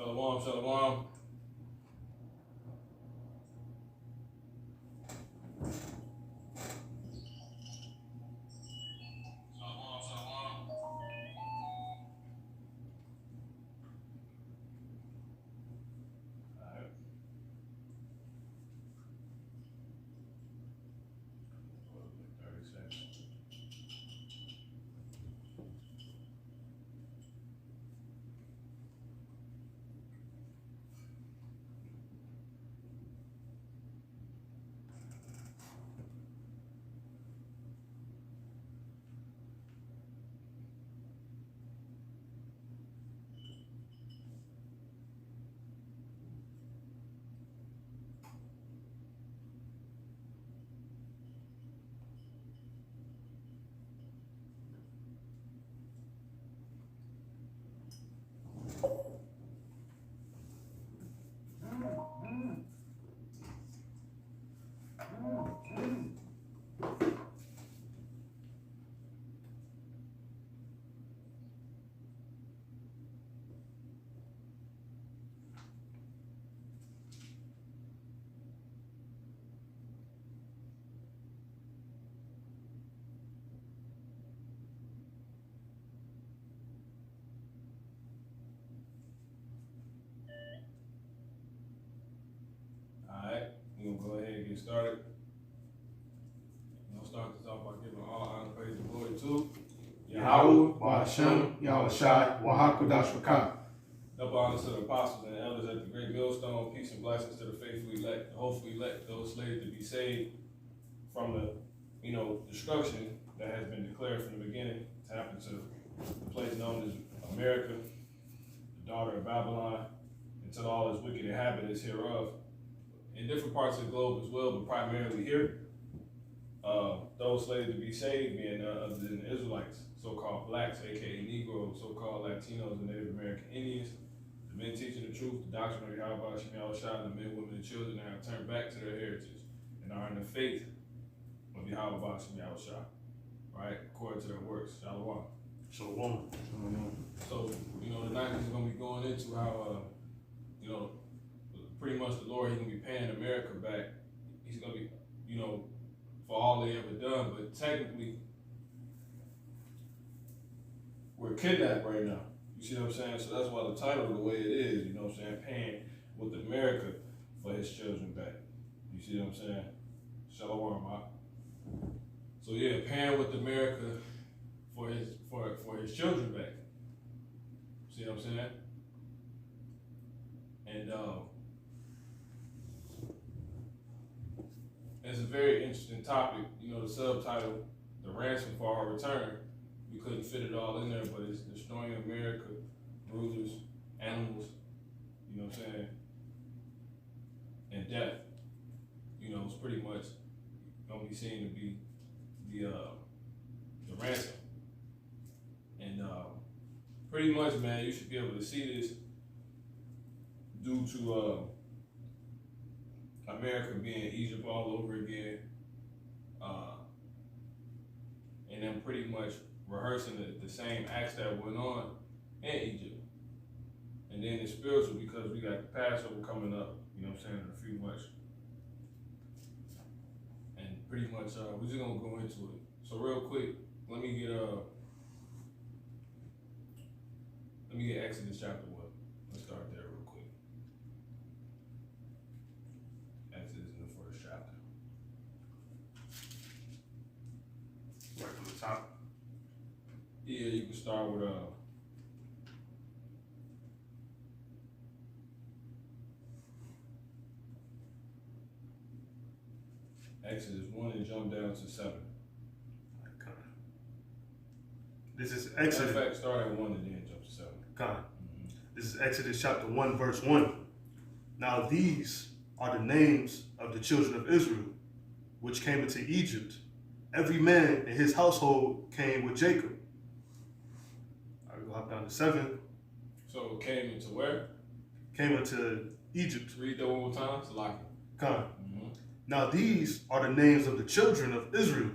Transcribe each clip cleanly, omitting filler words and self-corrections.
Shalom, shalom. Alright, we're gonna go ahead and get started. We'll start this off by giving all honor, praise, and glory to Yahweh, Ba'ashem, Yahushai, Wahakudash Rakah. double honor to the apostles and elders at the great millstone. Peace and blessings to the faithful elect, the hopefully elect, those slaves to be saved from the, destruction that has been declared from the beginning to happen to the place known as America, the daughter of Babylon, and to all its wicked inhabitants hereof, in different parts of the globe as well, but primarily here. Those slaves to be saved being other than the Israelites, so-called blacks, aka Negroes, so-called Latinos, and Native American Indians, the men teaching the truth, the doctrine of Yahweh, Shemel, the men, women, and children that have turned back to their heritage and are in the faith of Yahweh, Shemel, right, according to their works. Shalom. Shalom. So, tonight we're going to be going into how, pretty much the Lord, He's going to be paying America back. He's going to be, for all they ever done, but technically, we're kidnapped right now. You see what I'm saying? So that's why the title the way it is, paying with America for his children back. You see what I'm saying? Shalom, Ma. So yeah, paying with America for his children back. See what I'm saying? And it's a very interesting topic. The subtitle, The Ransom for Our Return. We couldn't fit it all in there, but it's destroying America, rulers, animals, and death. It's pretty much gonna be seen to be the ransom. And pretty much, man, you should be able to see this due to America being Egypt all over again, and then pretty much rehearsing the same acts that went on in Egypt. And then it's spiritual because we got the Passover coming up, in a few months. And pretty much, we're just gonna go into it. So real quick, let me get Exodus chapter 1. Let's start there real quick. Exodus in the first chapter. Right from the top. Yeah, you can start with Exodus 1 and jump down to 7. Okay. This is Exodus. In fact, start at 1 and then jump to 7. God. This is Exodus chapter 1, verse 1. Now these are the names of the children of Israel, which came into Egypt. Every man in his household came with Jacob. I will hop down to 7. So it came into where? Came into Egypt. Read that one more time. So like God. Now these are the names of the children of Israel,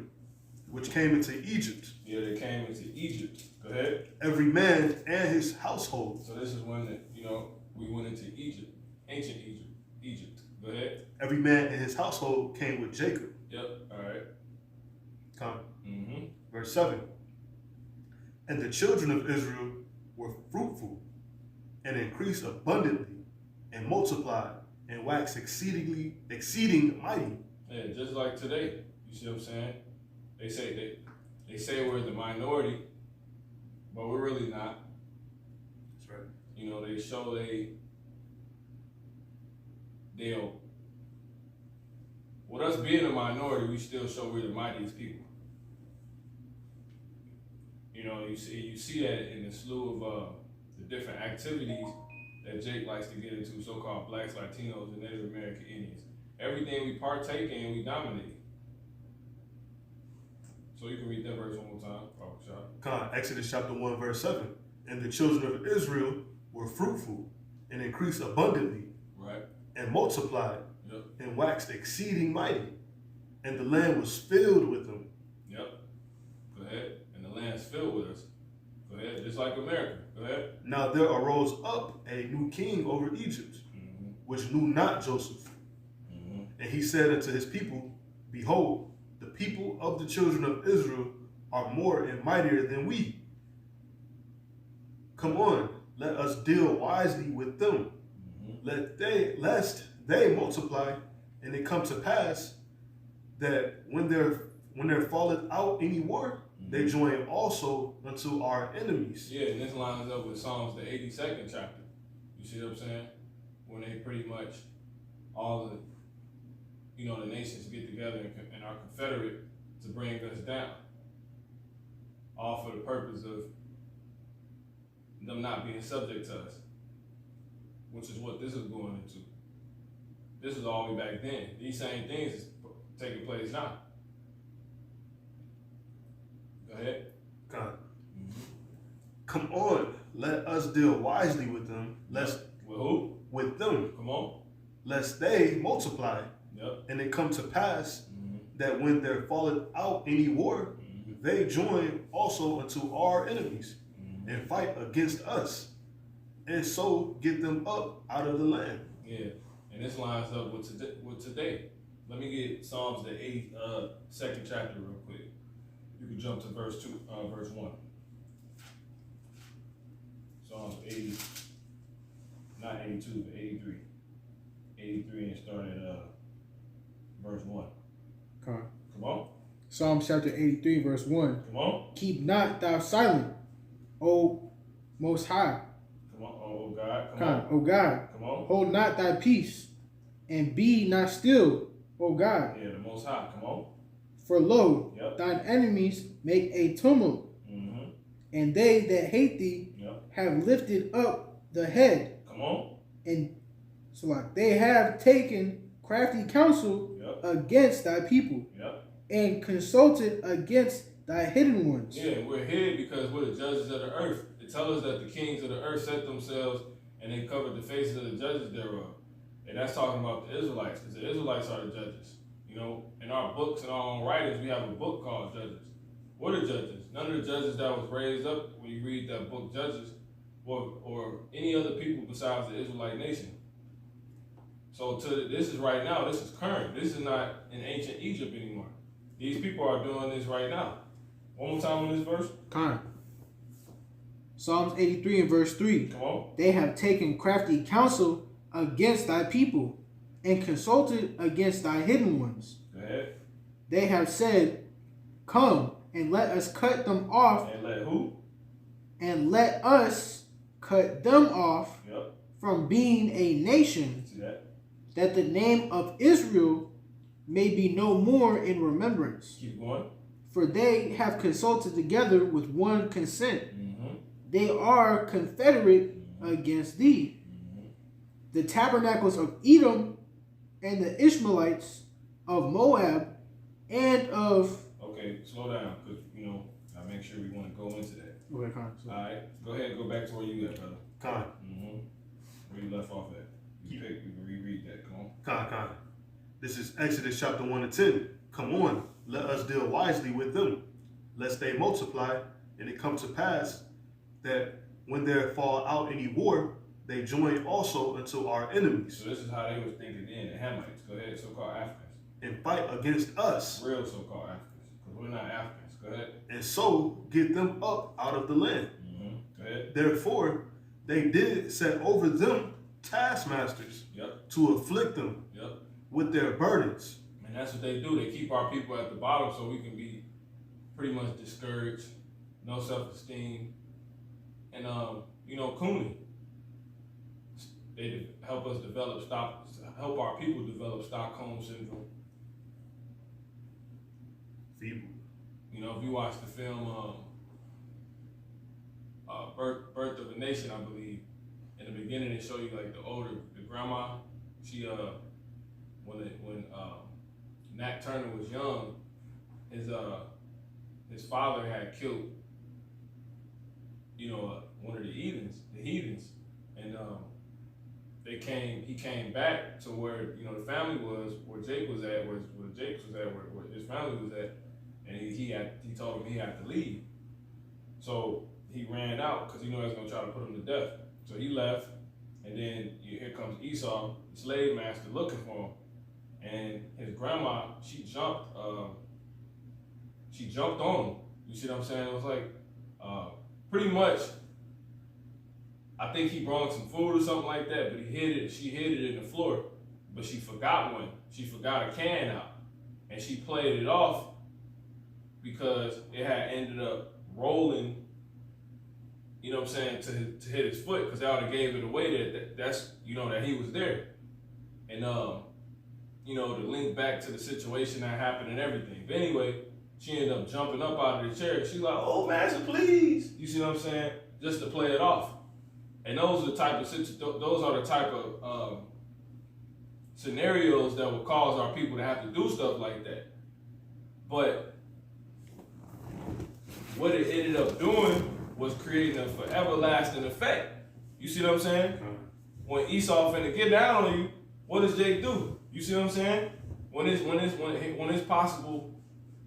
which came into Egypt. Yeah, they came into Egypt. Go ahead. Every man and his household. So this is when We went into Egypt, ancient Egypt. Go ahead. Every man in his household came with Jacob. Yep. All right. Come. Mm-hmm. Verse 7. And the children of Israel were fruitful and increased abundantly and multiplied and waxed exceeding mighty. Yeah, just like today. You see what I'm saying? They say we're the minority, but we're really not. That's right. You know, they show they'll with us being a minority, we still show we're the mightiest people. You know, you see that in the slew of the different activities that Jake likes to get into, so-called blacks, Latinos, and Native American Indians. Everything we partake in, we dominate. So you can read that verse one more time. Exodus chapter 1, verse 7. And the children of Israel were fruitful and increased abundantly, right, and multiplied, yep, and waxed exceeding mighty, and the land was filled with them. Yep. Go ahead. And the land's filled with us. Go ahead. Just like America. Go ahead. Now there arose up a new king over Egypt, which knew not Joseph. And he said unto his people, Behold, the people of the children of Israel are more and mightier than we. Come on, let us deal wisely with them, lest they multiply, and it come to pass that when there falleth out any war, they join also unto our enemies. Yeah, and this lines up with Psalms, the 82nd chapter. You see what I'm saying? When they pretty much all the the nations get together and are confederate to bring us down, all for the purpose of them not being subject to us, which is what this is going into. This is all the way back then. These same things is taking place now. Go ahead. God. Come on, let us deal wisely with them, lest with who? With them. Come on. Lest they multiply. Yep. And it come to pass that when there falleth out any war, they join also unto our enemies and fight against us, and so get them up out of the land. Yeah, and this lines up with today. Let me get Psalms the 82nd chapter real quick. You can jump to verse 1. Psalms 80, not 82, but 83. 83 and start at verse 1. Come on. Psalms chapter 83, verse 1. Come on. Keep not thou silent, O Most High. Come on, oh God. Come on. O God. Come on. Hold not thy peace, and be not still, O God. Yeah, the Most High. Come on. For lo, yep, thine enemies make a tumult, and they that hate thee have lifted up the head. Come on. And so like they have taken crafty counsel against thy people, and consulted against thy hidden ones. Yeah, we're hid because we're the judges of the earth. It tells us that the kings of the earth set themselves and they covered the faces of the judges thereof. And that's talking about the Israelites, because the Israelites are the judges. You know, in our books and our own writings, we have a book called Judges. We're the judges. None of the judges that was raised up when you read that book, Judges, or any other people besides the Israelite nation. So this is right now. This is current. This is not in ancient Egypt anymore. These people are doing this right now. One more time on this verse. Psalms 83 and verse 3. Come on. They have taken crafty counsel against thy people, and consulted against thy hidden ones. Go ahead. They have said, Come, and let us cut them off. And let who? And let us cut them off from being a nation, see that the name of Israel may be no more in remembrance. Keep going. For they have consulted together with one consent. They are confederate against thee. The tabernacles of Edom and the Ishmaelites of Moab and of... Okay, slow down, because, I make sure we want to go into that. Okay, All right, go ahead and go back to where you at, brother. Where you left off at. You can reread that, come on. This is Exodus chapter 1 and 10. Come on, let us deal wisely with them, lest they multiply, and it come to pass that when there fall out any war, they join also unto our enemies, So this is how they was thinking then, the Hamites, go ahead, so-called Africans. and fight against us, Real so-called Africans, because we're not Africans, go ahead. and so get them up out of the land. Go ahead. Therefore, they did set over them taskmasters Yep. to afflict them Yep. with their burdens. And that's what they do. They keep our people at the bottom so we can be pretty much discouraged, no self-esteem, and Cooney. They help us help our people develop Stockholm syndrome. Feeble. If you watch the film Birth of a Nation, I believe, in the beginning they show you like the grandma. She when Nat Turner was young, his father had killed one of the heathens, and he came back to where the family was, where Jake was at, where his family was at, and he told him he had to leave. So he ran out because he knew I was gonna try to put him to death. So he left, and then here comes Esau, the slave master, looking for him. And his grandma, she jumped on him. You see what I'm saying? It was like pretty much. I think he brought some food or something like that, but she hid it in the floor. But she forgot one. She forgot a can out, and she played it off because it had ended up rolling. You know what I'm saying, to hit his foot, because they already gave it away that's that he was there. And to link back to the situation that happened and everything. But anyway, she ended up jumping up out of the chair. She's like, "Oh, master, please." You see what I'm saying? Just to play it off. And those are the type of scenarios that will cause our people to have to do stuff like that. But what it ended up doing was creating a forever lasting effect. You see what I'm saying? When Esau finna get down on you, what does Jake do? You see what I'm saying? When it's possible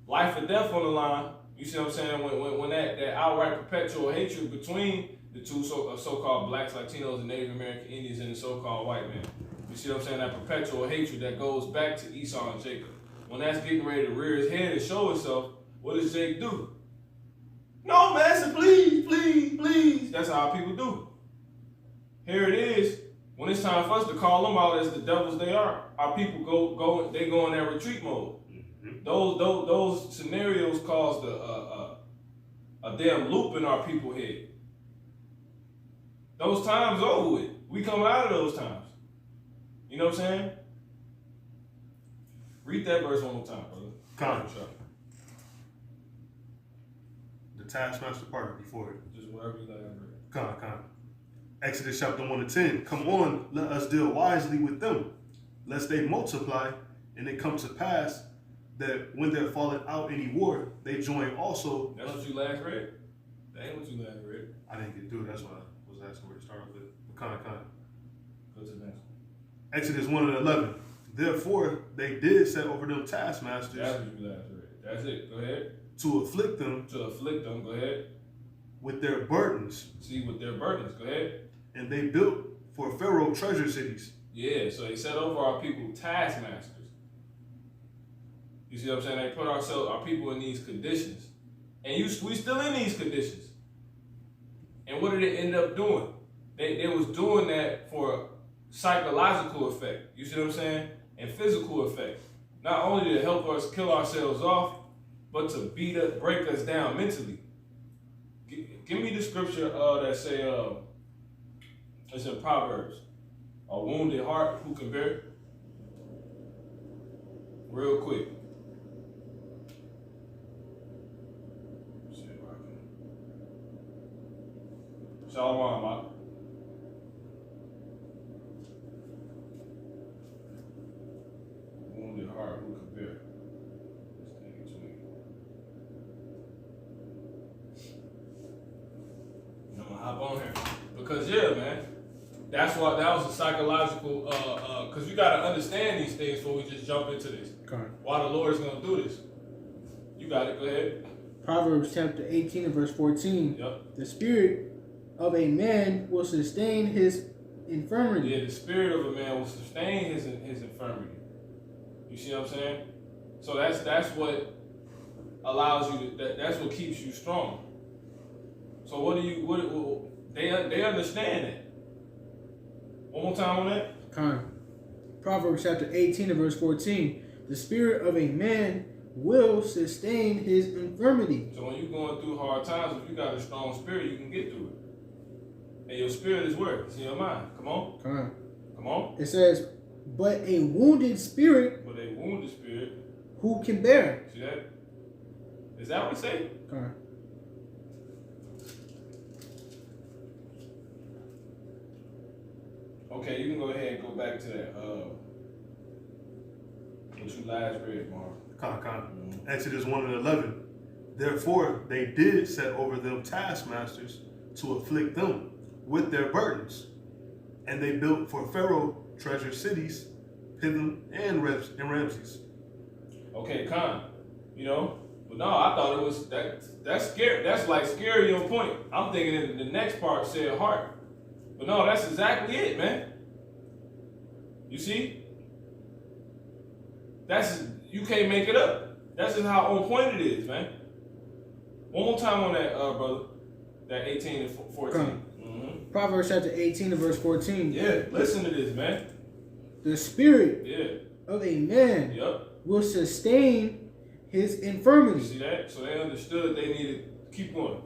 life or death on the line, you see what I'm saying? When that outright perpetual hatred between the two so-called blacks, Latinos, and Native American Indians and the so-called white man. You see what I'm saying? That perpetual hatred that goes back to Esau and Jacob. When that's getting ready to rear his head and show itself, what does Jake do? "No, master, please, please, please." That's how people do. Here it is. When it's time for us to call them out as the devils they are, our people go in that retreat mode. Mm-hmm. Those scenarios caused a damn loop in our people head. Those times over with. We come out of those times. You know what I'm saying? Read that verse one more time, brother. Come. The taskmaster part before it. Just whatever you like. Come. Exodus chapter 1 to 10. Come on, let us deal wisely with them, lest they multiply, and it come to pass that when they're fallen out any war, they join also. That's what you last read? That ain't what you last read. I didn't get through it. That's why I was asking where to start with. Con. Go to the next one. Exodus 1 and 11. Therefore, they did set over them taskmasters. That's what you last read. That's it. Go ahead. To afflict them. Go ahead. With their burdens. See, with their burdens. Go ahead. And they built for Pharaoh treasure cities. Yeah, so they set over our people taskmasters. You see what I'm saying? They put our people in these conditions. And we still in these conditions. And what did it end up doing? They was doing that for psychological effect. You see what I'm saying? And physical effect. Not only to help us kill ourselves off, but to break us down mentally. Give me the scripture that say, it's in Proverbs. A wounded heart, who can bear? Real quick. See if I can. Shalom, Mark. Wounded heart, who can bear? This thing between. I'm gonna hop on here. Because, yeah, man. That was a psychological, because you got to understand these things before we just jump into this. Okay. Why the Lord is going to do this. You got it. Go ahead. Proverbs chapter 18 and verse 14. Yep. The spirit of a man will sustain his infirmity. Yeah, the spirit of a man will sustain his infirmity. You see what I'm saying? So that's what allows you to, that's what keeps you strong. So what they understand it. One more time on that. Proverbs chapter 18 and verse 14. The spirit of a man will sustain his infirmity. So when you're going through hard times, if you got a strong spirit, you can get through it. And your spirit is where? It's in your mind. Come on. Come on. It says, but a wounded spirit. But a wounded spirit. Who can bear? See that? Is that what it say? Okay, you can go ahead and go back to that. What you last read, Mark. Exodus 1 and 11. Therefore, they did set over them taskmasters to afflict them with their burdens. And they built for Pharaoh treasure cities, Pithom and Ramses. Okay, you know, but no, I thought it was that's scary. That's like scary on point. I'm thinking the next part said heart. But no, that's exactly it, man. You see? You can't make it up. That's just how on point it is, man. One more time on that, brother. That 18 and 14. Proverbs chapter 18 and verse 14. Yeah, listen to this, man. The spirit of a man will sustain his infirmity. You see that? So they understood they needed to keep going.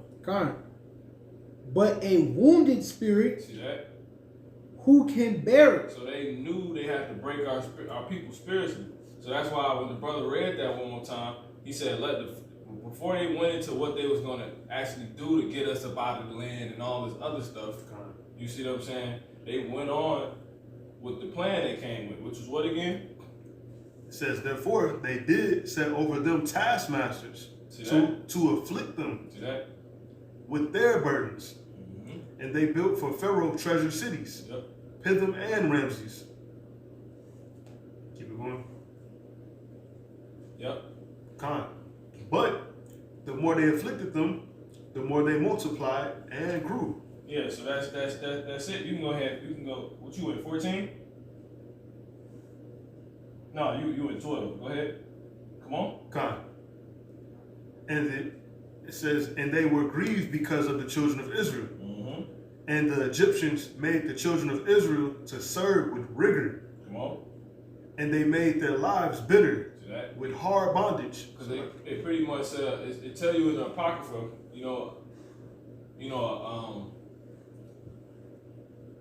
But a wounded spirit, see that? Who can bear it? So they knew they had to break our people spiritually. So that's why when the brother read that one more time, he said, before they went into what they was going to actually do to get us up out of the land and all this other stuff, you see what I'm saying? They went on with the plan they came with, which was what again? It says, therefore, they did set over them taskmasters to afflict them with their burdens. And they built for Pharaoh treasure cities, Pithom and Ramses. Keep it going. But the more they afflicted them, the more they multiplied and grew. Yeah, so that's it. You can go ahead. You can go. What you at 14? No, you at 12. Go ahead. Come on. And it says, and they were grieved because of the children of Israel. And the Egyptians made the children of Israel to serve with rigor. Come on. And they made their lives bitter with hard bondage. Because it pretty much it tell you in the Apocrypha,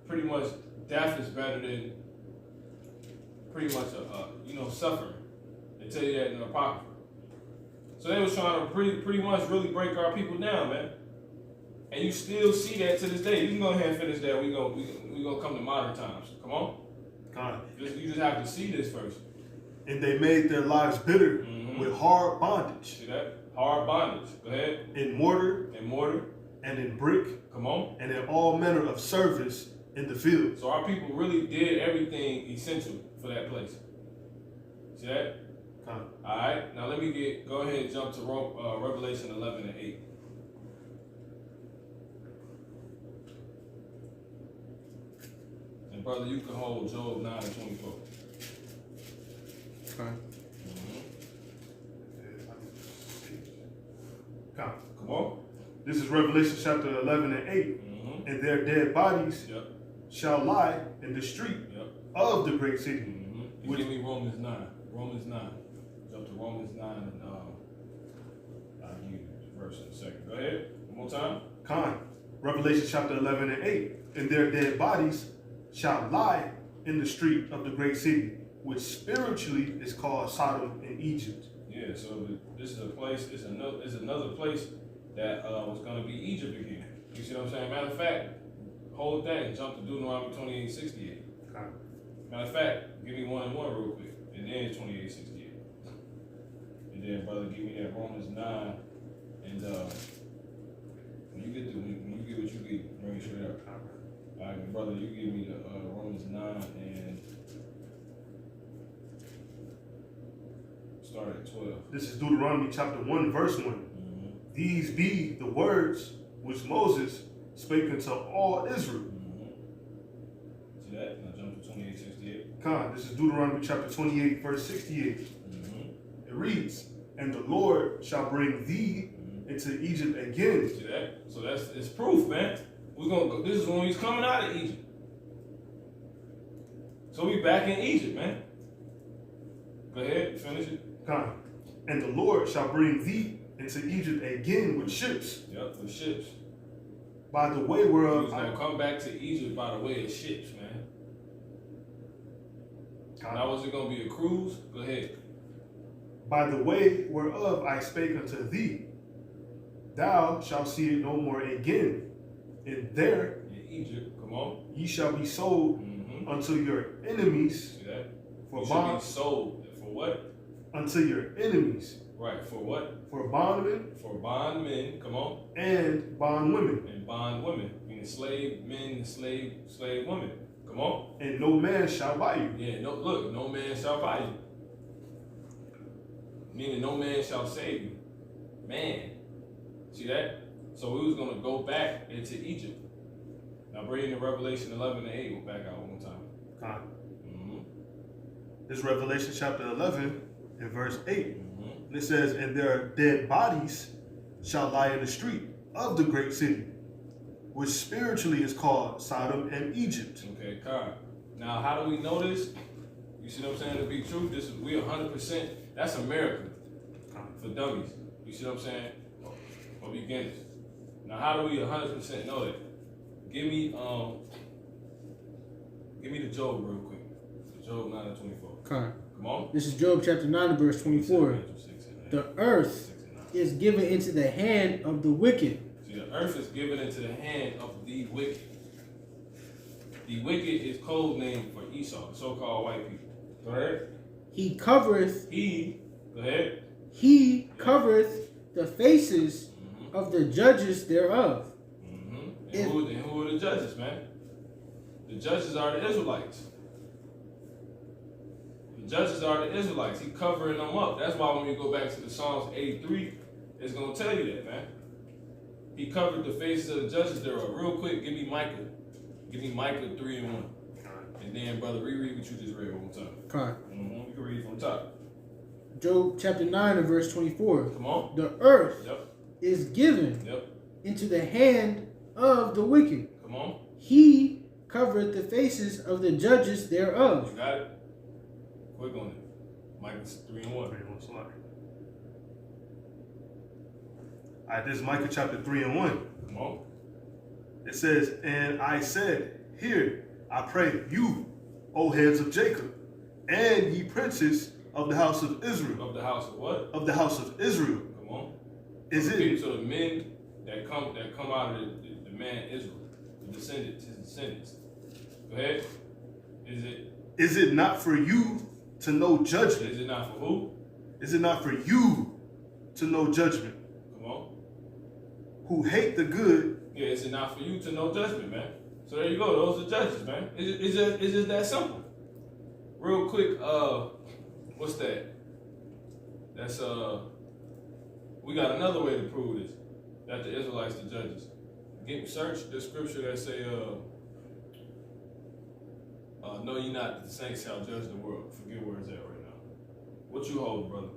pretty much death is better than pretty much suffering. They tell you that in the Apocrypha. So they was trying to pretty much really break our people down, man. And you still see that to this day. You can go ahead and finish that. We gonna come to modern times. Come on. You just have to see this first. And they made their lives bitter with hard bondage. See that? Hard bondage. Go ahead. In mortar. And in brick. Come on. And in all manner of service in the field. So our people really did everything essential for that place. See that? All right. Now let me go ahead and jump to Revelation 11 and 8. And brother, you can hold Job 9 and 24. Come on. This is Revelation chapter 11 and 8. And their dead bodies shall lie in the street of the great city. Give me Romans 9. Romans 9. Jump to Romans 9 and I'll give you the verse in a second. Go ahead. One more time. Revelation chapter 11 and 8. And their dead bodies shall lie in the street of the great city, which spiritually is called Sodom and Egypt. Yeah, so this is a place, it's another place that was going to be Egypt again. You see what I'm saying? Matter of fact, hold that and jump to Deuteronomy 28:68. Matter of fact, give me 1 and 1 real quick, and then 28:68. And then, brother, give me that Romans 9, and when you get what you get, bring it straight up. All right, brother, you give me the Romans 9 and start at 12. This is Deuteronomy chapter 1, verse 1. These be the words which Moses spake unto all Israel, This is Deuteronomy chapter 28, verse 68. It reads, "And the Lord shall bring thee into Egypt again." See that? So it's proof, man. We're gonna go. This is when he's coming out of Egypt. So we back in Egypt, man. Go ahead, finish it. "And the Lord shall bring thee into Egypt again with ships, Yep, with ships. by the way He's whereof gonna come back to Egypt by the way of ships, man. Now was it gonna be a cruise? Go ahead. by the way whereof I spake unto thee, thou shalt see it no more again. And there In Egypt, come on. ye shall be sold unto your enemies See that? for You should be bond sold. For what? unto your enemies Right, for what? for bondmen For bondmen, come on, and bondwomen, and bondwomen. Meaning slave men and slave women. Come on. and no man shall buy you. Yeah, no man shall buy you. Meaning no man shall save you. Man. See that? So we was going to go back into Egypt. Now bring in Revelation 11 and 8. We'll back out one more time. This Revelation chapter 11 and verse 8. And it says, "And their dead bodies shall lie in the street of the great city, which spiritually is called Sodom and Egypt." Okay, Kyle. Now, how do we know this? You see what I'm saying? To be true, we 100%. That's America for dummies. You see what I'm saying? For beginners. Now, how do we 100% know that? Give me the Job real quick. Job 9 and 24. Come on. This is Job chapter 9 and verse 24. The earth is given into the hand of the wicked. See, the earth is given into the hand of the wicked. The wicked is code name for Esau, the so-called white people. Go ahead. He covereth. Go ahead. He covereth the faces of the judges thereof. And who are the judges, man? The judges are the Israelites. The judges are the Israelites. He covering them up. That's why when we go back to the Psalms 83, it's going to tell you that, man. He covered the faces of the judges thereof. Real quick, give me Micah. Give me Micah 3 and 1. And then, brother, reread what you just read one more time. You can read it from the top. Job chapter 9 and verse 24. Come on. The earth is given into the hand of the wicked. Come on. He covered the faces of the judges thereof. You got it? Quick on it. Micah 3 and 1. All right, this is Micah chapter 3 and 1. Come on. It says, "And I said, Hear, I pray you, O heads of Jacob, and ye princes of the house of Israel." Of the house of what? Of the house of Israel. Come on. So the men that come out of the man Israel, his descendants. Go ahead. Is it not for you to know judgment? Is it not for who? Is it not for you to know judgment? Come on. Who hate the good. Yeah, is it not for you to know judgment, man? So there you go. Those are judges, man. It's just that simple. Real quick, what's that? That's we got another way to prove this. That the Israelites the judges. Search the scripture that say, "Know ye not that the saints shall judge the world." Forget where it's at right now. What you hold, brother?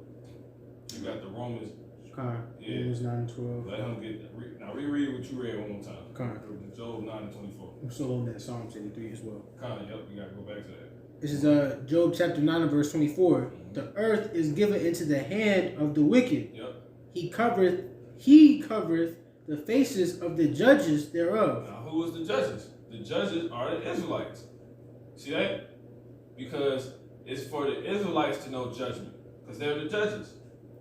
You got the Romans. Romans 9 and 12. Let him get that. Now reread what you read one more time. Job 9 and 24. I'm still on that Psalms 83 as well. Yep, we gotta go back to that. This is Job chapter 9 and verse 24. The earth is given into the hand of the wicked. Yep. He covereth the faces of the judges thereof. Now who is the judges? The judges are the Israelites. See that? Because it's for the Israelites to know judgment. Because they're the judges.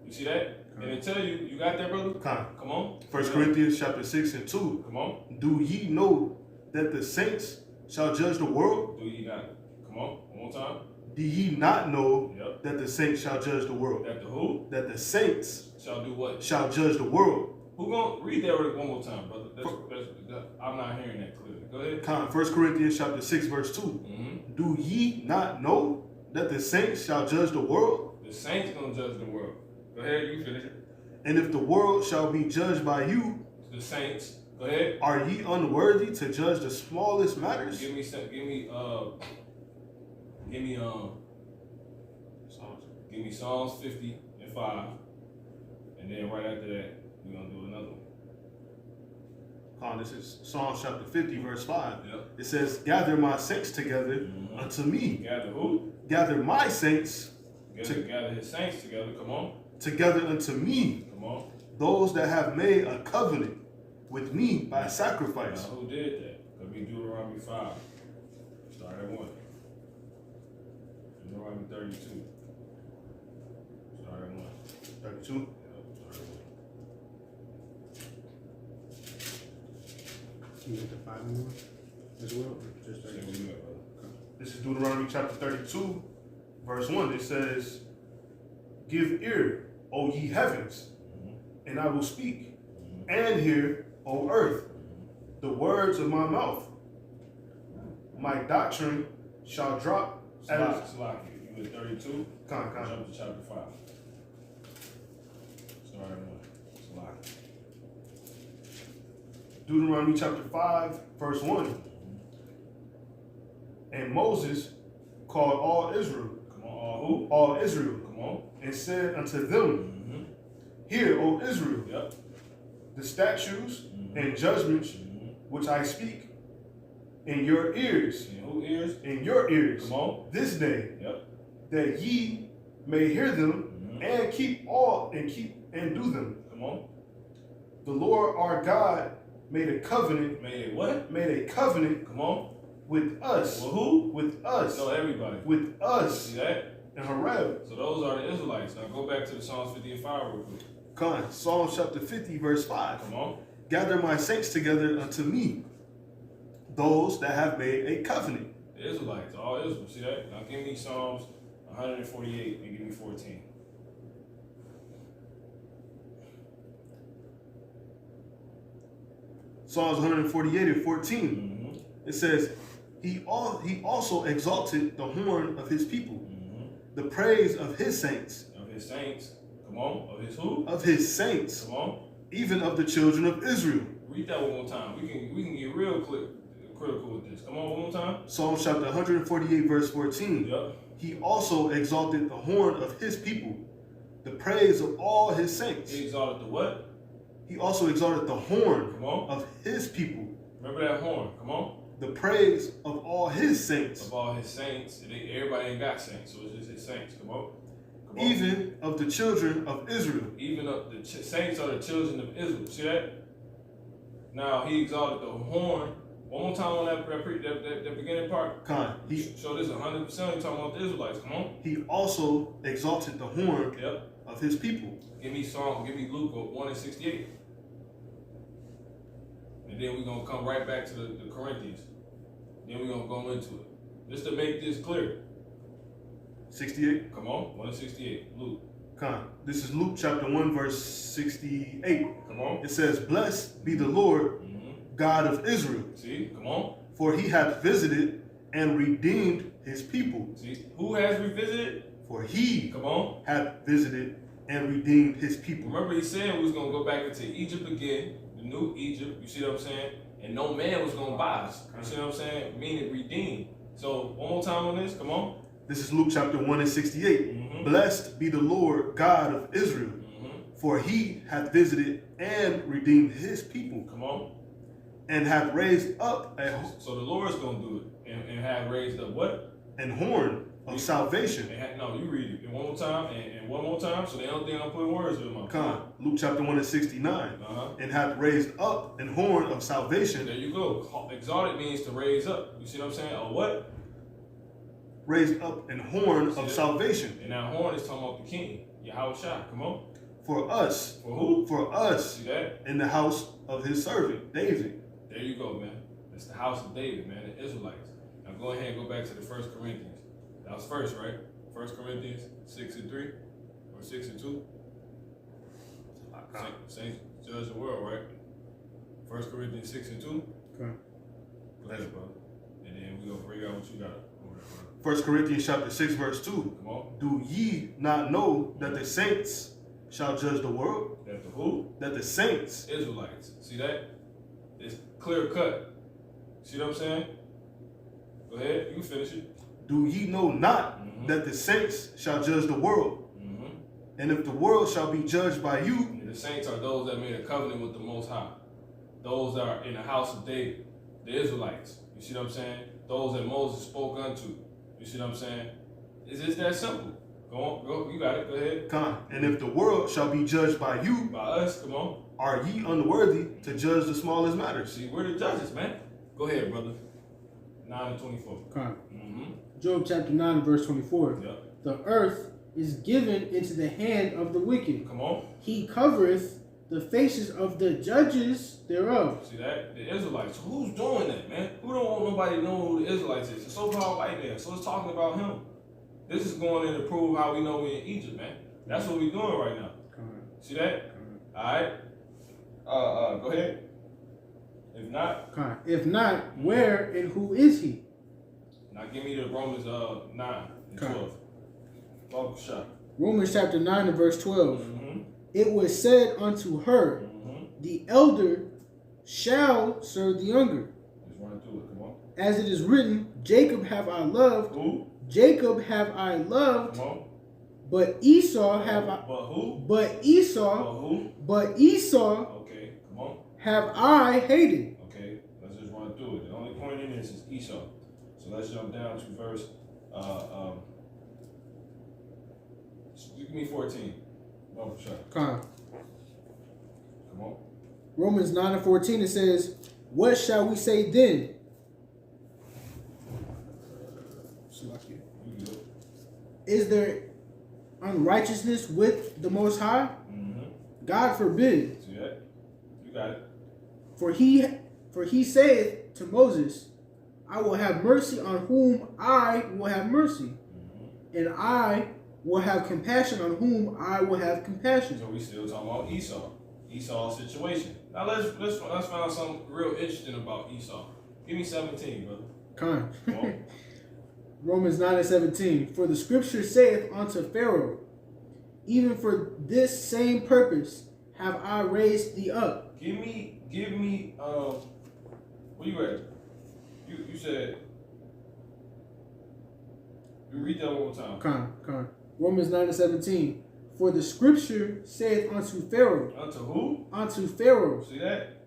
You see that? And it tell you, you got that, brother? Come on. 1 Corinthians chapter 6 and 2. Come on. "Do ye know that the saints shall judge the world?" Do ye not? Come on, one more time. "Do ye not know that the saints shall judge the world?" That the who? That the saints shall do what? Shall judge the world. Who gonna read that one more time, brother? I'm not hearing that clearly. Go ahead. 1 Corinthians chapter 6 verse 2. "Do ye not know that the saints shall judge the world?" The saints gonna judge the world. Go ahead, you finish it. "And if the world shall be judged by you," the saints, go ahead, "are ye unworthy to judge the smallest matters?" Give me Give me Psalms 50 and 5. And then right after that, we're gonna do another one. This is Psalms chapter 50, verse 5. Yep. It says, gather my saints together unto me. Gather who? Gather my saints Gather his saints together. Come on. together unto me. Come on. Those that have made a covenant with me by sacrifice. Now, who did that? Could be Deuteronomy 5. Start at 1. Deuteronomy 32. Start at 1. 32. Yep, start at 1. You get the 5 more as well? Or just Say 30? what you got, brother. This is Deuteronomy chapter 32, verse 1. It says, give ear, O ye heavens, and I will speak, and hear, O earth, the words of my mouth. My doctrine shall drop as... Slocky. You at 32? Con. Jump to chapter 5. Start at 1. Slocky. Deuteronomy chapter 5, verse 1. And Moses called all Israel. Come on, all who? All Israel. Come on. And said unto them, hear, O Israel, Yep. the statutes and judgments which I speak in your ears. In who ears? In your ears. Come on. This day. Yep. That ye may hear them and keep and do them. Come on. The Lord our God made a covenant. Made what? Made a covenant Come on. with us. Well, who? With us. No, everybody. With us. See that? And Horeb. So those are the Israelites. Now go back to the Psalms 50 and 5 real quick. Con. Psalm chapter 50, verse 5. Come on. Gather my saints together unto me, those that have made a covenant. The Israelites, all Israel. See that? Now give me Psalms 148 and give me 14. Psalms 148 and 14. It says, he also exalted the horn of his people, the praise of his saints. Of his saints. Come on. Of his who? Of his saints. Come on. Even of the children of Israel. Read that one more time. We can get real critical with this. Come on, one more time. Psalm chapter 148, verse 14. Yep. He also exalted the horn of his people, the praise of all his saints. He exalted the what? He also exalted the horn Come on. of his people. Remember that horn. Come on. The praise of all his saints. Of all his saints. Everybody ain't got saints, so it's just his saints. Come on. Come on. Even of the children of Israel. Even of the saints are the children of Israel. See that? Now he exalted the horn. One more time on that beginning part. Con. So this 100% talking about the Israelites. Come on. He also exalted the horn of his people. Give me Luke 1 and 68. And then we're gonna come right back to the Corinthians. Then we're gonna go into it. Just to make this clear. 68. Come on, 1 and 68. Luke. Con. This is Luke chapter 1, verse 68. Come on. It says, blessed be the Lord, God of Israel. See, come on. For he hath visited and redeemed his people. See, who has revisited? For he Come on. hath visited and redeemed his people. Remember he said we was going to go back into Egypt again, the new Egypt, you see what I'm saying? And no man was going to buy us. You see what I'm saying? Meaning redeemed. So one more time on this, come on. This is Luke chapter 1 and 68. Blessed be the Lord God of Israel, for he hath visited and redeemed his people. Come on. And hath raised up So the Lord's going to do it and have raised up what? An horn of salvation. No, you read it one more time and one more time, so they don't think I'm putting words in my mouth. Come on. Luke chapter 1 and 69. And hath raised up an horn of salvation. There you go. Exalted means to raise up. You see what I'm saying? Or what? Raised up an horn of salvation. And that horn is talking about the king, Yahushua. Come on. For us. For who? For us. See that? In the house of his servant, David. There you go, man. That's the house of David, man, the Israelites. Now go ahead and go back to the 1 Corinthians. That was first, right? 1 Corinthians 6 and 3 or 6 and 2. Saints judge the world, right? 1 Corinthians 6 and 2. Okay. Go ahead, brother. And then we're going to bring out what you got over there, brother. 1 Corinthians chapter 6, verse 2. Come on. Do ye not know that the saints shall judge the world? That the who? That the saints. Israelites. See that? It's clear cut. See what I'm saying? Go ahead. You can finish it. Do ye know not that the saints shall judge the world? And if the world shall be judged by you, and the saints are those that made a covenant with the Most High. Those that are in the house of David, the Israelites. You see what I'm saying? Those that Moses spoke unto. You see what I'm saying? It's just that simple. Go on, go. You got it. Go ahead. come. And if the world shall be judged by you, By us, come on. are ye unworthy to judge the smallest matters? See, we're the judges, man. Go ahead, brother. 9 and 24. Con. Mm-hmm. Job chapter 9 verse 24. Yep. The earth is given into the hand of the wicked. Come on. He covereth the faces of the judges thereof. See that? The Israelites. Who's doing that, man? Who don't want nobody to know who the Israelites is? It's so-called white man. So it's talking about him. This is going in to prove how we know we're in Egypt, man. That's what we're doing right now. See that? Alright. Go ahead. If not, If not, where and who is he? now give me the Romans 9 and 12. Welcome shot. Romans chapter 9 and verse 12. It was said unto her, the elder shall serve the younger. Let's run through it. Come on. As it is written, Jacob have I loved. Who? Jacob have I loved. Come on. But Esau have I. But who? But Esau. But who? But Esau. Okay. Come on. Have I hated. Okay. Let's just run through it. The only point in this is Esau. So let's jump down to verse. Give me 14. Oh, sure. Come on. Romans 9 and 14, it says, what shall we say then? Is there unrighteousness with the Most High? God forbid. See that? You got it. For he saith to Moses, I will have mercy on whom I will have mercy, and I will have compassion on whom I will have compassion. So we still talking about Esau. Esau's situation. Now let's find something real interesting about Esau. Give me 17, brother. Come on. Romans 9 and 17. For the scripture saith unto Pharaoh, even for this same purpose have I raised thee up. Give me where you at? You said, you read that one more time. Come. Romans 9 and 17. For the scripture saith unto Pharaoh. Unto who? Unto Pharaoh. See that?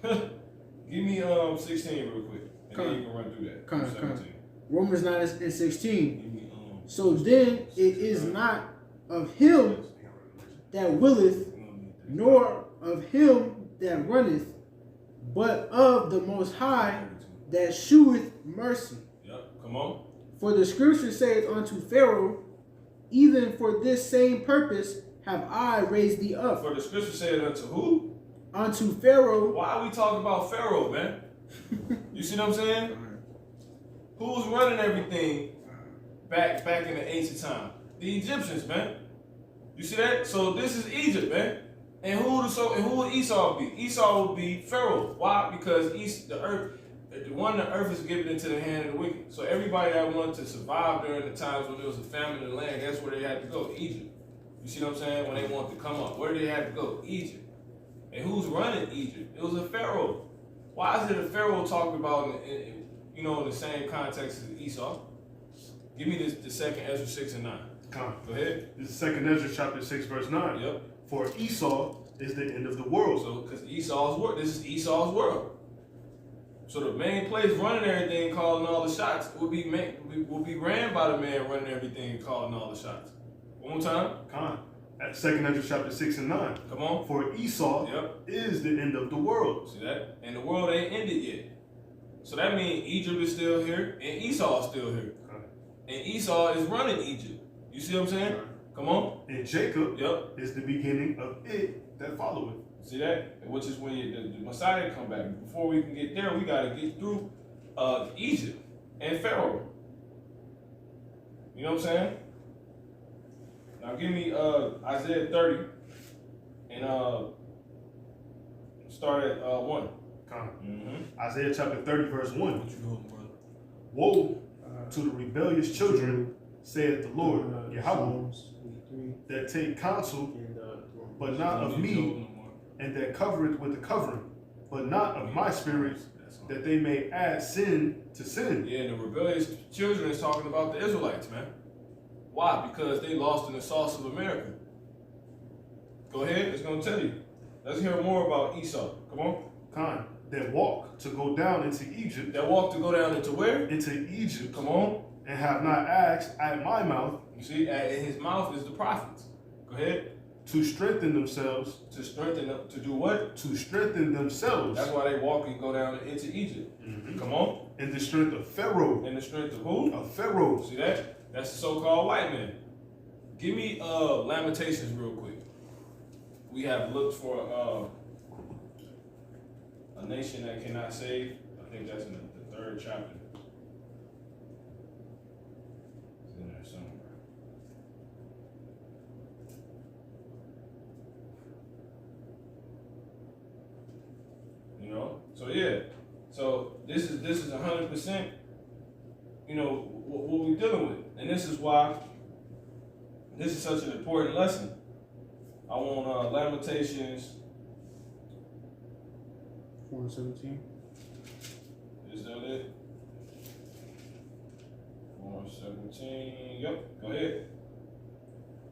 Give me 16 real quick. And then you can run through that. 17. Romans 9 and 16. Give me, so then it is not of him that willeth, nor of him that runneth, but of the Most High that sheweth mercy. Yep, come on. For the scripture saith unto Pharaoh, even for this same purpose have I raised thee up. For the scripture said unto who? Unto Pharaoh. Why are we talking about Pharaoh, man? You see what I'm saying? Who's running everything back in the ancient time? The Egyptians, man. You see that? So this is Egypt, man. And who would Esau be? Esau would be Pharaoh. Why? Because the earth is given into the hand of the wicked. So everybody that wanted to survive during the times when there was a famine in the land, that's where they had to go, Egypt. You see what I'm saying? When they wanted to come up, where did they have to go? Egypt. And who's running Egypt? It was a Pharaoh. Why is it a Pharaoh talked about in the same context as Esau? Give me the second Ezra 6 and 9. Come. Go ahead. This is 2 Ezra chapter 6 verse 9. Yep. For Esau is the end of the world. So, because Esau's world, this is Esau's world. So the main place running everything, calling all the shots, will be ran by the man running everything, calling all the shots. One more time. Come. At 2 Ezra chapter 6 and 9. Come on. For Esau is the end of the world. See that? And the world ain't ended yet. So that means Egypt is still here and Esau is still here. Okay. And Esau is running Egypt. You see what I'm saying? Okay. Come on. And Jacob is the beginning of it that followeth. See that? Which is when the Messiah come back. Before we can get there, we got to get through Egypt and Pharaoh. You know what I'm saying? Now give me Isaiah 30 and start at 1. Isaiah chapter 30 verse 1. What you doing, brother? Woe to the rebellious children, saith the Lord, Yahweh, that take counsel, but not of me, and that covereth with the covering, but not of my spirit, that they may add sin to sin. Yeah, and the rebellious children is talking about the Israelites, man. Why? Because they lost in the sauce of America. Go ahead, it's going to tell you. Let's hear more about Esau. Come on. Khan, that walk to go down into Egypt. That walk to go down into where? Into Egypt. Come on. And have not asked at my mouth. You see, in his mouth is the prophets. Go ahead. To strengthen themselves. To strengthen them. To do what? To strengthen themselves. That's why they walk and go down into Egypt. Mm-hmm. Come on. In the strength of Pharaoh. In the strength of who? Of Pharaoh. See that? That's the so-called white man. Give me Lamentations real quick. We have looked for a nation that cannot save. I think that's in the 3rd chapter. It's in there somewhere. You know? So yeah. So this is 100%, you know, what we're dealing with. And this is why this is such an important lesson. I want Lamentations 4:17. Is that it? 4:17. Yep. Go ahead.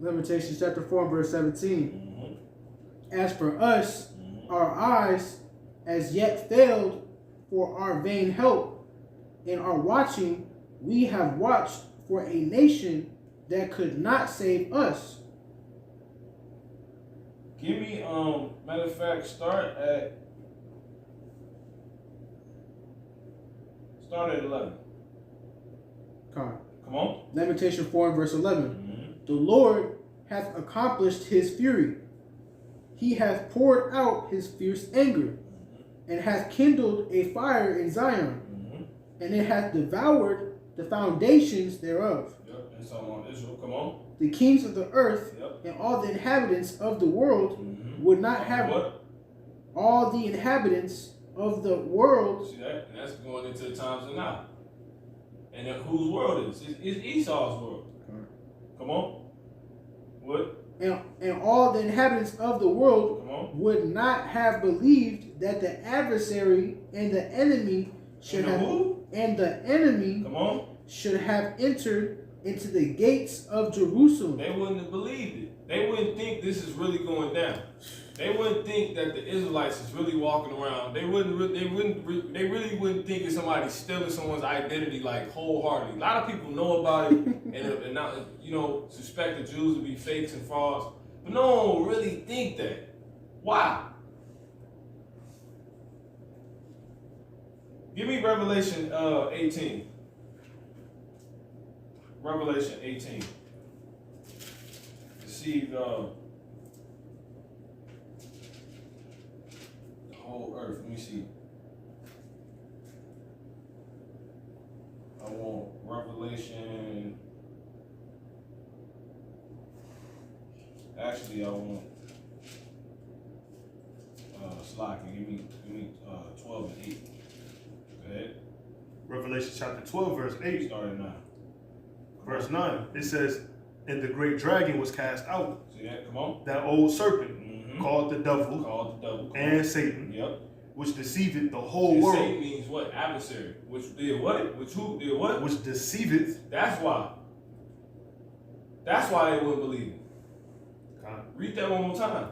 Lamentations chapter 4 and verse 17. Mm-hmm. As for us, our eyes as yet failed for our vain help, and our watching, we have watched for a nation that could not save us. Give me matter of fact, start at 11. Come on. Lamentation 4 and verse 11. Mm-hmm. The Lord hath accomplished his fury. He hath poured out his fierce anger, and hath kindled a fire in Zion, and it hath devoured the foundations thereof. Yep, and so on Israel, come on. The kings of the earth, yep, and all the inhabitants of the world would not have what? All the inhabitants of the world. See that? And that's going into the times of now. And then whose world is? It's Esau's world. Come on. What? And all the inhabitants of the world would not have believed that the adversary and the enemy should have who? And the enemy should have entered into the gates of Jerusalem. They wouldn't have believed it. They wouldn't think this is really going down. They wouldn't think that the Israelites is really walking around. They really wouldn't think of somebody stealing someone's identity like wholeheartedly. A lot of people know about it and not, you know, suspect the Jews to be fakes and frauds, but no one really think that. Why? Give me Revelation 18. Revelation 18. Deceived the whole earth. Let me see. I want Revelation. Actually, I want Slocky. Give me 12 and 8. Go ahead. Revelation chapter 12, verse 8. Start at 9. Verse 9. It says, and the great dragon was cast out. See that? Come on. That old serpent, called the devil, and Satan, which deceiveth the whole world. Satan means what? Adversary. Which did what? Which who did what? Which deceiveth. That's why. That's why they wouldn't believe it. Read that one more time.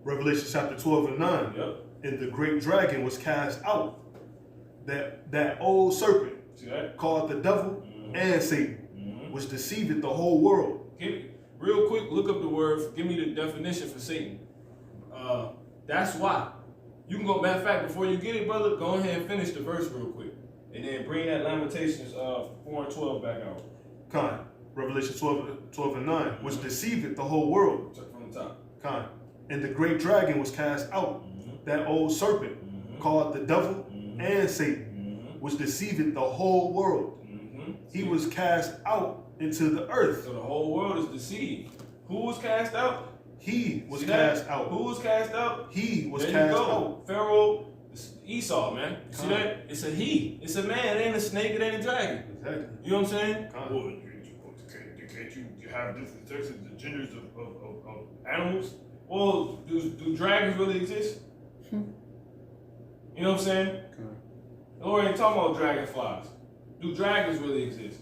Revelation chapter 12 and 9. Yep. And the great dragon was cast out. That old serpent, see that? Called the devil and Satan, which deceiveth the whole world. Real quick, look up the word. Give me the definition for Satan. That's why. You can go, matter of fact, before you get it, brother, go ahead and finish the verse real quick. And then bring that Lamentations 4 and 12 back out. Revelation 12 and 9, which deceiveth the whole world. From the top. And the great dragon was cast out, that old serpent, called the devil and Satan, which deceiveth the whole world. He was cast out into the earth. So the whole world is deceived. Who was cast out? He was cast out. Who was cast out? He was cast out. Pharaoh, Esau, man. You see that? It's a he. It's a man. It ain't a snake. It ain't a dragon. Exactly. You know what I'm saying? Well, can't you have different sexes, the genders of animals? Well, do dragons really exist? You know what I'm saying? The Lord ain't talking about dragonflies. Do dragons really exist?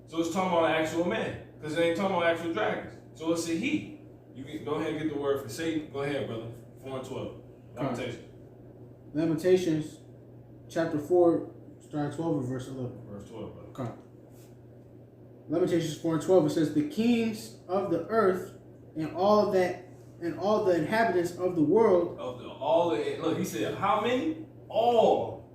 So it's talking about an actual man, because it ain't talking about actual dragons. So it's a he. You can go ahead and get the word for Satan. Go ahead, brother. 4 and 12. Lamentations. Lamentations, chapter 4, starting 12 and verse 11. Verse 12, brother. Okay. Lamentations 4 and 12, it says, the kings of the earth and all the inhabitants of the world. Look, he said, how many? All.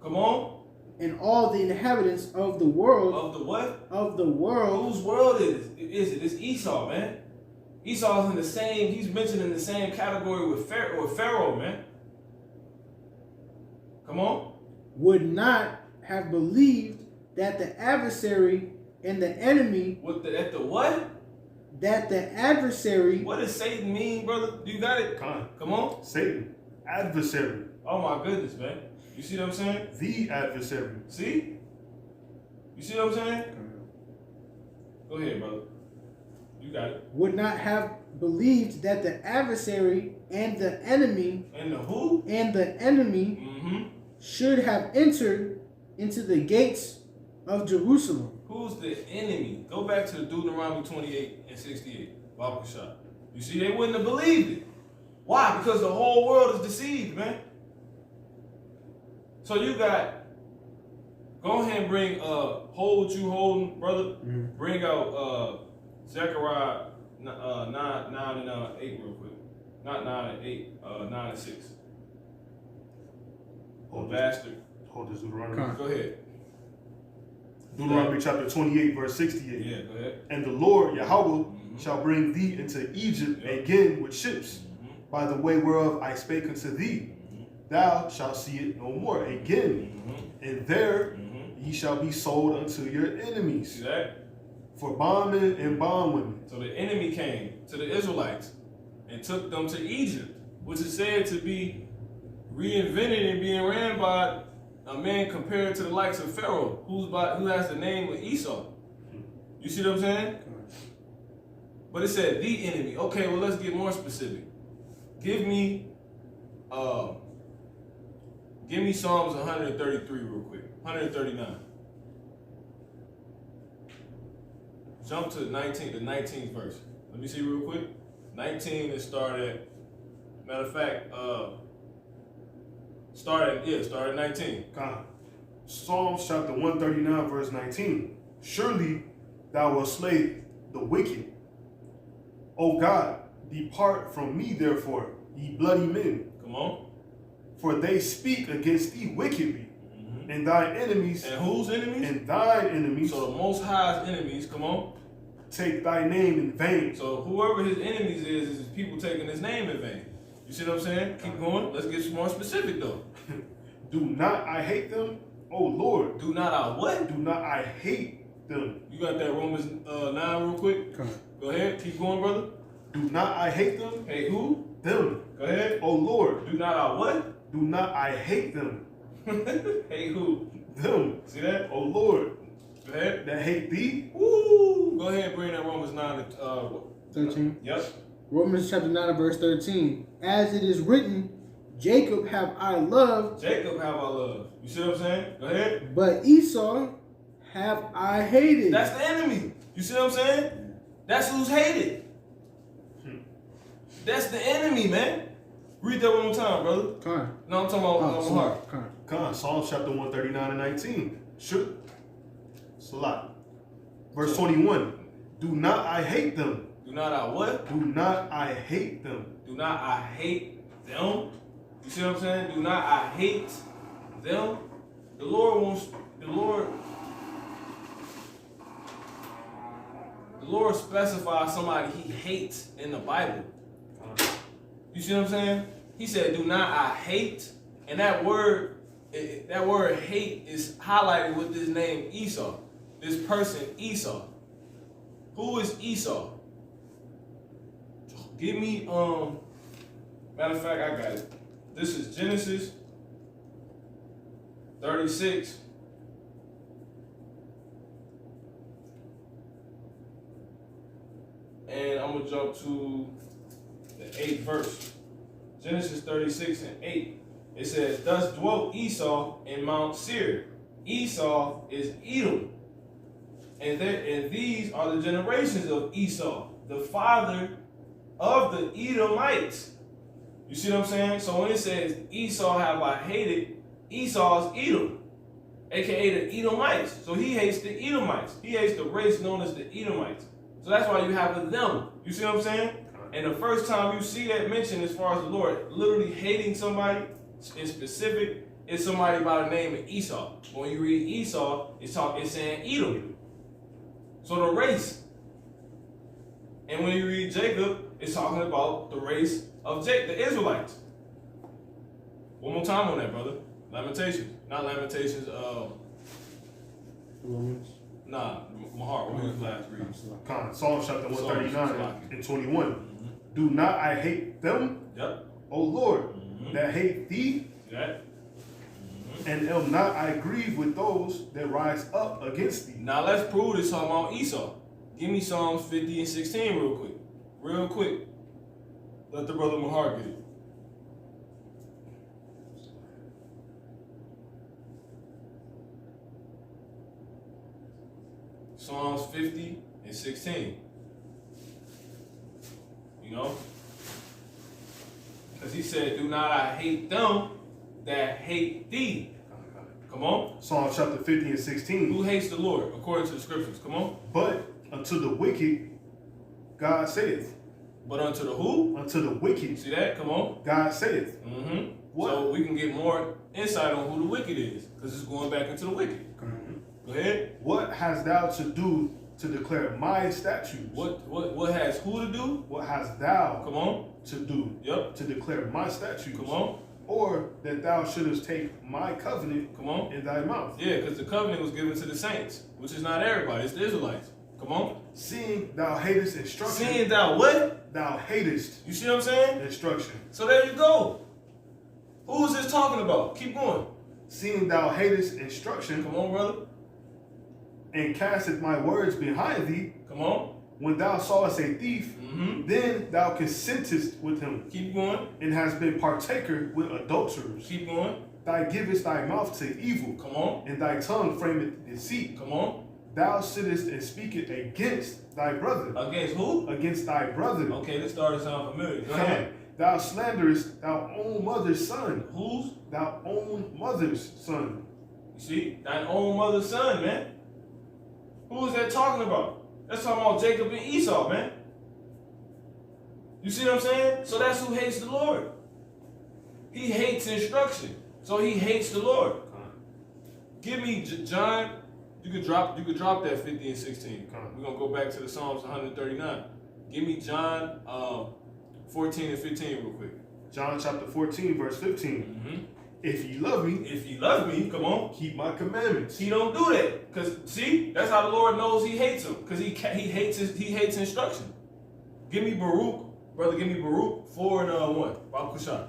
Come on. And all the inhabitants of the world. Of the what? Of the world. Whose world is it? It's Esau, man. Esau's in the same, he's mentioned in the same category with Pharaoh, man. Come on. Would not have believed that the adversary and the enemy. At the what? That the adversary. What does Satan mean, brother? You got it? Come on. Satan. Adversary. Oh my goodness, man. You see what I'm saying? The adversary. See? You see what I'm saying? Go ahead, brother. You got it. Would not have believed that the adversary and the enemy. And the who? And the enemy should have entered into the gates of Jerusalem. Who's the enemy? Go back to Deuteronomy 28 and 68. Bible shot. You see, they wouldn't have believed it. Why? Because the whole world is deceived, man. So you got, go ahead and bring, hold what you holding, brother. Bring out Zechariah 9 and 8 real quick. Not 9 and 8, 9 and 6. Hold bastard. Hold this Deuteronomy. Go ahead. Deuteronomy chapter 28, verse 68. Yeah, go ahead. And the Lord, Yahweh, shall bring thee into Egypt again with ships, by the way whereof I spake unto thee. Thou shalt see it no more again. And there ye shall be sold unto your enemies. See that? For bondmen and bondwomen. So the enemy came to the Israelites and took them to Egypt, which is said to be reinvented and being ran by a man compared to the likes of Pharaoh, who has the name of Esau. You see what I'm saying? But it said the enemy. Okay, well, let's get more specific. Give me Psalms 133 real quick. 139. Jump to the 19th verse. Let me see real quick. 19 is started. Matter of fact, start at 19. Psalms chapter 139, verse 19. Surely thou wilt slay the wicked. O God, depart from me, therefore, ye bloody men. Come on. For they speak against thee wickedly, and thine enemies. And whose enemies? And thine enemies. So the Most High's enemies, come on. Take thy name in vain. So whoever his enemies is people taking his name in vain. You see what I'm saying? Keep going. Let's get more specific though. Do not I hate them, O Lord. Do not I what? Do not I hate them. You got that Romans 9 real quick? Go ahead. Keep going, brother. Do not I hate them? Hey, who? Them. Go ahead. O Lord. Do not I what? Do not I hate them. Hey, who? Them. See that? O Lord. Go ahead. That hate thee. Woo! Go ahead and bring that Romans 9 to 13. Yep. Romans chapter 9 and verse 13. As it is written, Jacob have I loved. Jacob have I loved. You see what I'm saying? Go ahead. But Esau have I hated. That's the enemy. You see what I'm saying? That's who's hated. That's the enemy, man. Read that one more time, brother. No, I'm talking about heart. Psalms chapter 139 and 19. Sure. Salat. Verse 21. Do not I hate them. Do not I what? Do not I hate them. Do not I hate them. You see what I'm saying? Do not I hate them. The Lord specifies somebody he hates in the Bible. You see what I'm saying? He said, do not I hate. And that word hate is highlighted with this name Esau. This person Esau. Who is Esau? Give me, matter of fact, I got it. This is Genesis 36. And I'm going to jump to the 8th verse. Genesis 36 and 8. It says, thus dwelt Esau in Mount Seir. Esau is Edom. And these are the generations of Esau, the father of the Edomites. You see what I'm saying? So when it says Esau have I hated, Esau is Edom, aka the Edomites. So he hates the Edomites. He hates the race known as the Edomites. So that's why you have a them. You see what I'm saying? And the first time you see that mentioned as far as the Lord literally hating somebody in specific, is somebody by the name of Esau. When you read Esau, it's saying Edom. So the race. And when you read Jacob, it's talking about the race of the Israelites. One more time on that, brother. Lamentations. Not Lamentations, Romans. nah, my heart. What was the last read? Psalms chapter 139 and 21. Mm-hmm. Do not I hate them, Yep. O Lord, Mm-hmm. that hate thee? See that? And am not I grieved with those that rise up against thee? Now let's prove this talking about Esau. Give me Psalms 50 and 16 real quick. Real quick. Let the brother Mahar get it. Psalms 50 and 16. You know? Because he said, do not I hate them that hate thee. Come on. Psalm chapter 50 and 16. Who hates the Lord according to the scriptures? Come on. But unto the wicked, God saith. But unto the who? Unto the wicked, See that? Come on. God saith. Mm-hmm. What? So we can get more insight on who the wicked is, because it's going back into the wicked. Go ahead. What hast thou to do to declare my statutes? What has who to do? What hast thou Come on. to do Yep. to declare my statutes? Come on. Or that thou shouldest take my covenant Come on. in thy mouth? Yeah, because the covenant was given to the saints, which is not everybody. It's the Israelites. Come on. Seeing thou hatest instruction. Seeing thou what? Thou hatest You see what I'm saying? instruction. So there you go. Who is this talking about? Keep going. Seeing thou hatest instruction, Come on, brother. and casteth my words behind thee, Come on. when thou sawest a thief, Mm-hmm. then thou consentest with him, Keep going. and hast been partaker with adulterers. Keep going. Thou givest thy mouth to evil, Come on. and thy tongue frameth deceit. Come on. Thou sittest and speakest against thy brother. Against who? Against thy brother. Okay, this started to sound familiar. Go ahead. Thou slanderest thy own mother's son. Whose? Thy own mother's son. You see? Thine own mother's son, man. Who is that talking about? That's talking about Jacob and Esau, man. You see what I'm saying? So that's who hates the Lord. He hates instruction. So he hates the Lord. Give me John. You could drop that 50 and 16. We're gonna go back to the Psalms 139. Give me John 14 and 15 real quick. John chapter 14, verse 15. Mm-hmm. If ye love me, If you love me, come on. keep my commandments. He don't do that, cause see, that's how the Lord knows he hates him, cause he hates instruction. Give me Baruch, brother. Give me Baruch 4 and 1. Baruch Kushan.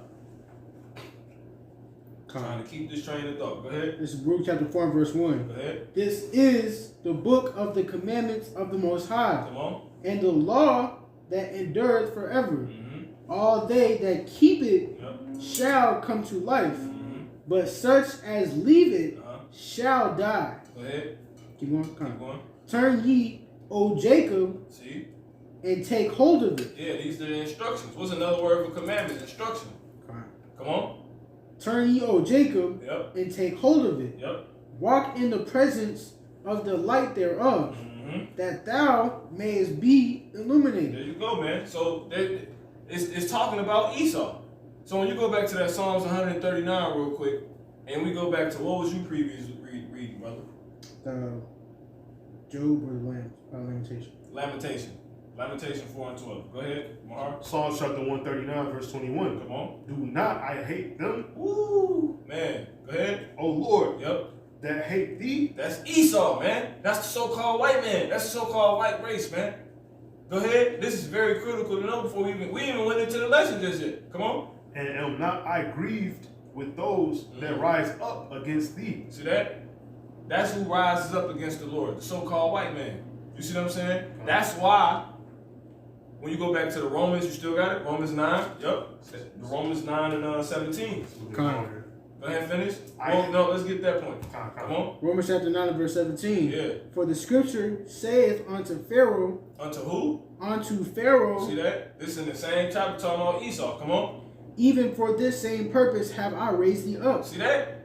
Trying to keep this train of thought. Go ahead. This is Baruch chapter 4 verse 1. Go ahead. This is the book of the commandments of the Most High, Come on. and the law that endureth forever. Mm-hmm. All they that keep it Yep. shall come to life, Mm-hmm. but such as leave it Uh-huh. shall die. Go ahead. Keep going. Keep Come. going. Turn ye, O Jacob, See? and take hold of it. Yeah, these are the instructions. What's another word for commandments? Instruction. Come on. Turn ye, O Jacob, Yep. and take hold of it. Yep. Walk in the presence of the light thereof, Mm-hmm. that thou mayest be illuminated. There you go, man. So it's talking about Esau. So when you go back to that Psalms 139 real quick, and we go back to what was you previously reading, brother? Job or Lamentation. Lamentation 4 and 12. Go ahead, Mahar. Psalms chapter 139, verse 21. Come on. Do not I hate them, Woo! Man, go ahead. O Lord, Yep. that hate thee? That's Esau, man. That's the so-called white man. That's the so-called white race, man. Go ahead. This is very critical to know before we even went into the lesson just yet. Come on. And am not I grieved with those that rise up against thee? See that? That's who rises up against the Lord, the so-called white man. You see what I'm saying? That's why when you go back to the Romans, you still got it? Romans 9. Yep. The Romans 9 and 17. Come on. Go ahead and finish. No, let's get that point. Come on. Romans chapter 9 and verse 17. Yeah. For the scripture saith unto Pharaoh. Unto who? Unto Pharaoh. See that? This is in the same chapter talking about Esau. Come on. Even for this same purpose have I raised thee up. See that?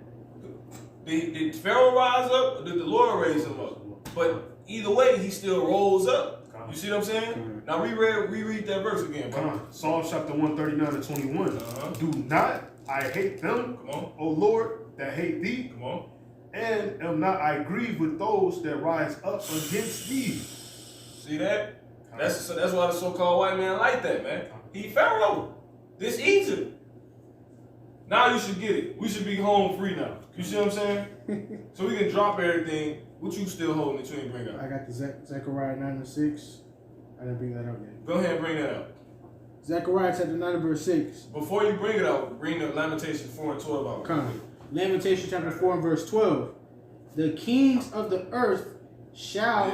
Did Pharaoh rise up or did the Lord raise him up? But either way, he still rose up. You see what I'm saying? Now reread that verse again. Come on. Psalm chapter 139 and 21. Do not I hate them, Come on. O Lord, that hate thee? Come on. And am not I grieved with those that rise up against thee? See that? That's why the so-called white man like that, man. He Pharaoh. This Egypt. Now you should get it. We should be home free now. You see what I'm saying? So we can drop everything. What you still holding that you ain't bring up? I got the Zechariah 9 and 6. I didn't bring that up yet. Go ahead and bring that up. Zechariah chapter 9 and verse 6. Before you bring it out, bring the Lamentations 4 and 12 out. Come. Lamentation chapter 4 and verse 12. The kings of the earth shall,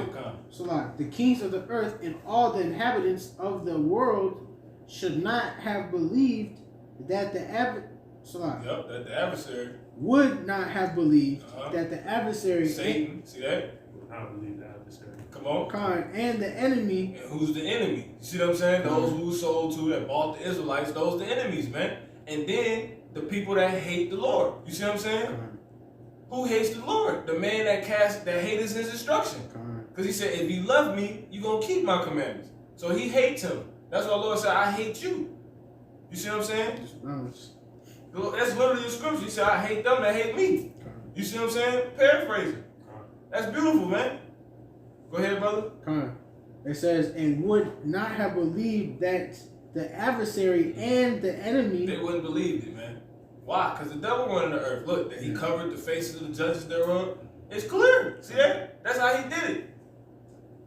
the kings of the earth and all the inhabitants of the world should not have believed that the that the adversary would not have believed that the adversary Satan, see that? I don't believe the adversary. Come on. And the enemy. And who's the enemy? You see what I'm saying? Those who sold to that bought the Israelites, those the enemies, man. And then the people that hate the Lord. You see what I'm saying? Who hates the Lord? The man that hates his instruction. Because he said, if you love me, you're going to keep my commandments. So he hates him. That's why the Lord said, I hate you. You see what I'm saying? That's literally the scripture. He said, I hate them that hate me. You see what I'm saying? Paraphrasing. That's beautiful, man. Go ahead, brother. It says, and would not have believed that the adversary and the enemy. They wouldn't believe it, man. Why? Because the devil running the earth. Look, that he covered the faces of the judges thereof. It's clear. See that? That's how he did it.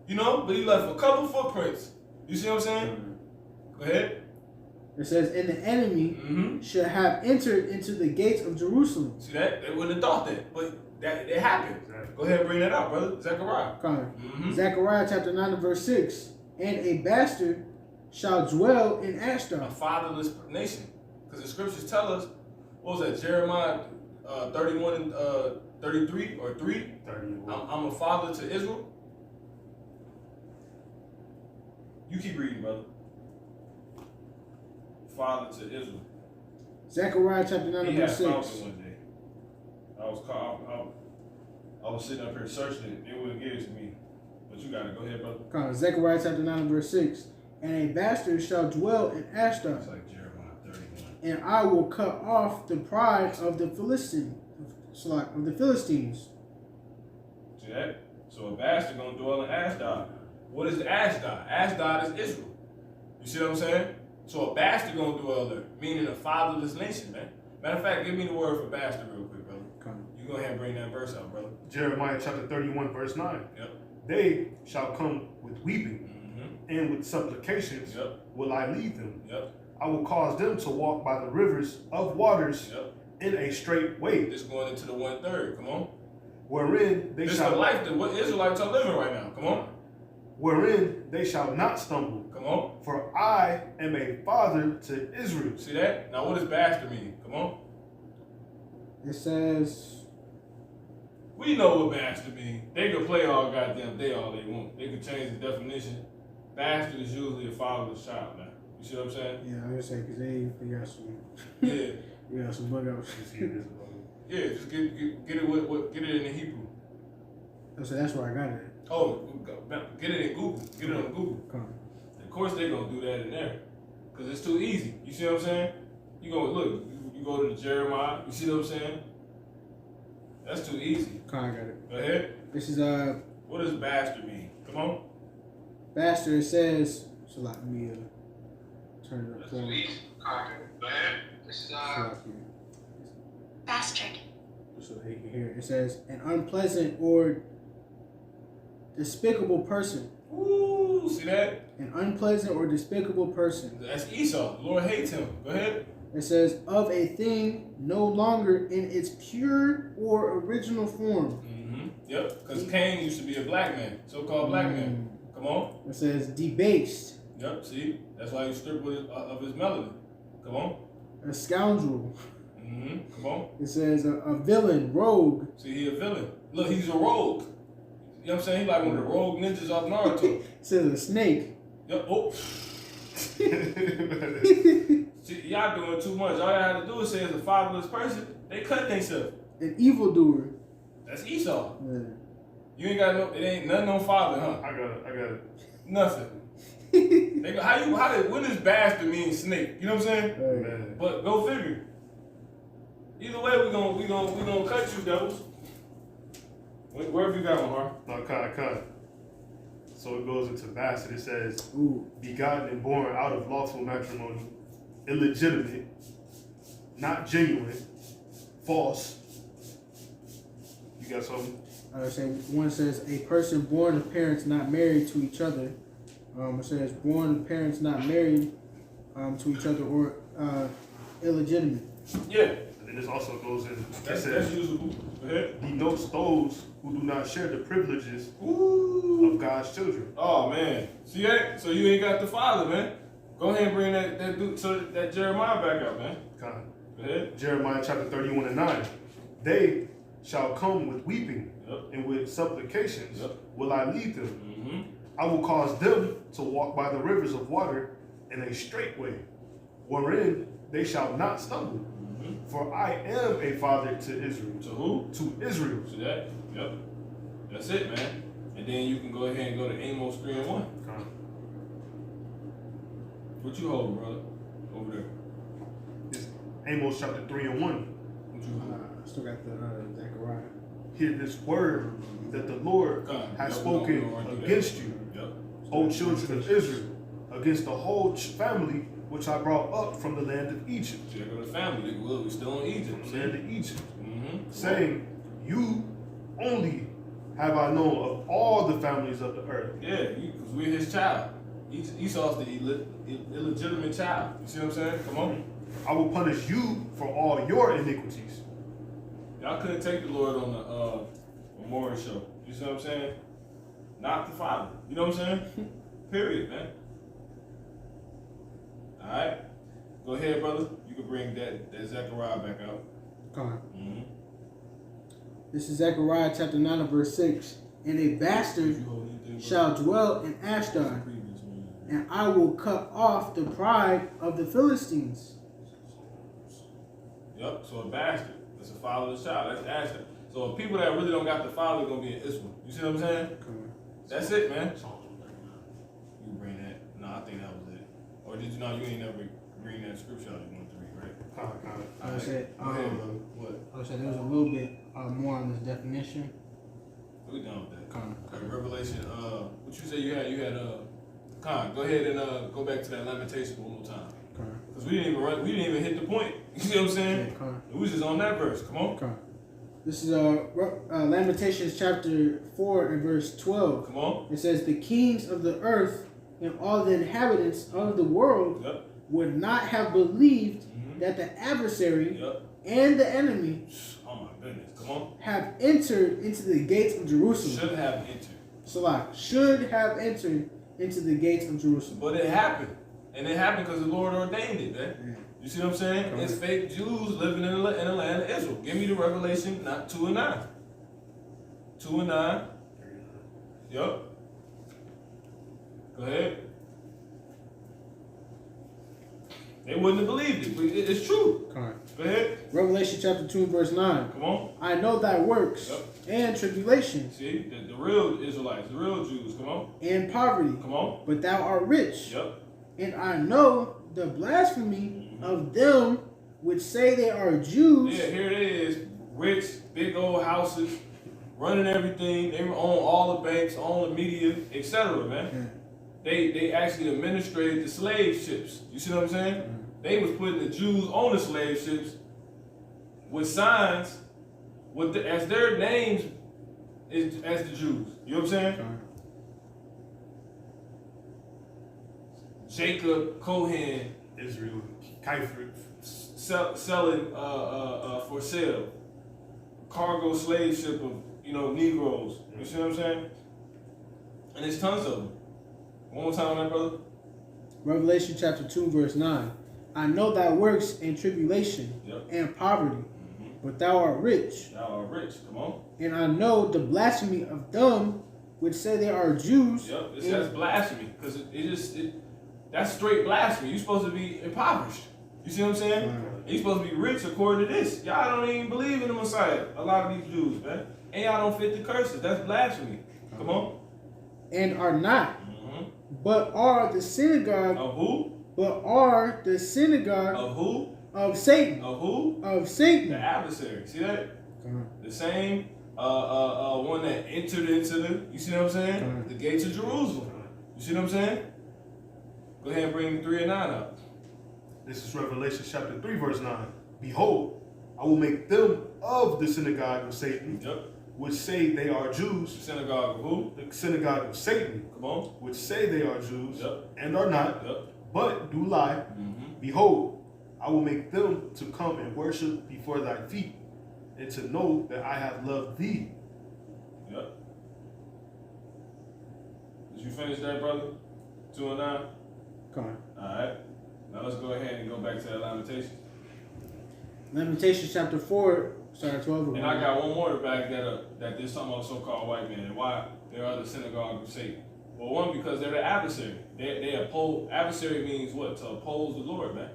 You know? But he left a couple footprints. You see what I'm saying? Go ahead. It says, and the enemy should have entered into the gates of Jerusalem. See that? They wouldn't have thought that. But it happened. Go ahead and bring that out, brother. Zechariah. Zechariah chapter 9 and verse 6. And a bastard shall dwell in Ashdod. A fatherless nation. Because the scriptures tell us, what was that? Jeremiah 31 and 33 or 3? 31. I'm a father to Israel. You keep reading, brother. Father to Israel. Zechariah chapter 9 and verse 6. One day. I was sitting up here searching it. It wouldn't give it to me. But you got it. Go ahead, brother. Zechariah chapter 9 and verse 6. And a bastard shall dwell in Ashdod. It's like Jeremiah 31. And I will cut off the pride of the Philistines. See that? So a bastard gonna dwell in Ashdod. What is Ashdod? Ashdod is Israel. You see what I'm saying? So a bastard gonna dwell there, meaning a fatherless nation, man. Matter of fact, give me the word for bastard real quick, brother. You go ahead and bring that verse out, brother. Jeremiah chapter 31, verse 9. Yep. They shall come with weeping, and with supplications will I lead them. Yep. I will cause them to walk by the rivers of waters in a straight way. This going into the 1/3. Come on. Wherein they this shall. This is the life that what Israelites are living right now. Come on. Wherein they shall not stumble. Come on. For I am a father to Israel. See that? Now what does bastard mean? Come on. It says. We know what bastard mean. They could play all goddamn day all they want. They could change the definition. Bastard is usually a fatherless child now. You see what I'm saying? Yeah, I was gonna say because they got some. Yeah. We got some bug outs. Yeah, just get it get it in the Hebrew. So that's where I got it. Oh, get it in Google. Get it on Google. Of course they gonna do that in there, cause it's too easy. You see what I'm saying? You go look. You go to the Jeremiah. You see what I'm saying? That's too easy. I got it. Go ahead. This is What does bastard mean? Come on. Bastard. It says. So let me turn it up. That's too easy. Go ahead. This is bastard. So they can hear it. It says an unpleasant or despicable person. Ooh, see that? An unpleasant or despicable person. That's Esau. The Lord hates him. Go ahead. It says of a thing no longer in its pure or original form. Yep. Because Cain used to be a black man, so-called black man. Come on. It says debased. Yep. See, that's why he stripped of his melanin. Come on. A scoundrel. Come on. It says a villain, rogue. See, he a villain. Look, he's a rogue. You know what I'm saying? He's like one of the rogue ninjas off Naruto. It says a snake. Yep. Oh. See, y'all doing too much. All y'all have to do is say as a fatherless person, they cut themselves. An evildoer. That's Esau. Yeah. You ain't got no. It ain't nothing on father, huh? I got it. Nothing. They go, when does bastard mean snake? You know what I'm saying? Right. Man. But go figure. Either way, we gonna cut you, devils. Where have you got one, huh? No, cut. So it goes into bastard. It says, Ooh. begotten and born out of lawful matrimony, illegitimate, not genuine, false. You got something? One says a person born of parents not married to each other. It says born of parents not married to each other or illegitimate. Yeah. And then this also goes in. That's usable. Go ahead. Denotes those who do not share the privileges of God's children. Oh man. See that? So you ain't got the father, man. Go ahead and bring that dude that Jeremiah back up, man. God. Go ahead. Jeremiah chapter 31 and 9. They shall come with weeping and with supplications will I lead them. I will cause them to walk by the rivers of water in a straight way, wherein they shall not stumble. For I am a father to Israel. To who? To Israel. See that? Yep. That's it, man. And then you can go ahead and go to Amos 3 and 1. God. What you holding, brother? Over there. It's Amos chapter 3 and 1. What you holding? I still got the Zechariah. Hear this word that the Lord has spoken against you, O children of Israel, against the whole family which I brought up from the land of Egypt. Check on the family. We still in Egypt. From the land of Egypt. Saying, you only have I known of all the families of the earth. Yeah, because we're his child. Esau's the illegitimate child. You see what I'm saying? Come on. I will punish you for all your iniquities. Y'all couldn't take the Lord on the memorial show. You see what I'm saying? Not the Father. You know what I'm saying? Period, man. All right. Go ahead, brother. You can bring that Zechariah back out. Come on. This is Zechariah chapter 9 and verse 6. And a bastard shall dwell in Ashdod, and I will cut off the pride of the Philistines. Yep. So a bastard. That's a fatherless child. That's Ashdod. So people that really don't got the father are gonna be in Israel. You see what I'm saying? That's it, man. You bring that. No, I think that was it. Or did you know you ain't never bring that scripture out you want to read, right? I said, Go ahead, brother. What? I said there was a little bit more on this definition. We done with that. Con. Okay, Revelation. What you say you had? Con. Go ahead and go back to that lamentation one more time. Because we didn't even hit the point. You see what I'm saying? Yeah, we was just on that verse. Come on. Con. This is Lamentations chapter 4 and verse 12. Come on. It says, the kings of the earth and all the inhabitants of the world would not have believed that the adversary and the enemy oh my goodness, come on, have entered into the gates of Jerusalem. Should have entered. Should have entered into the gates of Jerusalem. But it happened. And it happened because the Lord ordained it, man. Yeah. You see what I'm saying? It's fake Jews living in the land of Israel. Give me the Revelation, not 2 and 9. 2 and 9. Yup. Go ahead. They wouldn't have believed it, but it's true. Go ahead. Revelation chapter 2 verse 9. Come on. I know thy works and tribulation. See, the real Israelites, the real Jews, come on. And poverty. Come on. But thou art rich. Yep. And I know the blasphemy of them which say they are Jews. Yeah, here it is. Rich, big old houses, running everything. They own all the banks, own the media, etc., man. Yeah. They actually administrated the slave ships. You see what I'm saying? They was putting the Jews on the slave ships with signs as their names as the Jews. You know what I'm saying? Jacob, Cohen, Israel, Kaifrit, selling for sale, cargo slave ship of Negroes. You see what I'm saying? And there's tons of them. One more time on that, brother. Revelation chapter 2 verse 9. I know thy works in tribulation Yep. and poverty, but thou art rich. Thou art rich. Come on. And I know the blasphemy of them which say they are Jews. Yep. It says blasphemy because that's straight blasphemy. You're supposed to be impoverished. You see what I'm saying? And you're supposed to be rich according to this. Y'all don't even believe in the Messiah. A lot of these Jews, man. And y'all don't fit the curses. That's blasphemy. Come on. And are not, but are the synagogue Of who? but are the synagogue Of who? of Satan. Of who? Of The Satan. adversary. See that? The same one that entered into the, you see what I'm saying? The gates of Jerusalem. You see what I'm saying? Go ahead and bring 3 and 9 up. This is Revelation chapter 3, verse 9. Behold, I will make them of the synagogue of Satan, Yep. which say they are The Jews, synagogue of who? the synagogue of Satan, Come on. which say they are Jews, Yep. and are not, Yep. but do lie. Behold, I will make them to come and worship before thy feet, and to know that I have loved thee. Yep. Did you finish that, brother? 2 and 9? Come on. Alright. Now let's go ahead and go back to that Lamentations. Lamentations chapter 4, start 12. And I got one more to back that up, that there's something about so-called white men and why there are the synagogue of Satan. Well, one, because they're the adversary. They oppose, adversary means what? To oppose the Lord, man.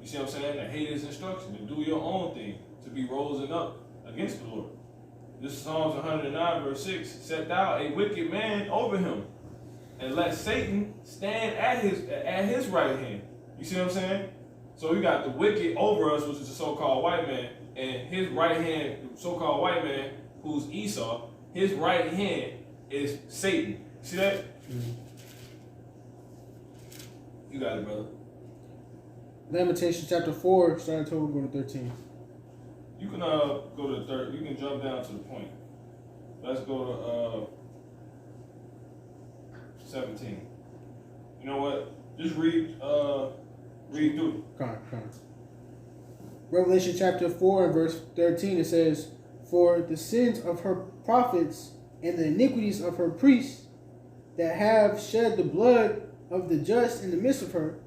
You see what I'm saying? To hate his instruction, to do your own thing, to be risen up against the Lord. This is Psalms 109, verse 6. Set thou a wicked man over him, and let Satan stand at his right hand. You see what I'm saying? So we got the wicked over us, which is the so-called white man, and his right hand, the so-called white man, who's Esau, his right hand is Satan. See that? You got it, brother. Lamentations chapter 4, starting 12, go to 13. You can go to the third. You can jump down to the point. Let's go to 17. You know what? Just read through. Come on. Revelation chapter 4 and verse 13, it says, For the sins of her prophets and the iniquities of her priests that have shed the blood of the just in the midst of her,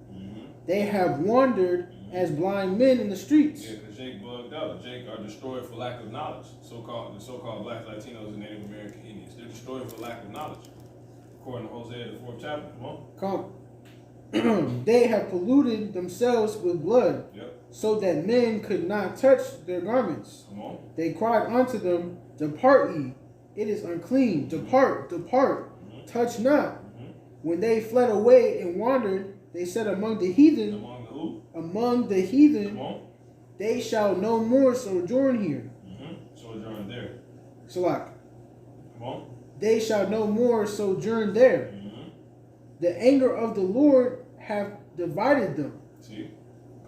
they have wandered as blind men in the streets. Yeah, because Jake bugged out. Jake are destroyed for lack of knowledge. The so-called Black Latinos and Native American Indians. They're destroyed for lack of knowledge. According to Hosea, the 4th chapter. Come on. They have polluted themselves with blood, so that men could not touch their garments. Come on. They cried unto them, Depart ye, it is unclean. Depart, depart, touch not. When they fled away and wandered, they said among the heathen, Among the who? Among the heathen, Come on. they shall no more sojourn here. Sojourn there. Salak. Come on. They shall no more sojourn there. The anger of the Lord hath divided them. See?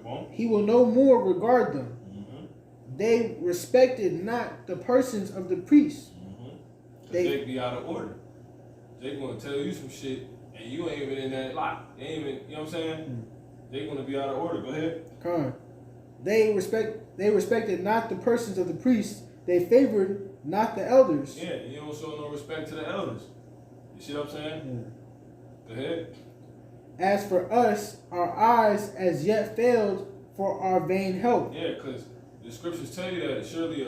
Come on. He will no more regard them. They respected not the persons of the priests. They be out of order. They gonna tell you some shit, and you ain't even in that lot. They ain't even, you know what I'm saying? They gonna be out of order. Go ahead. Come on. They respected not the persons of the priests. They favored not the elders. Yeah, you don't show no respect to the elders. You see what I'm saying? Go ahead. As for us, our eyes as yet failed for our vain help. Yeah, because the scriptures tell you that surely,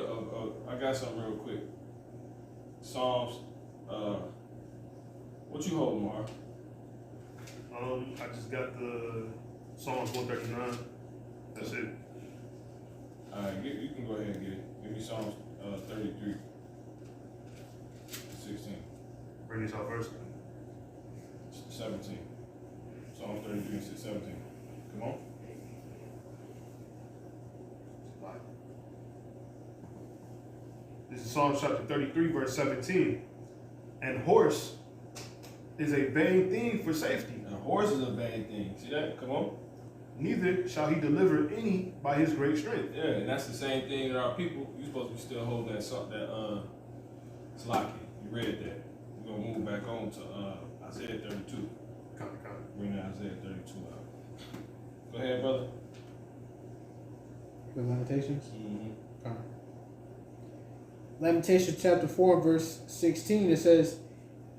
I got something real quick. Psalms, what you holding, Mar? I just got the Psalms 139. That's it. All right, you can go ahead and get it. Give me Psalms 33, 16, Bring this out first. 17. Psalms 33, 17. Come on. This is Psalms chapter 33, verse 17. And horse is a vain thing for safety. And a horse is a vain thing. See that? Come on. Neither shall he deliver any by his great strength. Yeah, and that's the same thing that our people, you're supposed to be still holding that Slaki. You read that. We're going to move back on to Isaiah 32. Bring that Isaiah 32 out. Go ahead, brother. The Lamentations? Lamentations chapter 4, verse 16, it says,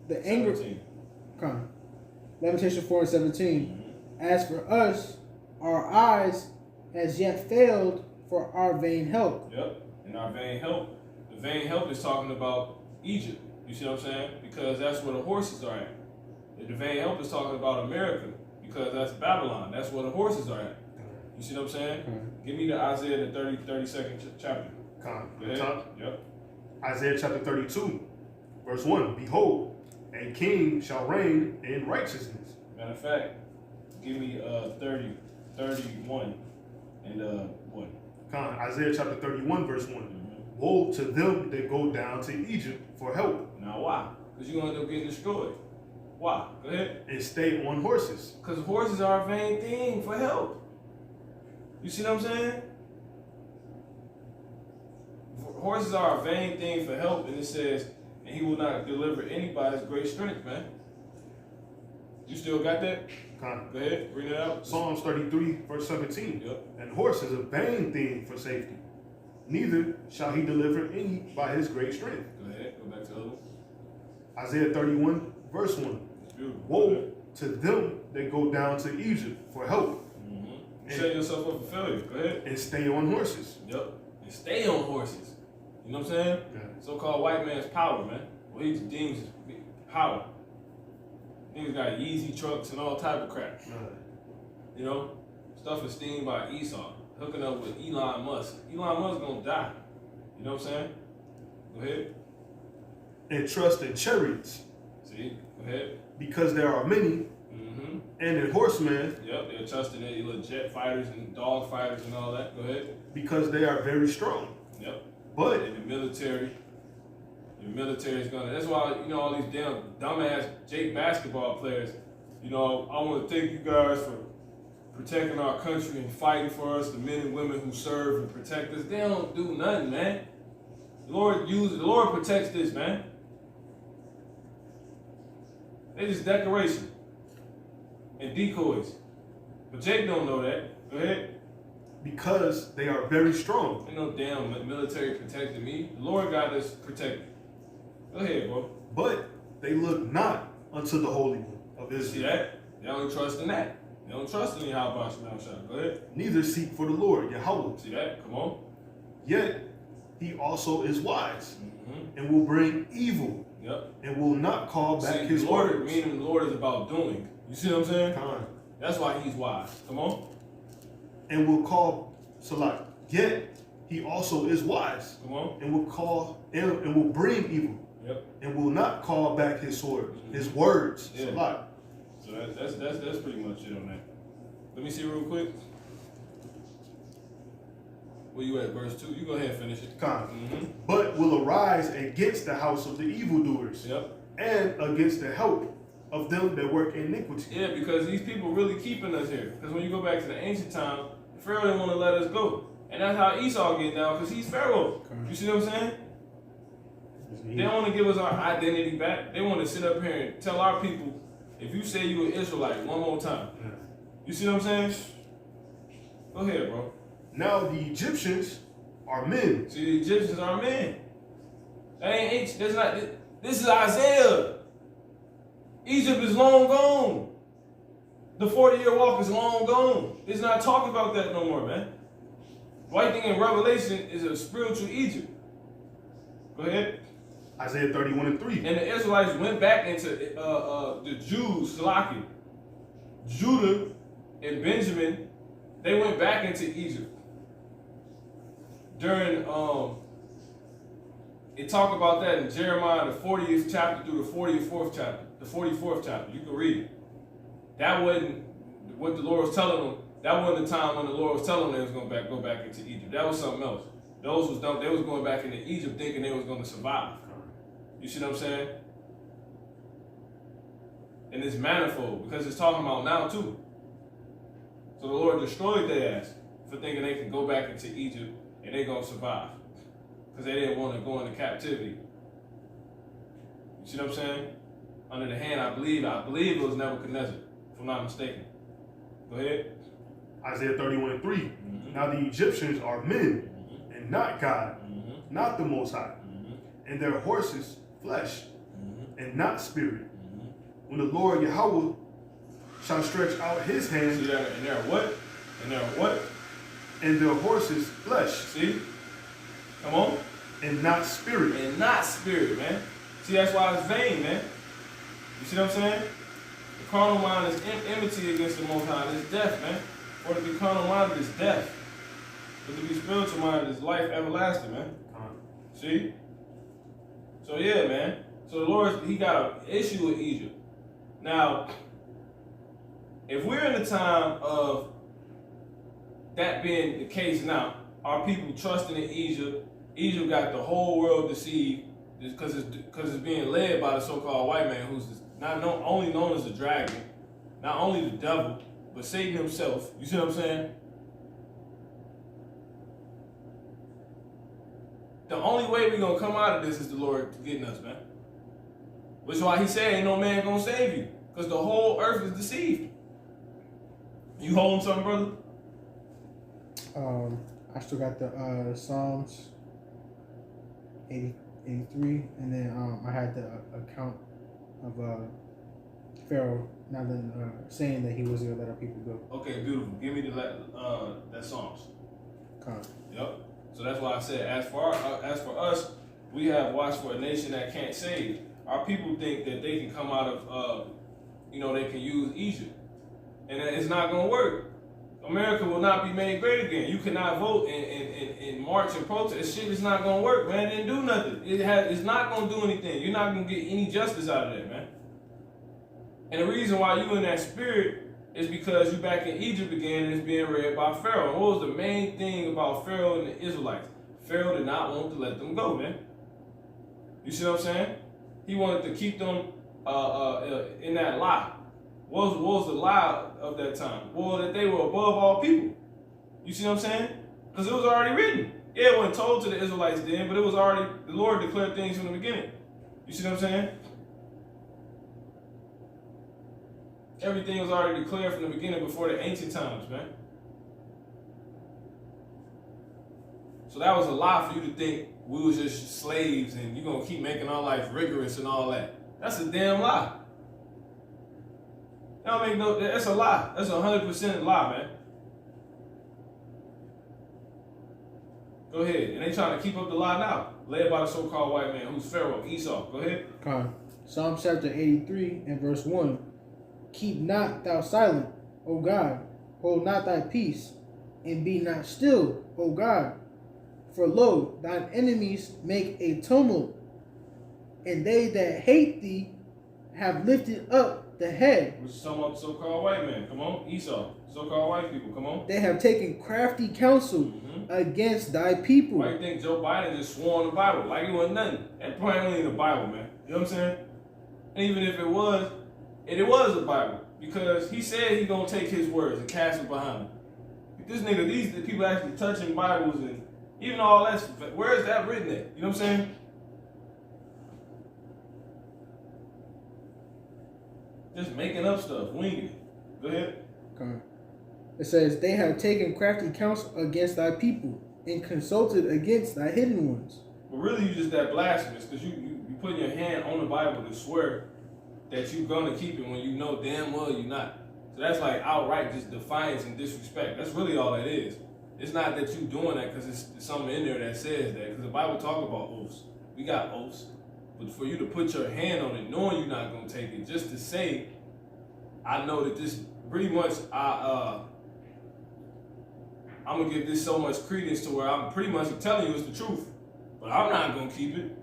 the anger... 17. Lamentations 4 and 17. As for us, our eyes has yet failed for our vain help. Yep. And our vain help. The vain help is talking about Egypt. You see what I'm saying? Because that's where the horses are at. The vain help is talking about America. Because that's Babylon. That's where the horses are at. You see what I'm saying? Give me the Isaiah, the 32nd chapter. Yep. Isaiah chapter 32, verse 1. Behold, a king shall reign in righteousness. Matter of fact, give me 31 and 1. Isaiah chapter 31, verse 1. Woe to them that go down to Egypt for help. Now why? Because you're going to end up getting destroyed. Why? Go ahead. And stay on horses. Because horses are a vain thing for help. You see what I'm saying? Horses are a vain thing for help, and it says, and he will not deliver anybody's great strength, man. You still got that? Go ahead, bring it out. Psalms 33, verse 17. Yep. And horse is a vain thing for safety. Neither shall he deliver any by his great strength. Go ahead, go back to the other one. Isaiah 31, verse 1. It's beautiful. Woe to them that go down to Egypt for help. You set yourself up for failure. Go ahead. And stay on horses. Yep. And stay on horses. You know what I'm saying? Yeah. So-called white man's power, man. Well, he deems power. Niggas got Yeezy trucks and all type of crap. You know? Stuff esteemed by Esau. Hooking up with Elon Musk. Elon Musk gonna die. You know what I'm saying? Go ahead. And trust in chariots. See? Go ahead. Because there are many. And in horsemen. Yep, they're trusting in little jet fighters and dog fighters and all that. Go ahead. Because they are very strong. Yep. But in the military is gonna. That's why, you know, all these damn dumbass Jake basketball players. You know, I want to thank you guys for protecting our country and fighting for us, the men and women who serve and protect us. They don't do nothing, man. The Lord protects this, man. They just decoration and decoys. But Jake don't know that. Go ahead. Because they are very strong. Ain't no damn military protecting me. The Lord got us protected. Go ahead, bro. But they look not unto the Holy One of Israel. See that? They don't trust in that. They don't trust in Yahweh Shemel. Go ahead. Neither seek for the Lord, Yahweh. See that? Come on. Yet he also is wise and will bring evil. Yep. And will not call back his Lord, words. meaning the Lord is about doing. You see what I'm saying? That's why he's wise. Come on. And will call Salah. Yet he also is wise. Come on. And will call and will bring evil. Yep. And will not call back his sword, his words. Yeah. Salah. So that's pretty much it on that. Let me see real quick. Where you at, verse 2? You go ahead and finish it. But will arise against the house of the evildoers. Yep. And against the help of them that work iniquity. Yeah, because these people really keeping us here. Because when you go back to the ancient time, Pharaoh didn't want to let us go. And that's how Esau get down, because he's Pharaoh. You see what I'm saying? They don't want to give us our identity back. They want to sit up here and tell our people, if you say you an Israelite one more time. You see what I'm saying? Go ahead, bro. Now the Egyptians are men. See, the Egyptians are men. That ain't ancient. That's not. This is Isaiah. Egypt is long gone. The 40-year walk is long gone. It's not talking about that no more, man. White thing in Revelation is a spiritual Egypt. Go ahead. Isaiah 31:3. And the Israelites went back into the Jews, Salaki, Judah and Benjamin. They went back into Egypt during it talk about that in Jeremiah the 40th chapter through the 44th chapter. The 44th chapter. You can read it. That wasn't what the Lord was telling them. That wasn't the time when the Lord was telling them they was going to go back into Egypt. That was something else. Those was dumb. They was going back into Egypt thinking they was going to survive. You see what I'm saying? And it's manifold because it's talking about now too. So the Lord destroyed their ass for thinking they can go back into Egypt and they're going to survive. Because they didn't want to go into captivity. You see what I'm saying? Under the hand, I believe it was Nebuchadnezzar, if I'm not mistaken. Go ahead. Isaiah 31:3. Now the Egyptians are men and not God, not the Most High. And their horses flesh and not spirit. When the Lord Yahweh shall stretch out his hand. See that? And they're what? And their what? And their horses flesh. See? Come on. And not spirit. And not spirit, man. See, that's why it's vain, man. You see what I'm saying? The carnal mind is enmity against the Most High. It's death, man. For to be carnal minded is death. But to be spiritual minded is life everlasting, man. See? So yeah, man. So the Lord, he got an issue with Egypt. Now, if we're in the time of that being the case now, our people trusting in Egypt, Egypt got the whole world deceived because it's being led by the so-called white man who's not only known as the dragon, not only the devil, but Satan himself. You see what I'm saying? The only way we're going to come out of this is the Lord getting us, man. Which is why he said ain't no man going to save you. Because the whole earth is deceived. You holding something, brother? I still got the Psalms 83, and then I had the account of Pharaoh not saying that he was going to let our people go. Okay, beautiful. Give me that Psalms. Come. Yep. So that's why I said, as for us, we have watched for a nation that can't save. Our people think that they can come out of, they can use Egypt, and it's not going to work. America will not be made great again. You cannot vote and march and protest. This shit is not going to work, man. It didn't do nothing. It's not going to do anything. You're not going to get any justice out of that, man. And the reason why you in that spirit is because you back in Egypt again and it's being read by Pharaoh. And what was the main thing about Pharaoh and the Israelites? Pharaoh did not want to let them go, man. You see what I'm saying? He wanted to keep them in that lie. What was the lie of that time? Well, that they were above all people. You see what I'm saying? Because it was already written. Yeah, it wasn't told to the Israelites then, but it was already, the Lord declared things from the beginning. You see what I'm saying? Everything was already declared from the beginning before the ancient times, man. So that was a lie for you to think we was just slaves and you're going to keep making our life rigorous and all that. That's a damn lie. That don't make no, that's a lie. That's 100% a lie, man. Go ahead. And they trying to keep up the lie now. Led by the so-called white man who's Pharaoh, Esau. Go ahead. Psalm chapter 83 and verse 1. Keep not thou silent, O God. Hold not thy peace, and be not still, O God. For lo, thine enemies make a tumult, and they that hate thee have lifted up the head. Which is talking about the so-called white man. Come on, Esau. So-called white people. Come on. They have taken crafty counsel against thy people. Why you think Joe Biden just swore on the Bible like it wasn't nothing? That probably ain't the Bible, man. You know what I'm saying? And even if it was, it was the Bible, because he said he gonna take his words and cast it behind him. This nigga, these the people actually touching Bibles and even all that. Where is that written at? You know what I'm saying? Just making up stuff, winging it. Go ahead. It says, they have taken crafty counsel against thy people and consulted against thy hidden ones. But really, you just that blasphemous, because you putting your hand on the Bible to swear that you're gonna keep it when you know damn well you're not. So that's like outright just defiance and disrespect. That's really all that is. It's not that you doing that because it's something in there that says that. Because the Bible talk about oaths. We got oaths. But for you to put your hand on it, knowing you're not gonna take it, just to say, I know that this pretty much I'm gonna give this so much credence to where I'm pretty much telling you it's the truth, but I'm not gonna keep it.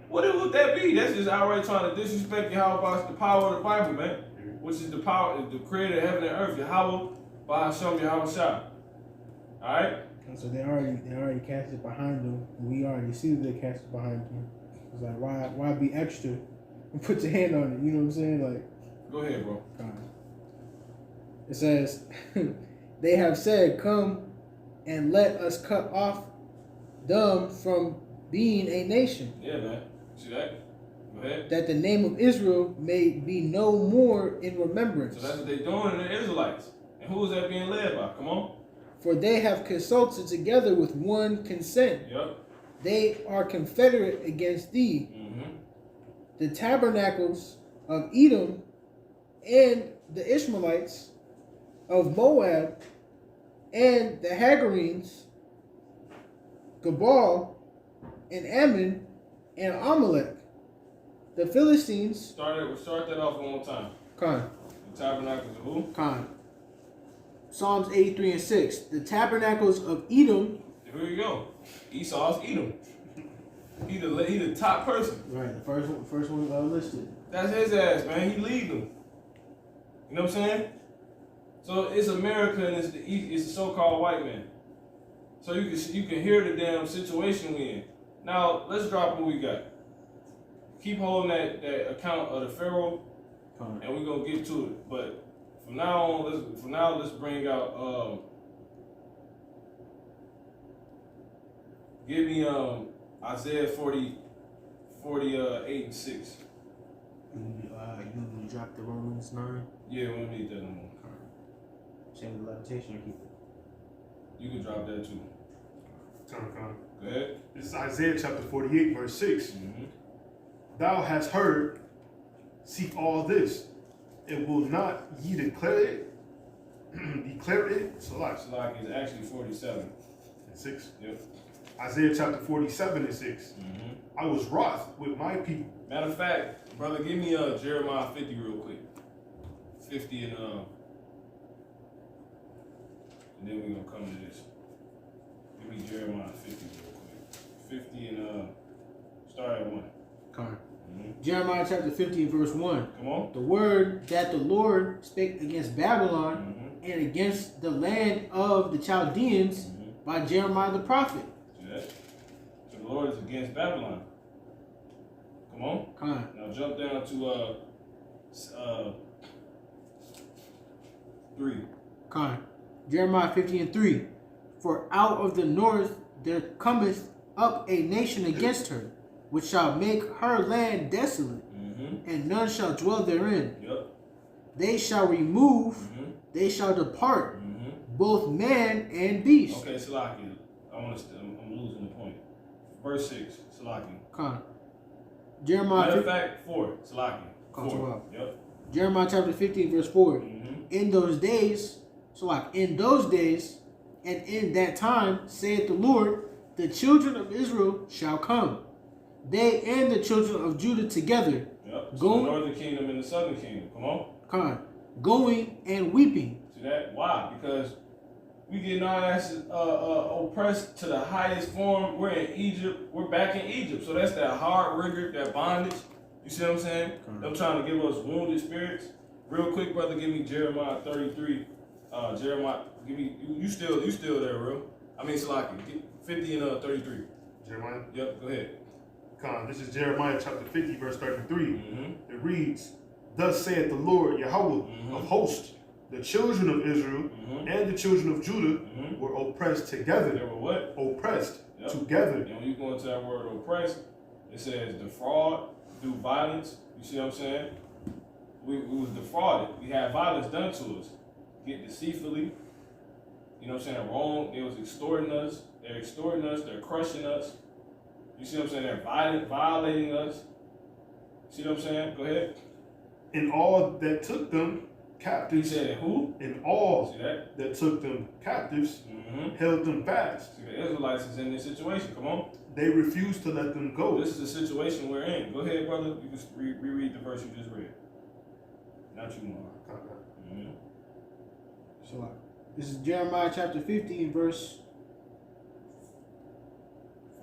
What would that be? That's just outright trying to disrespect Yahweh, the power of the Bible, man. Which is the power, the creator of heaven and earth, Yahweh, by Hashem, Yahweh Shah. Alright? So they already cast it behind them. We already see that they cast it behind them. It's like, why be extra and put your hand on it? You know what I'm saying? Like, go ahead, bro. It says, they have said, come and let us cut off them from being a nation. Yeah, man. See that? Go ahead. That the name of Israel may be no more in remembrance. So that's what they're doing in the Israelites. And who is that being led by? Come on. For they have consulted together with one consent. Yep. They are confederate against thee. The tabernacles of Edom and the Ishmaelites of Moab and the Hagarenes, Gabal, and Ammon, and Amalek. The Philistines. Start that off one more time. Khan. The tabernacles of who? Khan. Psalms 83 and 6. The tabernacles of Edom. Here you go. Esau's Edom. He the top person. Right, the first one listed. That's his ass, man. He lead them. You know what I'm saying? So it's America and it's the so-called white man. So you can hear the damn situation we in. Now let's drop what we got. Keep holding that account of the Pharaoh, and we're gonna get to it. But from now on, let's bring out give me Isaiah 48 and 6. You dropped the Romans 9. Yeah, we don't need that no more. Same the levitation or keep it. You can drop that too. Come. Go ahead. This is Isaiah chapter 48, verse 6. Mm-hmm. Thou hast heard, seek all this, and will not ye declare it? Declare it? Salaki is actually 47. And 6. Yep. Isaiah chapter 47 and 6. Mm-hmm. I was wroth with my people. Matter of fact, brother, give me Jeremiah 50 real quick. 50 and then we're gonna come to this. Give me Jeremiah 50 real quick. 50 and start at 1. Khan. Mm-hmm. Jeremiah chapter 50 verse 1. Come on. The word that the Lord spake against Babylon and against the land of the Chaldeans by Jeremiah the prophet. See that? So the Lord is against Babylon. Come on. Khan. Now jump down to 3. Khan. Jeremiah 50 and 3. For out of the north there cometh up a nation against her, which shall make her land desolate, and none shall dwell therein. Yep. They shall remove, they shall depart, both man and beast. Okay, Salaki. I'm losing the point. Verse 6, Salaki. Khan. Jeremiah. Matter of fact, 4, Salaki. 4. Yep. Jeremiah chapter 15 verse 4. In those days, in those days, and in that time, saith the Lord, the children of Israel shall come, they and the children of Judah together. Yep. So Going, the northern kingdom and the southern kingdom. Come on. Khan. Going and weeping. See that? Why? Because we getting our asses oppressed to the highest form. We're in Egypt. We're back in Egypt. So that's that hard rigor, that bondage. You see what I'm saying? Them trying to give us wounded spirits. Real quick, brother, give me Jeremiah 33. Jeremiah, give me you still there, bro? I mean, Salaki, 50 and 33. Jeremiah? Yep, go ahead. Khan. This is Jeremiah chapter 50, verse 33. It reads, Thus saith the Lord Yahweh of hosts, the children of Israel and the children of Judah were oppressed together. They were what? Oppressed Yep. together. And when you go into that word oppressed, it says defraud, do violence. You see what I'm saying? We was defrauded. We had violence done to us. Get deceitfully. You know what I'm saying? Wrong. They was extorting us. They're extorting us. They're crushing us. You see what I'm saying? They're violating us. See what I'm saying? Go ahead. And all that took them He captives. said, who? And all See that? that took them captives held them fast. See, the Israelites is in this situation. Come on. They refused to let them go. This is the situation we're in. Go ahead, brother. You can reread the verse you just read. Not you, Mark. So this is Jeremiah chapter 15 verse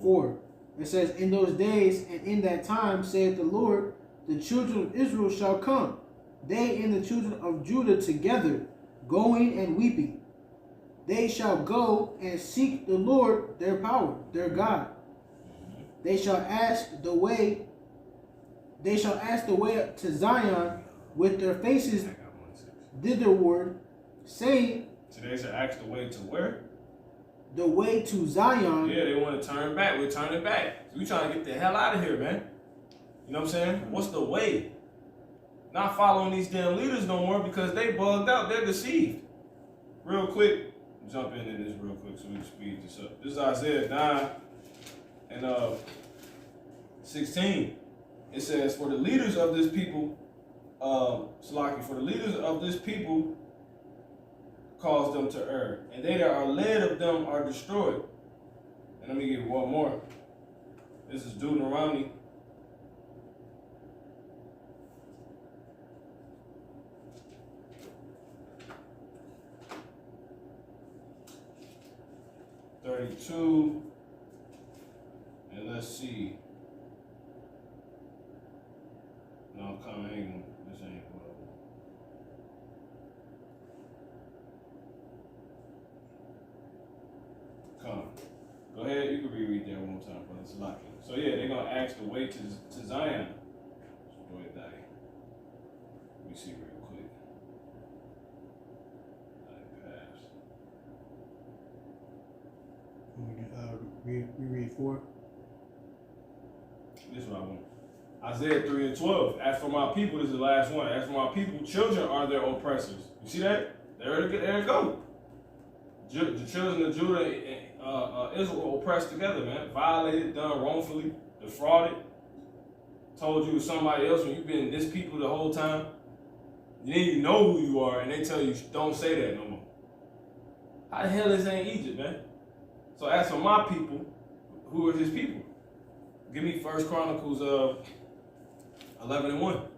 4. It says, In those days and in that time, saith the Lord, the children of Israel shall come, they and the children of Judah together, going and weeping. They shall go and seek the Lord their power, their God. They shall ask the way to Zion with their faces thitherward, saying, So they should ask the way to where? The way to Zion. Yeah, they want to turn back. We're turning back. So we trying to get the hell out of here, man. You know what I'm saying? What's the way? Not following these damn leaders no more because they bugged out. They're deceived. Real quick, jump into this real quick so we can speed this up. This is Isaiah 9 and 16. It says, For the leaders of this people, Salaki, for the leaders of this people cause them to err, and they that are led of them are destroyed. And let me give you one more. This is Deuteronomy. (32), and let's see. No, come ain't. This ain't well. Come. Go ahead. You can reread that one more time, brother. It's a lot. So yeah, they're gonna ask the way to Zion. Go ahead, Daddy. Let me see real quick. Pass. Reread 4. This is what I want. Isaiah 3:12. As for my people, this is the last one. As for my people, children are their oppressors. You see that? There it go. The children of Judah and Israel were oppressed together, man. Violated, done wrongfully, defrauded. Told you was somebody else when you've been this people the whole time. You didn't even know who you are, and they tell you don't say that no more. How the hell is ain't Egypt, man? So as for my people, who are his people? Give me 1 Chronicles 11:1.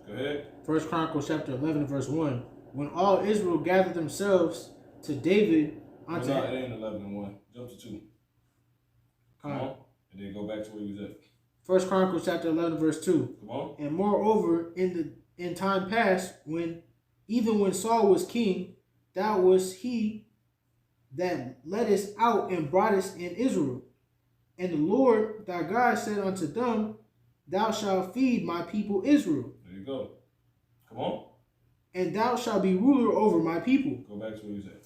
Go ahead. 1 Chronicles chapter 11 verse 1. When all Israel gathered themselves to David unto No, it ain't 11:1. Jump to 2. Come on. And then go back to where he was at. 1 Chronicles chapter 11 verse 2. Come on. And moreover, in time past, even when Saul was king, thou was he that leddest out and broughtest in Israel. And the Lord thy God said unto them, thou shalt feed my people Israel. There you go. Come on. And thou shalt be ruler over my people. Go back to where he's at.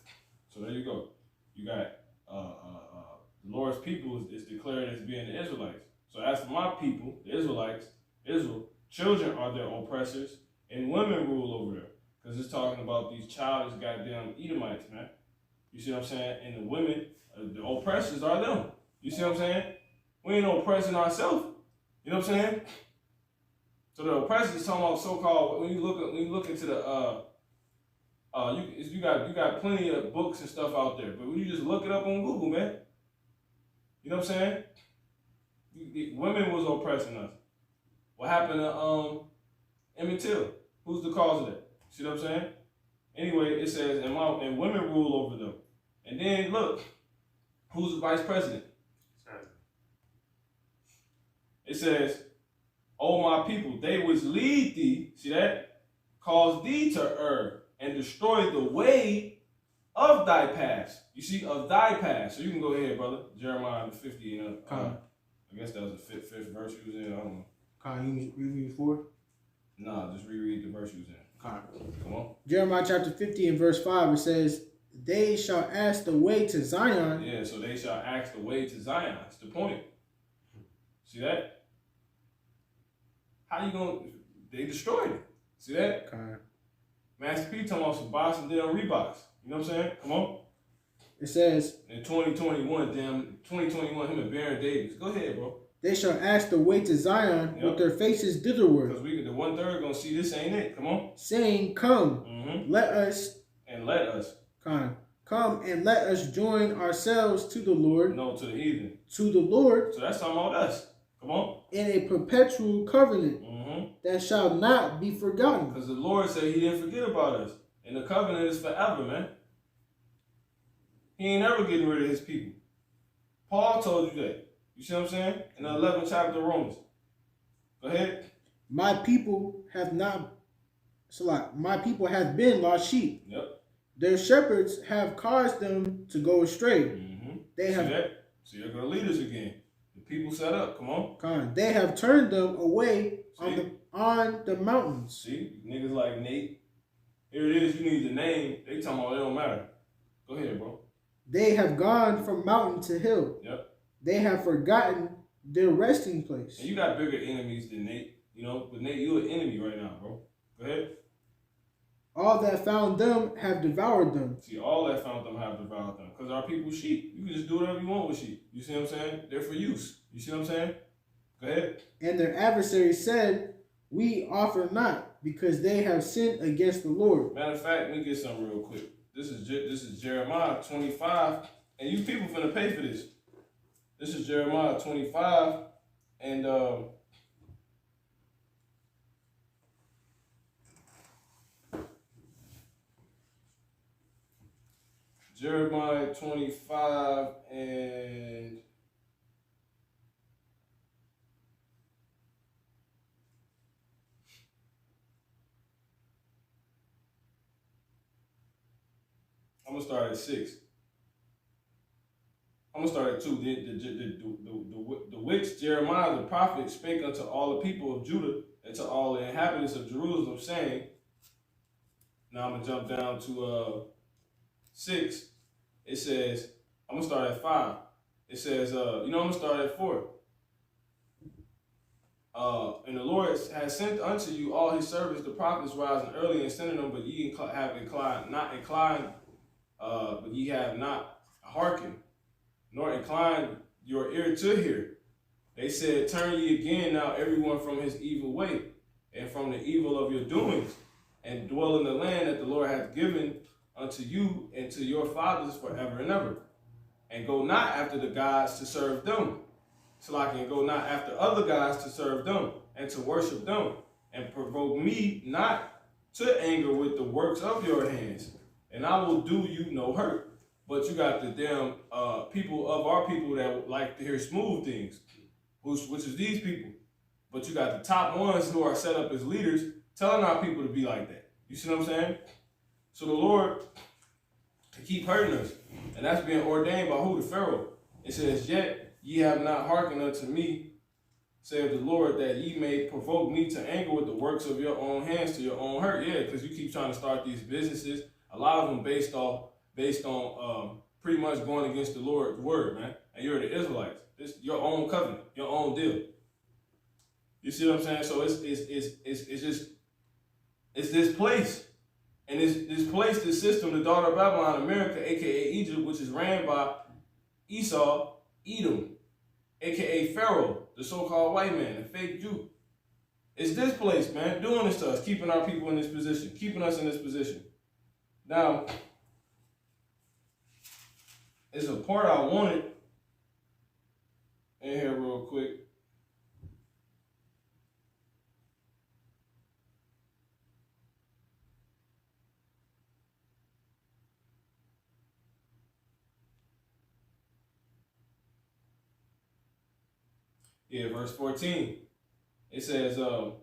So there you go. You got the Lord's people is declared as being the Israelites. So as for my people, the Israelites, Israel, children are their oppressors, and women rule over them. Because it's talking about these childish goddamn Edomites, man. You see what I'm saying? And the women, the oppressors are them. You see what I'm saying? We ain't oppressing ourselves. You know what I'm saying? So the oppressors is talking about so-called, when you look into the you got plenty of books and stuff out there, but when you just look it up on Google, man. You know what I'm saying? Women was oppressing us. What happened to Emmett Till? Who's the cause of that? See what I'm saying? Anyway, it says, and women rule over them. And then look, who's the vice president? It says, O my people, they which lead thee, see that? Cause thee to err and destroy the way of thy past. You see, of thy past. So you can go ahead, brother. Jeremiah 50 and I guess that was the fifth verse you was in. I don't know. Con, you reread 4? Nah, just reread the verse you was in. Con. Come on. Jeremiah chapter 50 and verse 5, it says, they shall ask the way to Zion. Yeah, so they shall ask the way to Zion. That's the point. See that? How you gonna? They destroyed it. See that? Con. Master P talking about some box and damn Reeboks. You know what I'm saying? Come on. It says, in 2021, him and Baron Davis. Go ahead, bro. They shall ask the way to Zion with their faces thitherward. Because the 1/3 gonna see this ain't it. Come on. Saying, come, let us. And let us. Come and let us join ourselves to the Lord. No, to the heathen. To the Lord. So that's talking about us. Come on. In a perpetual covenant that shall not be forgotten. Because the Lord said he didn't forget about us. And the covenant is forever, man. He ain't ever getting rid of his people. Paul told you that. You see what I'm saying? In the 11th chapter of Romans. Go ahead. My people have been lost sheep. Yep. Their shepherds have caused them to go astray. They have. See that? See, they're gonna lead us again. The people set up. Come on. They have turned them away on the mountains. See, niggas like Nate. Here it is. You need the name. They talking about it don't matter. Go ahead, bro. They have gone from mountain to hill. Yep. They have forgotten their resting place. And you got bigger enemies than Nate. You know, but Nate, you an enemy right now, bro. Go ahead. All that found them have devoured them. See, all that found them have devoured them. Because our people sheep. You can just do whatever you want with sheep. You see what I'm saying? They're for use. You see what I'm saying? Go ahead. And their adversaries said, we offer not, because they have sinned against the Lord. Matter of fact, let me get something real quick. This is Jeremiah 25, and you people finna pay for this. This is Jeremiah 25, and Jeremiah 25 and I'm gonna start at 6. I'm gonna start at 2. The which Jeremiah the prophet spake unto all the people of Judah and to all the inhabitants of Jerusalem, saying, now I'm gonna jump down to 6. It says, I'm gonna start at 5. It says, I'm gonna start at 4. And the Lord has sent unto you all his servants, the prophets, rising early and sending them, but ye have but ye have not hearkened, nor inclined your ear to hear. They said, turn ye again now everyone from his evil way, and from the evil of your doings, and dwell in the land that the Lord hath given unto you and to your fathers forever and ever. And go not after the gods to serve them. So I can go not after other gods to serve them and to worship them, and provoke me not to anger with the works of your hands, and I will do you no hurt. But you got the damn people of our people that like to hear smooth things, which is these people. But you got the top ones who are set up as leaders telling our people to be like that. You see what I'm saying? So the Lord to keep hurting us, and that's being ordained by who? The Pharaoh. It says, yet ye have not hearkened unto me, saith the Lord, that ye may provoke me to anger with the works of your own hands to your own hurt. Yeah, because you keep trying to start these businesses, a lot of them based on pretty much going against the Lord's word, man. And you're the Israelites. It's your own covenant, your own deal. You see what I'm saying? So it's this place. And this place, this system, the daughter of Babylon, America, aka Egypt, which is ran by Esau, Edom, aka Pharaoh, the so-called white man, the fake Jew. It's this place, man, doing this to us, keeping our people in this position, keeping us in this position. Now, there's a part I wanted in here real quick. Yeah, verse 14. It says, man,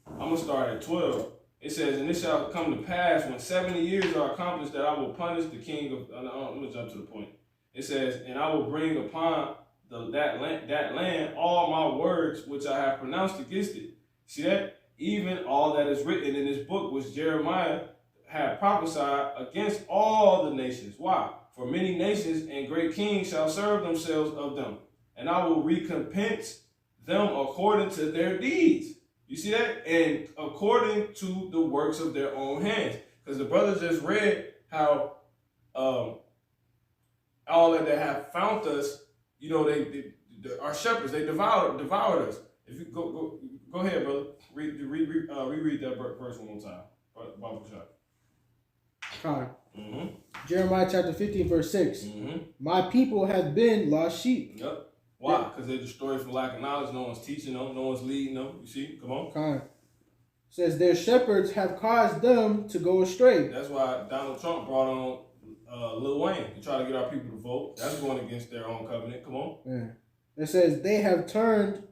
I'm going to start at 12. It says, and it shall come to pass when 70 years are accomplished that I will punish the king of, I'm going to jump to the point. It says, and I will bring upon that land all my words which I have pronounced against it. See that? Even all that is written in this book which Jeremiah had prophesied against all the nations. Why? For many nations and great kings shall serve themselves of them, and I will recompense them according to their deeds. You see that? And according to the works of their own hands. Because the brothers just read how all that they have found us, our shepherds, they devoured us. If you go ahead, brother. Reread that verse one more time. Bible shot. Mm-hmm. Jeremiah chapter 15, verse 6. Mm-hmm. My people have been lost sheep. Yep. Why? Because they're destroyed for lack of knowledge. No one's teaching them. No one's leading them. You see? Come on. Says their shepherds have caused them to go astray. That's why Donald Trump brought on Lil Wayne to try to get our people to vote. That's going against their own covenant. Come on. Yeah. It says they have turned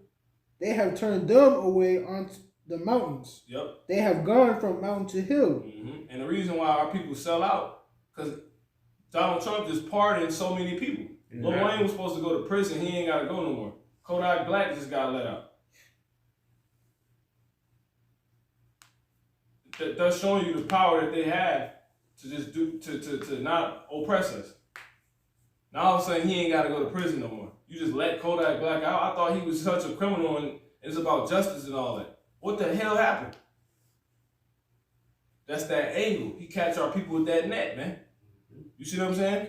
them away on the mountains. Yep. They have gone from mountain to hill. Mm-hmm. And the reason why our people sell out, because Donald Trump just pardoned so many people. Mm-hmm. Lil Wayne was supposed to go to prison. He ain't got to go no more. Kodak Black just got let out. That's showing you the power that they have to just to not oppress us. Now all of a sudden he ain't got to go to prison no more. You just let Kodak Black out. I thought he was such a criminal and it's about justice and all that. What the hell happened? That's that angle. He catch our people with that net, man. You see what I'm saying?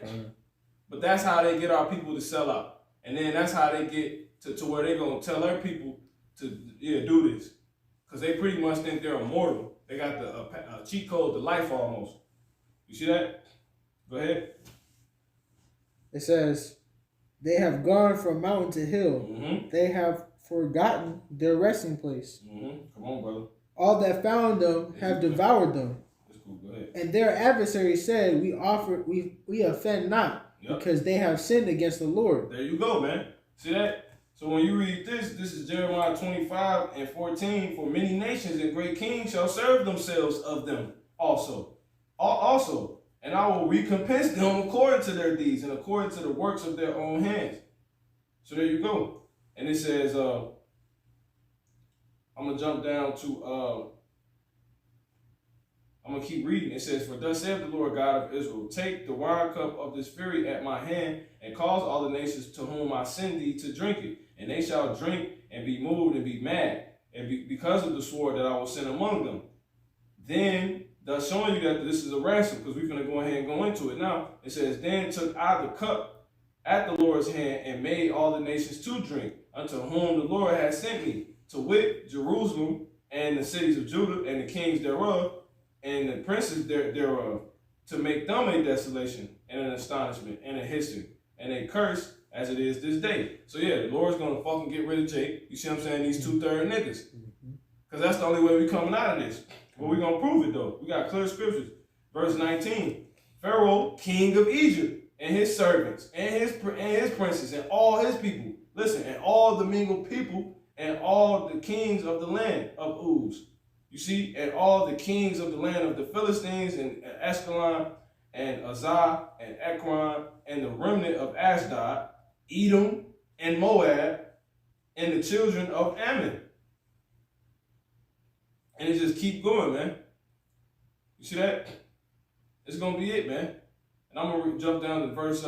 But that's how they get our people to sell out. And then that's how they get to where they're going to tell their people to do this. Because they pretty much think they're immortal. They got the cheat code to life almost. You see that? Go ahead. It says, they have gone from mountain to hill. Mm-hmm. They have forgotten their resting place. Mm-hmm. Come on, brother. All that found them have devoured them. That's cool. Go ahead. And their adversaries said, we offend not, because they have sinned against the Lord. There you go, man. See that? So when you read this is Jeremiah 25:14. For many nations and great kings shall serve themselves of them also. And I will recompense them according to their deeds and according to the works of their own hands. So there you go. And it says, I'm going to jump down to, I'm going to keep reading. It says, for thus saith the Lord God of Israel, take the wine cup of this fury at my hand, and cause all the nations to whom I send thee to drink it. And they shall drink and be moved and be mad, and because of the sword that I will send among them. Then, thus showing you that this is a ransom, because we're going to go ahead and go into it now. It says, then took I the cup at the Lord's hand, and made all the nations to drink, unto whom the Lord had sent me, to wit, Jerusalem, and the cities of Judah, and the kings thereof, and the princes thereof, to make them a desolation, and an astonishment, and a history, and a curse, as it is this day. So yeah, the Lord's going to fucking get rid of Jake. You see what I'm saying? These 2/3 niggas. Because that's the only way we coming out of this. But we going to prove it, though. We got clear scriptures. Verse 19. Pharaoh, king of Egypt, and his servants, and his princes, and all his people. Listen, and all the mingled people, and all the kings of the land of Uz. You see, and all the kings of the land of the Philistines, and Ashkelon, and Azah, and Ekron, and the remnant of Ashdod, Edom, and Moab, and the children of Ammon. And it just keep going, man. You see that? It's going to be it, man. And I'm going to jump down to verse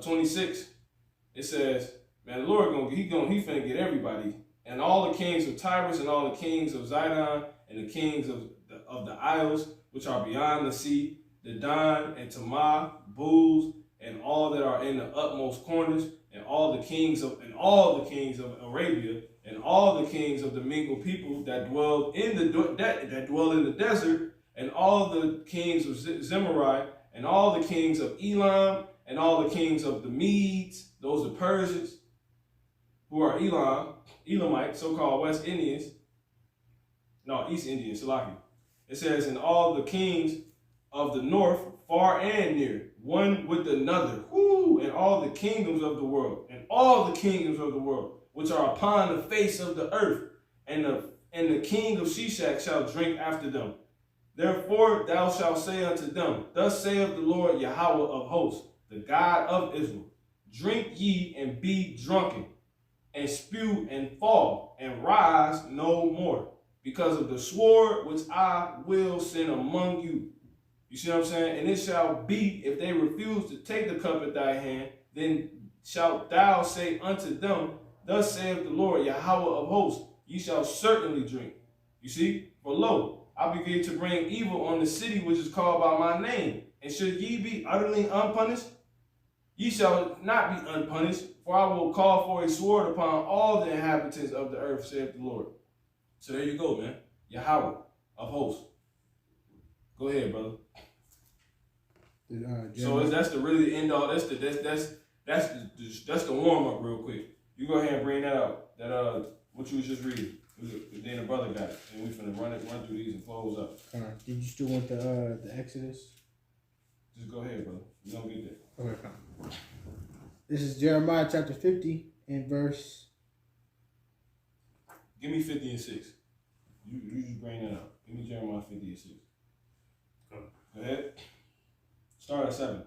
26. It says, man, the Lord he finna get everybody. And all the kings of Tyrus, and all the kings of Zidon, and the kings of the isles which are beyond the sea, Dedan and Tamar, Booz, and all that are in the utmost corners, and all the kings of Arabia, and all the kings of the mingled people that dwell in the desert, and all the kings of Zimri, and all the kings of Elam, and all the kings of the Medes, those are Persians, who are Elamites, so-called West Indians, no, East Indians, Salaki. It says, and all the kings of the north, far and near, one with another, and all the kingdoms of the world, which are upon the face of the earth, and the king of Shishak shall drink after them. Therefore thou shalt say unto them, thus saith the Lord Yahweh of hosts, the God of Israel, drink ye and be drunken, and spew and fall, and rise no more, because of the sword which I will send among you. You see what I'm saying? And it shall be, if they refuse to take the cup at thy hand, then shalt thou say unto them, thus saith the Lord Yahweh of hosts, ye shall certainly drink. You see? For lo, I begin to bring evil on the city which is called by my name. And should ye be utterly unpunished? Ye shall not be unpunished, for I will call for a sword upon all the inhabitants of the earth, saith the Lord. So there you go, man. Yahweh of hosts. Go ahead, brother. So that's the really end all. That's the warm up real quick. You go ahead and bring that out. That what you was just reading. Then the brother got it, and we finna run through these and close up. Did you still want the Exodus? Just go ahead, brother. We gonna get there. Okay. This is Jeremiah chapter 50 and verse. Give me 50 and 6. You just bring that up. Give me Jeremiah 50 and 6. Go ahead. Start at 7.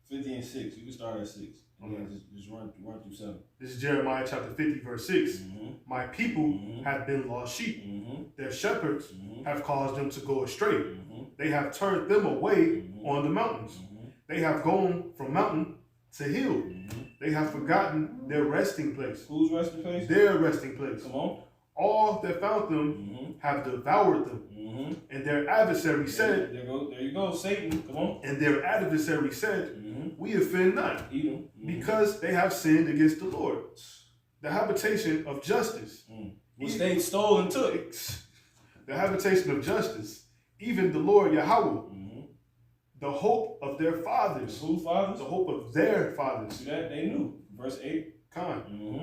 50 and 6. You can start at 6. Okay. Just run through 7. This is Jeremiah chapter 50, verse 6. My people have been lost sheep. Their shepherds have caused them to go astray. They have turned them away on the mountains. They have gone from mountain to hill. They have forgotten their resting place. Whose resting place? Their resting place. Come on. All that found them have devoured them. And their adversary said, there you go, Satan. Come on. And their adversary said, we offend not, because they have sinned against the Lord, the habitation of justice. Which they stole and took. The habitation of justice, even the Lord Yahweh, the hope of their fathers. Whose fathers? The hope of their fathers. See that? They knew. Verse 8.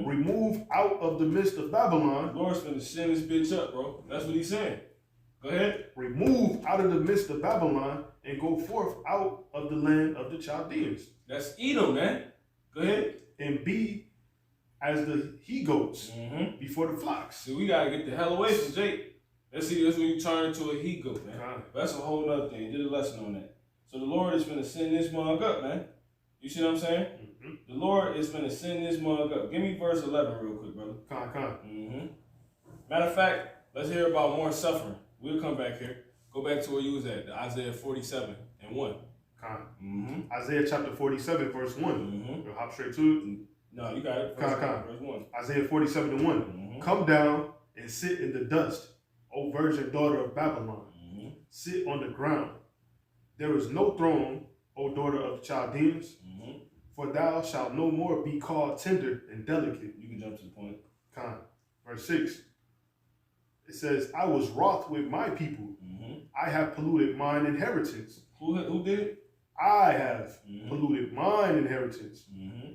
Remove out of the midst of Babylon. The Lord's finna send this bitch up, bro. That's what he's saying. Go ahead. Remove out of the midst of Babylon and go forth out of the land of the Chaldeans. That's Edom, man. Go ahead. And be as the he-goats before the flocks. So we gotta get the hell away from Jake. Let's see, that's when you turn into a he-goat, man. That's a whole other thing. You did a lesson on that. So the Lord is finna send this mug up, man. You see what I'm saying? The Lord is finna send this mug up. Give me verse 11 real quick, brother. Matter of fact, let's hear about more suffering. We'll come back here. Go back to where you was at, Isaiah 47 and 1. Isaiah chapter 47, verse 1. You'll hop straight to it. No, you got it. Verse 1. Isaiah 47 and 1. Come down and sit in the dust, O virgin daughter of Babylon. Sit on the ground. There is no throne, O daughter of the Chaldeans, for thou shalt no more be called tender and delicate. You can jump to the point. Verse 6. It says, I was wroth with my people. I have polluted mine inheritance. Who did it? I have polluted mine inheritance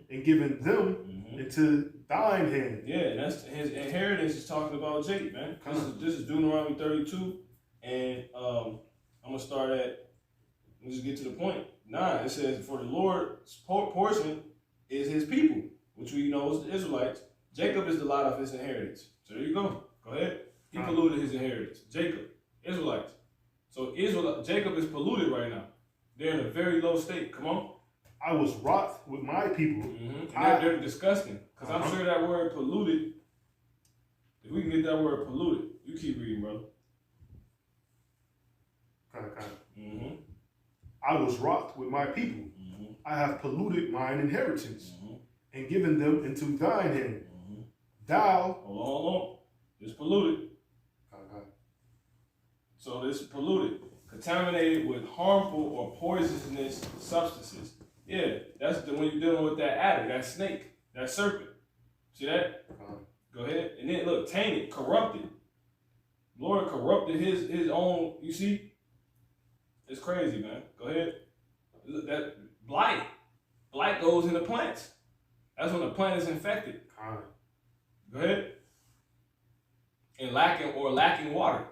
and given them into thine hand. Yeah, that's his inheritance is talking about Jake, man. This is Deuteronomy 32. And I'm going to start at, let's just get to the point. 9, it says, for the Lord's portion is his people, which we know is the Israelites. Jacob is the lot of his inheritance. So there you go. Go ahead. He polluted his inheritance. Jacob, Israelites. So Jacob is polluted right now. They're in a very low state. Come on. I was wroth with my people. They're disgusting. Because I'm sure that word polluted, if we can get that word polluted, you keep reading, brother. I was wroth with my people. I have polluted mine inheritance and given them into thine hand. Thou. Hold on. It's polluted. So this is polluted, contaminated with harmful or poisonous substances. Yeah, that's when you're dealing with that adder, that snake, that serpent. See that? Go ahead. And then look, tainted, corrupted. Lord corrupted his own, you see? It's crazy, man. Go ahead. Look, that blight. Blight goes into plants. That's when the plant is infected. Go ahead. And lacking water.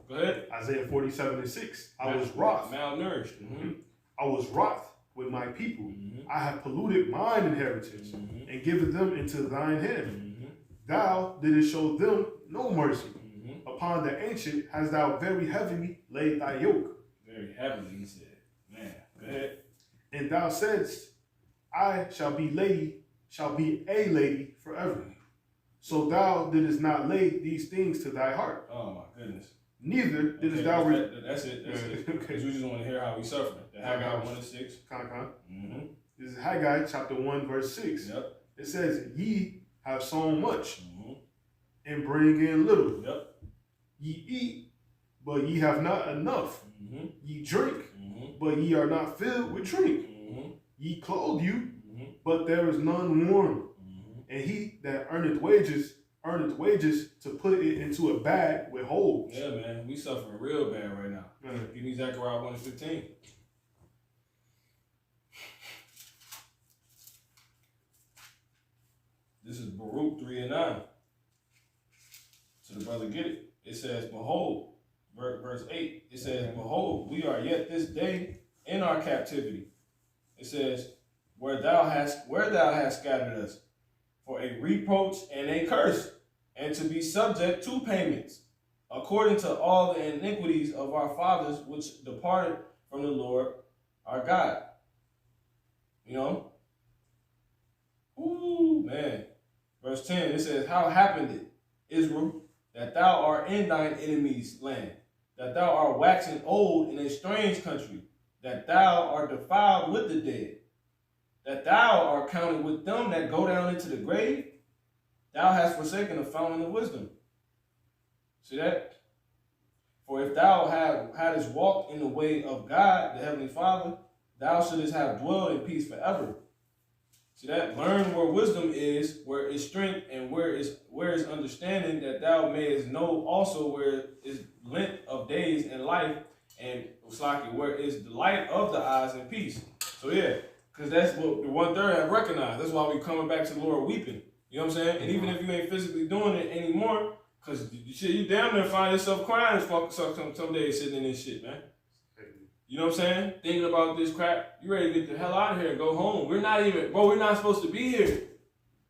Go ahead. Isaiah 47 and 6. I was wroth. Malnourished. I was wroth with my people. I have polluted mine inheritance and given them into thine hand. Thou didst show them no mercy. Upon the ancient hast thou very heavily laid thy yoke. Very heavily, he said. Man, go ahead. And thou saidst, I shall be a lady forever. So thou didst not lay these things to thy heart. Oh my goodness. Neither didst thou. That's it. Because we just want to hear how we suffering. The Haggai 1 and 6. This is Haggai chapter 1, verse 6. Yep. It says, ye have sown much and bring in little. Yep. Ye eat, but ye have not enough. Ye drink, but ye are not filled with drink. Ye clothe you, but there is none warm. And he that earneth wages to put it into a bag with holes. Yeah, man. We suffering real bad right now. Give me Zechariah 1 and 15. This is Baruch 3 and 9. So the brother get it. It says, behold, verse 8, it says, behold, we are yet this day in our captivity. It says, where thou hast scattered us, for a reproach and a curse, and to be subject to payments, according to all the iniquities of our fathers, which departed from the Lord our God. You know? Ooh, man. Verse 10, it says, how happened it, Israel, that thou art in thine enemy's land, that thou art waxing old in a strange country, that thou art defiled with the dead, that thou art counted with them that go down into the grave. Thou hast forsaken the fountain of wisdom. See that? For if thou hadst walked in the way of God, the Heavenly Father, thou shouldest have dwelled in peace forever. See that? Learn where wisdom is, where is strength, and where is understanding, that thou mayest know also where is length of days and life, and where is the light of the eyes and peace. So yeah, because that's what the 1/3 have recognized. That's why we coming back to the Lord weeping. You know what I'm saying? And even if you ain't physically doing it anymore, because you damn near find yourself crying some days sitting in this shit, man. You know what I'm saying? Thinking about this crap. You ready to get the hell out of here and go home. We're not supposed to be here.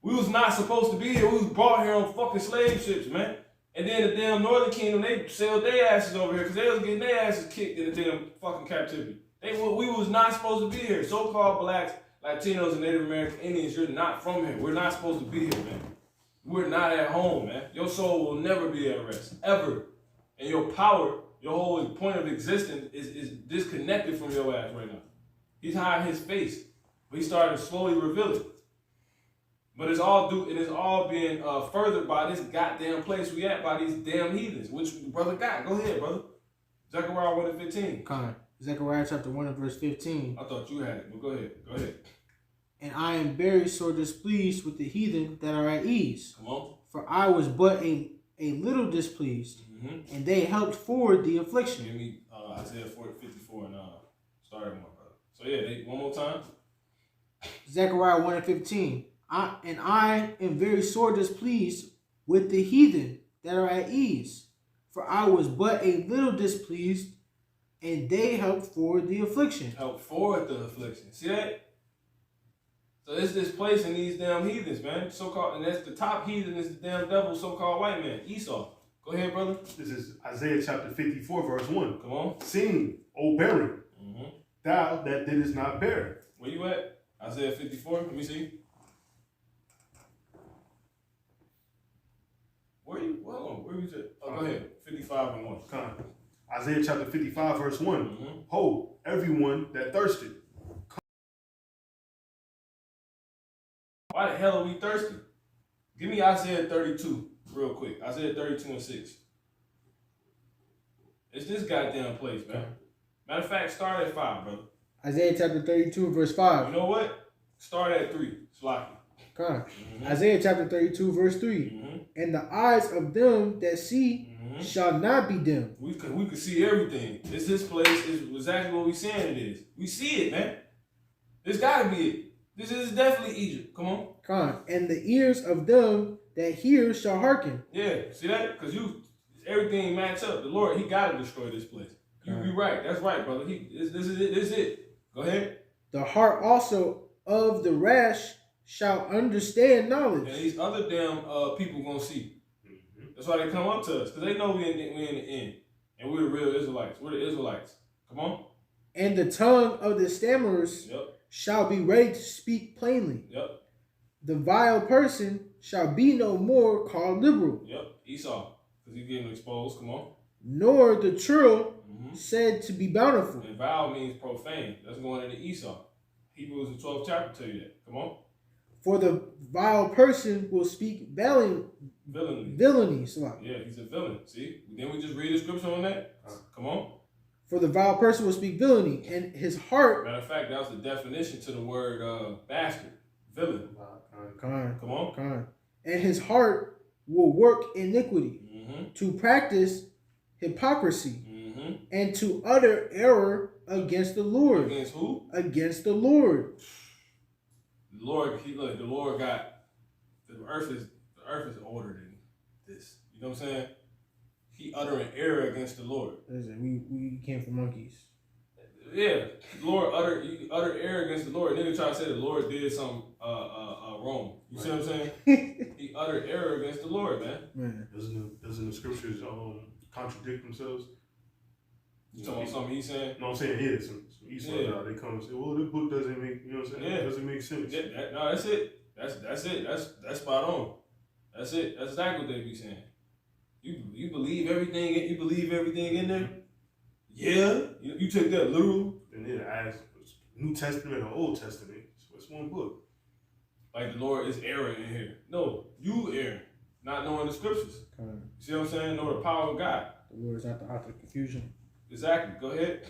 We was not supposed to be here. We was brought here on fucking slave ships, man. And then the damn Northern Kingdom, they sailed their asses over here because they was getting their asses kicked in the damn fucking captivity. We was not supposed to be here. So-called blacks, Latinos, and Native American Indians, you're not from here. We're not supposed to be here, man. We're not at home, man. Your soul will never be at rest, ever. And your power, your whole point of existence is disconnected from your ass right now. He's hiding his face, but he's starting to slowly reveal it. But it is all being furthered by this goddamn place we at, by these damn heathens, which brother got. Go ahead, brother. Zechariah 1:15. Come. Zechariah chapter 1 and verse 15. I thought you had it, but go ahead. Go ahead. And I am very sore displeased with the heathen that are at ease. Come on. For I was but a little displeased, and they helped forward the affliction. Give me Isaiah 54 and start it, my brother. So yeah, one more time. Zechariah 1 and 15. I am very sore displeased with the heathen that are at ease. For I was but a little displeased, and they helped forward the affliction. Help forward the affliction. See that? So it's this place in these damn heathens, man. So-called, and that's the top heathen is the damn devil, so-called white man, Esau. Go ahead, brother. This is Isaiah chapter 54, verse 1. Come on. Sing, O barren, thou that didst not bear. Where you at? Isaiah 54. Let me see. Where you? Hold on. Where you at? Oh, go ahead. 55 and 1. Come. Isaiah chapter 55, verse 1. Ho, everyone that thirsted. Why the hell are we thirsty? Give me Isaiah 32 real quick. Isaiah 32 and 6. It's this goddamn place, man. Matter of fact, start at 5, brother. Isaiah chapter 32 and verse 5. You know what? Start at 3. Slocky. Come. Isaiah chapter 32 verse 3. And the eyes of them that see shall not be dim. We could see everything. This place is exactly what we saying it is. We see it, man. This gotta be it. This is definitely Egypt. Come on. Come. And the ears of them that hear shall hearken. Yeah, see that? Because everything match up. The Lord, he gotta destroy this place. You right. That's right, brother. This is it. This is it. Go ahead. The heart also of the rash shall understand knowledge. And these other damn people gonna see. That's why they come up to us, because they know we in the end. And we're the real Israelites. We're the Israelites. Come on. And the tongue of the stammerers shall be ready to speak plainly. The vile person shall be no more called liberal. Esau, because he's getting exposed. Come on. Nor the churl said to be bountiful. And vile means profane. That's going into Esau. Hebrews the 12th chapter tell you that. Come on. For the vile person will speak villainy. Yeah, he's a villain. See? Then we just read the scripture on that. Come on. For the vile person will speak villainy, and his heart. Matter of fact, that was the definition to the word bastard. Villain. Come on. And his heart will work iniquity, to practice hypocrisy, and to utter error against the Lord. Against who? Against the Lord. The Lord got the earth is older than this. You know what I'm saying? He uttering error against the Lord. Listen, we came from monkeys. Yeah, the Lord utter error against the Lord. Nigga try to say the Lord did something wrong. You see what I'm saying? He uttered error against the Lord, man. Doesn't the scriptures contradict themselves? You talking about something he's saying? No, I'm saying some Esau they come and say, well, this book doesn't make, you know what I'm saying? It doesn't make sense. No, that's it. That's it. That's spot on. That's it. That's exactly what they be saying. You believe everything. You believe everything in there. Yeah, you take that literal. And then as New Testament or Old Testament, so it's one book. Like the Lord is error in here. No, you err, not knowing the scriptures. You see what I'm saying? Know the power of God. The Lord is not the author of confusion. Exactly. Go ahead.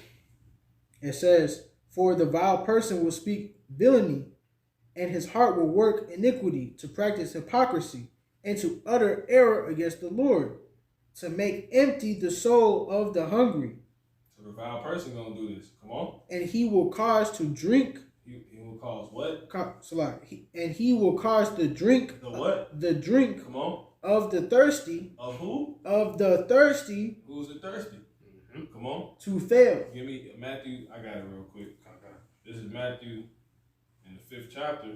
It says, for the vile person will speak villainy, and his heart will work iniquity, to practice hypocrisy, and to utter error against the Lord, to make empty the soul of the hungry. So the vile person gonna do this. Come on. And he will cause to drink. He will cause what? And he will cause the drink. The what? The drink. Come on. Of the thirsty. Of who? Of the thirsty. Who's the thirsty? Mm-hmm. Come on. To fail. Give me Matthew. I got it real quick. This is Matthew in the 5th chapter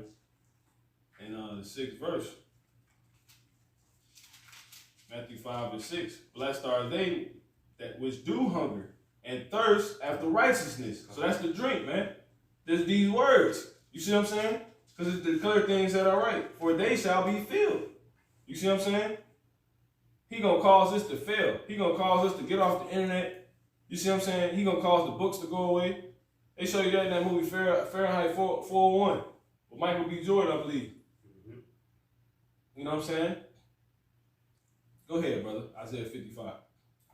and the 6th verse. Matthew 5:6. Blessed are they that which do hunger and thirst after righteousness. So that's the drink, man. There's these words. You see what I'm saying? Because it's declare things that are right. For they shall be filled. You see what I'm saying? He gonna cause this to fail. He gonna cause us to get off the internet. You see what I'm saying? He gonna cause the books to go away. They show you that in that movie Fahrenheit 401 with Michael B. Jordan, I believe. Mm-hmm. You know what I'm saying? Go ahead, brother. Isaiah 55.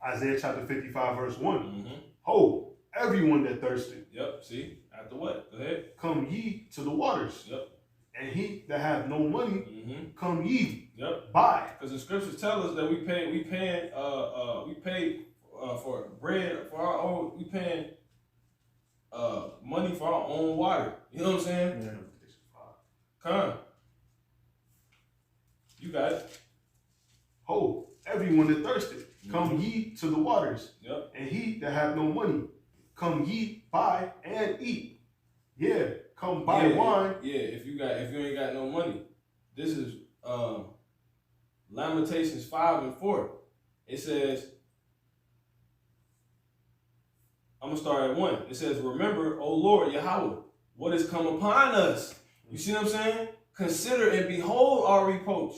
Isaiah chapter 55, verse 1. Mm-hmm. Ho, everyone that thirsted. Yep, see? After what? Go ahead. Come ye to the waters. Yep. And he that have no money, come ye. Yep. Buy. Because the scriptures tell us that we pay for bread for our own, we paying money for our own water. You know what I'm saying? Yeah. Come. You got it. Ho, everyone that thirsted, come ye to the waters. Yep. And he that have no money, come ye buy and eat. Yeah, come buy wine. Yeah, if you ain't got no money. This is Lamentations 5:4. It says, I'm gonna start at 1. It says, remember, O Lord Yahweh, what has come upon us. You see what I'm saying? Consider and behold our reproach.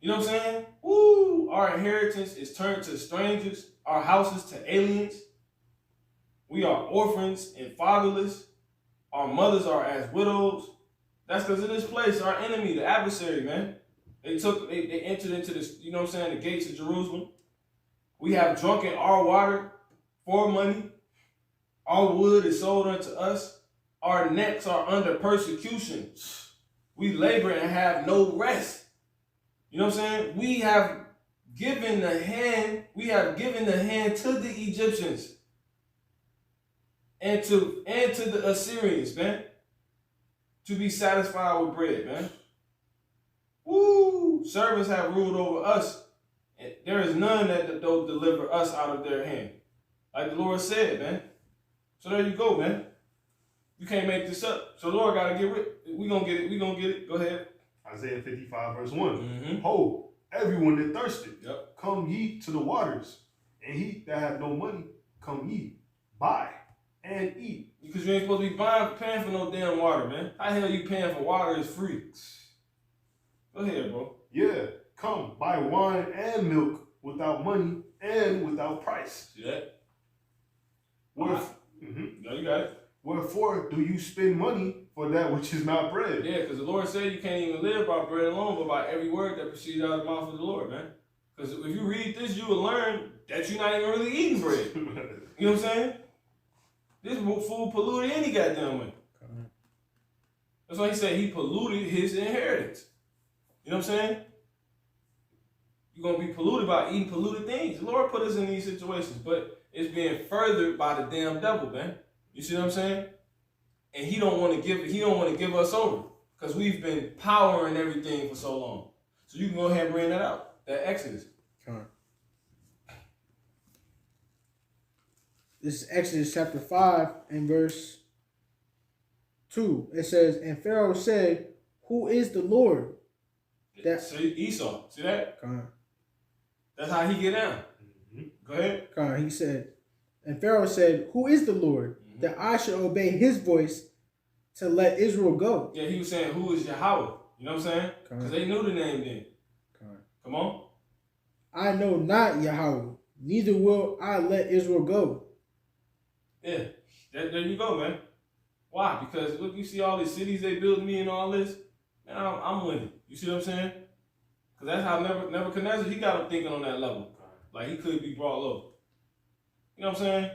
You know what I'm saying? Woo! Our inheritance is turned to strangers, our houses to aliens. We are orphans and fatherless. Our mothers are as widows. That's because of this place, our enemy, the adversary, man. They entered into this, you know what I'm saying, the gates of Jerusalem. We have drunken our water for money. Our wood is sold unto us. Our necks are under persecution. We labor and have no rest. You know what I'm saying? We have given the hand to the Egyptians and to the Assyrians, man, to be satisfied with bread, man. Woo! Servants have ruled over us, and there is none that don't deliver us out of their hand. Like the Lord said, man. So there you go, man. You can't make this up. So the Lord got to get rid. We gonna get it. We gonna get it. Go ahead. Isaiah 55, verse 1. Ho, everyone that thirsted, come ye to the waters. And he that have no money, come ye, buy and eat. Because you ain't supposed to be paying for no damn water, man. How the hell you paying for water is free? Go ahead, bro. Yeah, come, buy wine and milk without money and without price. See that? No, you got it. Wherefore do you spend money for that which is not bread? Yeah, because the Lord said you can't even live by bread alone, but by every word that proceeds out of the mouth of the Lord, man. Because if you read this, you will learn that you're not even really eating bread. You know what I'm saying? This food polluted any goddamn way. That's why he said he polluted his inheritance. You know what I'm saying? You're going to be polluted by eating polluted things. The Lord put us in these situations, but it's being furthered by the damn devil, man. You see what I'm saying? And he don't want to give us over because we've been powering everything for so long. So you can go ahead and bring that out. That Exodus. This is Exodus chapter 5 and verse 2. It says, and Pharaoh said, who is the Lord? See Esau. See that? That's how he get down. Go ahead. He said, and Pharaoh said, who is the Lord, that I should obey his voice to let Israel go? Yeah, he was saying, who is Yahweh? You know what I'm saying? Because they knew the name then. Come on. I know not Yahweh. neither will I let Israel go. Yeah, there you go, man. Why? Because look, you see all these cities they built me and all this. Man, I'm winning. You see what I'm saying? Because that's how Nebuchadnezzar, he got him thinking on that level. Like he could be brought low. You know what I'm saying?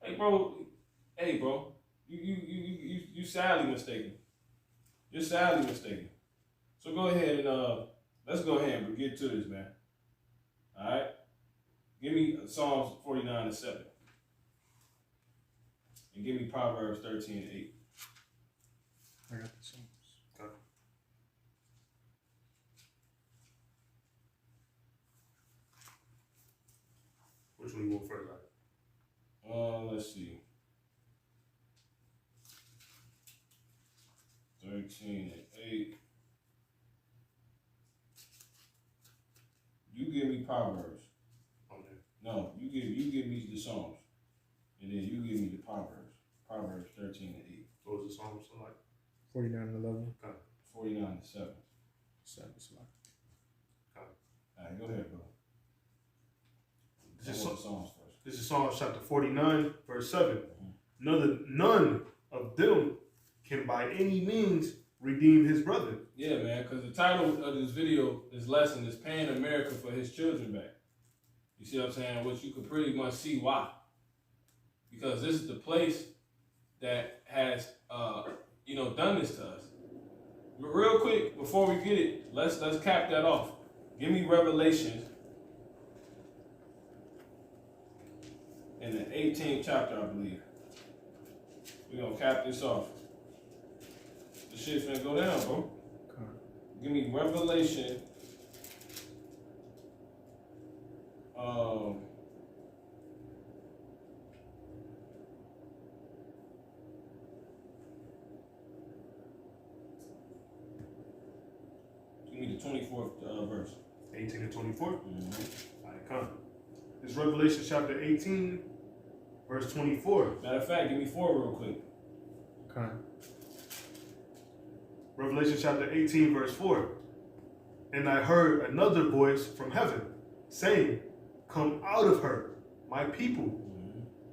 Hey, bro. You sadly mistaken. You're sadly mistaken. So go ahead and let's go ahead and get to this, man. All right. Give me Psalms 49:7. And give me Proverbs 13:8. I got the Psalms. Okay. Which one you want first, right? Let's see. 13:8. You give me Proverbs. Okay. No, you give me the Psalms. And then you give me the Proverbs. Proverbs 13:8. What was the Psalm so like? 49:11. Okay. 49:7. 7 slide. Alright, go ahead, bro. This is Psalms first. This is Psalm chapter 49, verse 7. None of them can by any means redeem his brother. Yeah, man, because the title of this video, this lesson, is Paying America for His Children Back. You see what I'm saying? Which you could pretty much see why. Because this is the place that has, done this to us. But real quick, before we get it, let's cap that off. Give me Revelation in the 18th chapter, I believe. We're going to cap this off. This shit's finna go down, bro. Okay. Give me Revelation. Give me the 24th verse. 18 and 24. Mm-hmm. All right, come. It's Revelation chapter 18, verse 24. Matter of fact, give me 4 real quick. Okay. Revelation chapter 18, verse 4. And I heard another voice from heaven, saying, Come out of her, my people,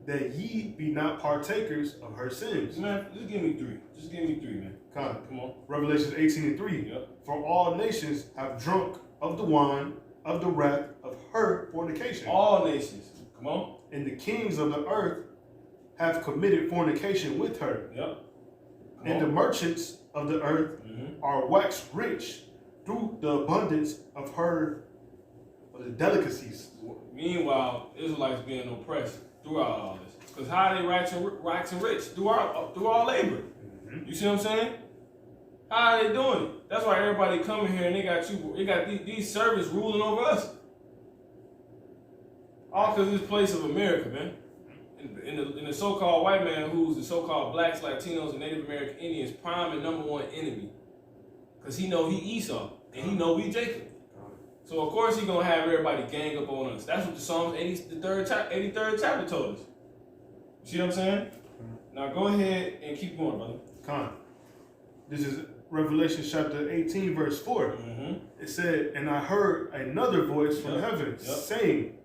that ye be not partakers of her sins. Man, just give me 3. Just give me 3, man. Come on. Revelation 18 and 3. Yep. For all nations have drunk of the wine of the wrath of her fornication. All nations. Come on. And the kings of the earth have committed fornication with her. Yep. And the merchants of the earth are waxed rich through the abundance of her delicacies. Meanwhile, Israelites being oppressed throughout all this. Because how are they waxing rich? Through our labor. You see what I'm saying? How are they doing it? That's why everybody coming here and they got these servants ruling over us. All because this place of America, man. In the so-called white man who's the so-called blacks, Latinos, and Native American Indians prime and number one enemy. Because he know he Esau and he know we Jacob. So of course he gonna have everybody gang up on us. That's what the Psalms 83rd chapter told us. You see what I'm saying? Now go ahead and keep going, brother. This is Revelation chapter 18, verse 4. It said, And I heard another voice from heaven saying,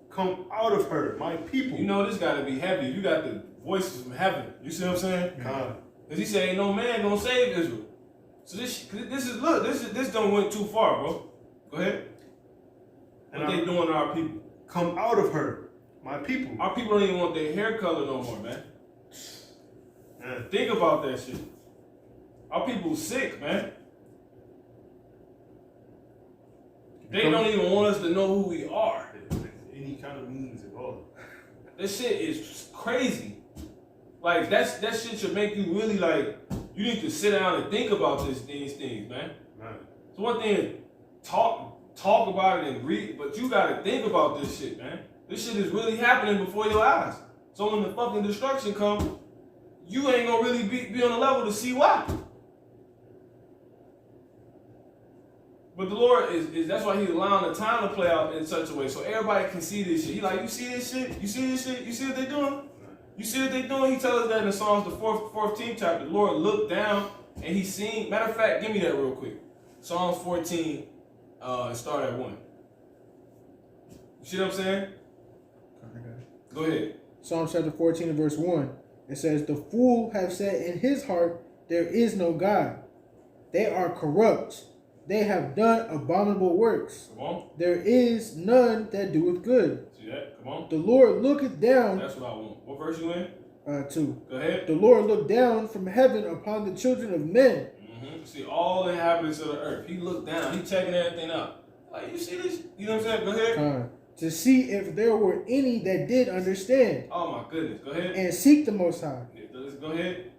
Come out of her, my people. You know this gotta be heavy. You got the voices from heaven. You see what I'm saying? Because he said, ain't no man gonna save Israel. So this don't went too far, bro. Go ahead. What they doing to our people? Come out of her, my people. Our people don't even want their hair color no more, man. Think about that shit. Our people sick, man. They don't even want us to know who we are. Any kind of means at all. This shit is crazy. Like that shit should make you really like. You need to sit down and think about these things, man. So one thing is talk about it and read, but you gotta think about this shit, man. This shit is really happening before your eyes. So when the fucking destruction comes, you ain't gonna really be on the level to see why. But the Lord is that's why He's allowing the time to play out in such a way so everybody can see this shit. He like, you see this shit? You see this shit? You see what they doing? You see what they doing? He tells us that in Psalms the 14th chapter. The Lord looked down and He seen. Matter of fact, give me that real quick. Psalms 14, start at 1. You see what I'm saying? Go ahead. Psalm chapter 14 and verse 1. It says, "The fool have said in his heart, there is no God. They are corrupt. They have done abominable works. Come on. There is none that doeth good. See that? Come on. The Lord looketh down." That's what I want. What verse you in? 2. Go ahead. "The Lord looked down from heaven upon the children of men." See, all the inhabitants of the earth. He looked down. He checking everything out. Like, you see this? You know what I'm saying? Go ahead. To see if there were any that did understand Oh, my goodness. Go ahead. and seek the Most High. Let's go ahead.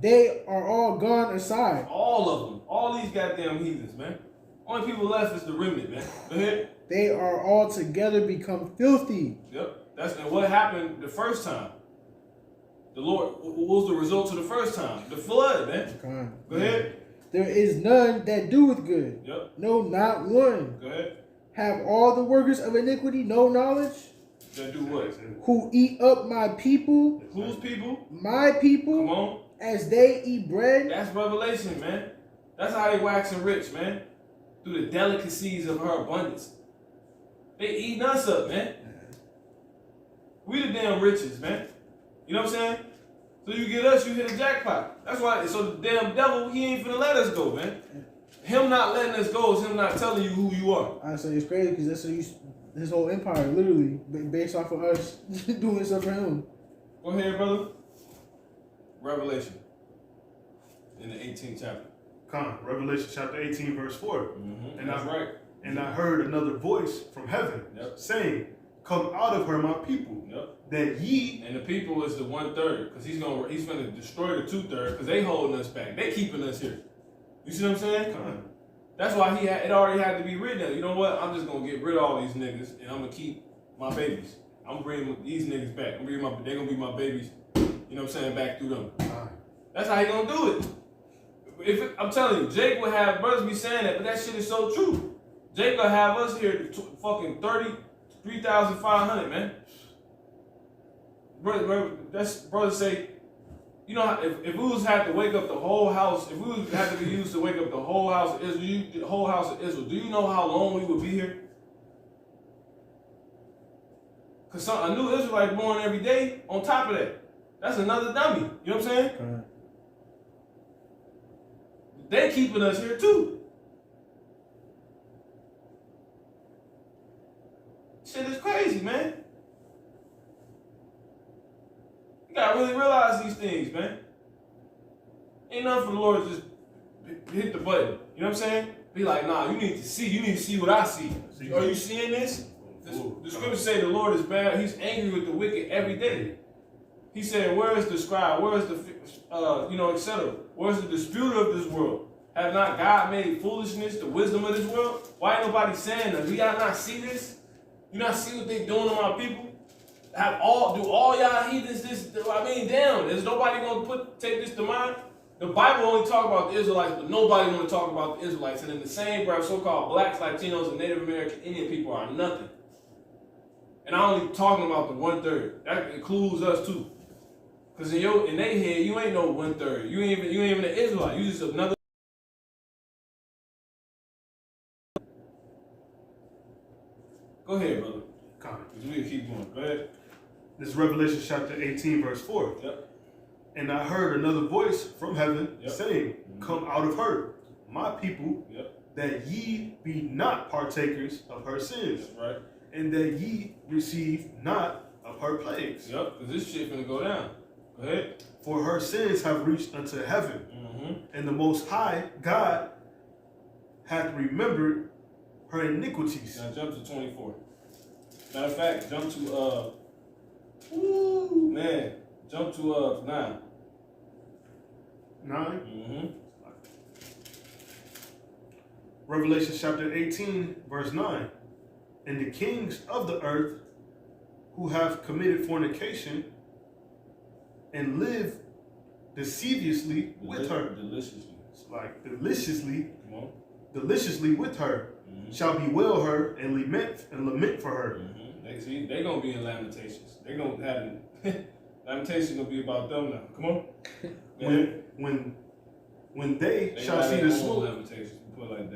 They are all gone aside. All of them. All these goddamn heathens, man. Only people left is the remnant, man. Go ahead. They are all together become filthy. Yep. And what happened the first time. The Lord, what was the result of the first time? The flood, man. Go ahead. There is none that doeth good. Yep. No, not one. Go ahead. Have all the workers of iniquity no knowledge? That do what? Who eat up my people? Whose people? My people. Come on. As they eat bread? That's revelation, man. That's how they waxing rich, man. Through the delicacies of her abundance. They eating us up, man. We the damn riches, man. You know what I'm saying? So you get us, you hit a jackpot. That's why, so the damn devil, he ain't finna let us go, man. Him not letting us go is him not telling you who you are. I say it's crazy because that's his whole empire, literally, based off of us doing stuff for him. Go ahead, brother. Revelation. In the 18th chapter. Revelation chapter 18, verse 4. And that's right. And I heard another voice from heaven saying, "Come out of her, my people, that ye..." And the people is the 1/3, because he's gonna destroy the 2/3, because they holding us back. They keeping us here. You see what I'm saying? That's why it already had to be written. You know what? I'm just gonna get rid of all these niggas, and I'm gonna keep my babies. I'm bringing these niggas back. They're gonna be my babies. You know what I'm saying? Back through them. That's how he gonna do it. I'm telling you, Jake would have brothers be saying that, but that shit is so true. Jake will have us here fucking 33,500, man. Brothers say, you know, if we was had to wake up the whole house, if we was had to be used to wake up the whole house of Israel, do you know how long we would be here? Because a new Israelite born every day on top of that. That's another dummy. You know what I'm saying? They keeping us here too. Shit is crazy, man. You gotta really realize these things, man. Ain't nothing for the Lord to just hit the button. You know what I'm saying? Be like, nah, you need to see what I see. Are you seeing this? The scriptures say the Lord is bad. He's angry with the wicked every day. He said, where is the scribe? Where is the, etc.? Where is the disputer of this world? Have not God made foolishness the wisdom of this world? Why ain't nobody saying that? Do y'all not see this? You not see what they doing to my people? Do all y'all heathens this? I mean, damn, is nobody gonna take this to mind? The Bible only talk about the Israelites, but nobody want to talk about the Israelites. And in the same breath, so-called blacks, Latinos, and Native American Indian people are nothing. And I'm only talking about the 1/3. That includes us too. Because in their head, you ain't no 1/3. You ain't even an Israelite. You just another. Go ahead, brother. We can keep going. Go ahead. This is Revelation chapter 18, verse 4. Yep. And I heard another voice from heaven saying, "Come out of her, my people, that ye be not partakers of her sins, That's right. and that ye receive not of her plagues. Yep, because this shit finna go down. Go ahead. For her sins have reached unto heaven, and the Most High God hath remembered her iniquities." Now jump to 24. Matter of fact, jump to jump to 9. 9. Revelation chapter 18, verse 9. And the kings of the earth who have committed fornication and live deliciously with her. It's like deliciously with her shall bewail her and lament for her. They gonna be in Lamentations. They gonna have Lamentations gonna be about them now. Come on. When they shall see the smoke. Lamentations, put it like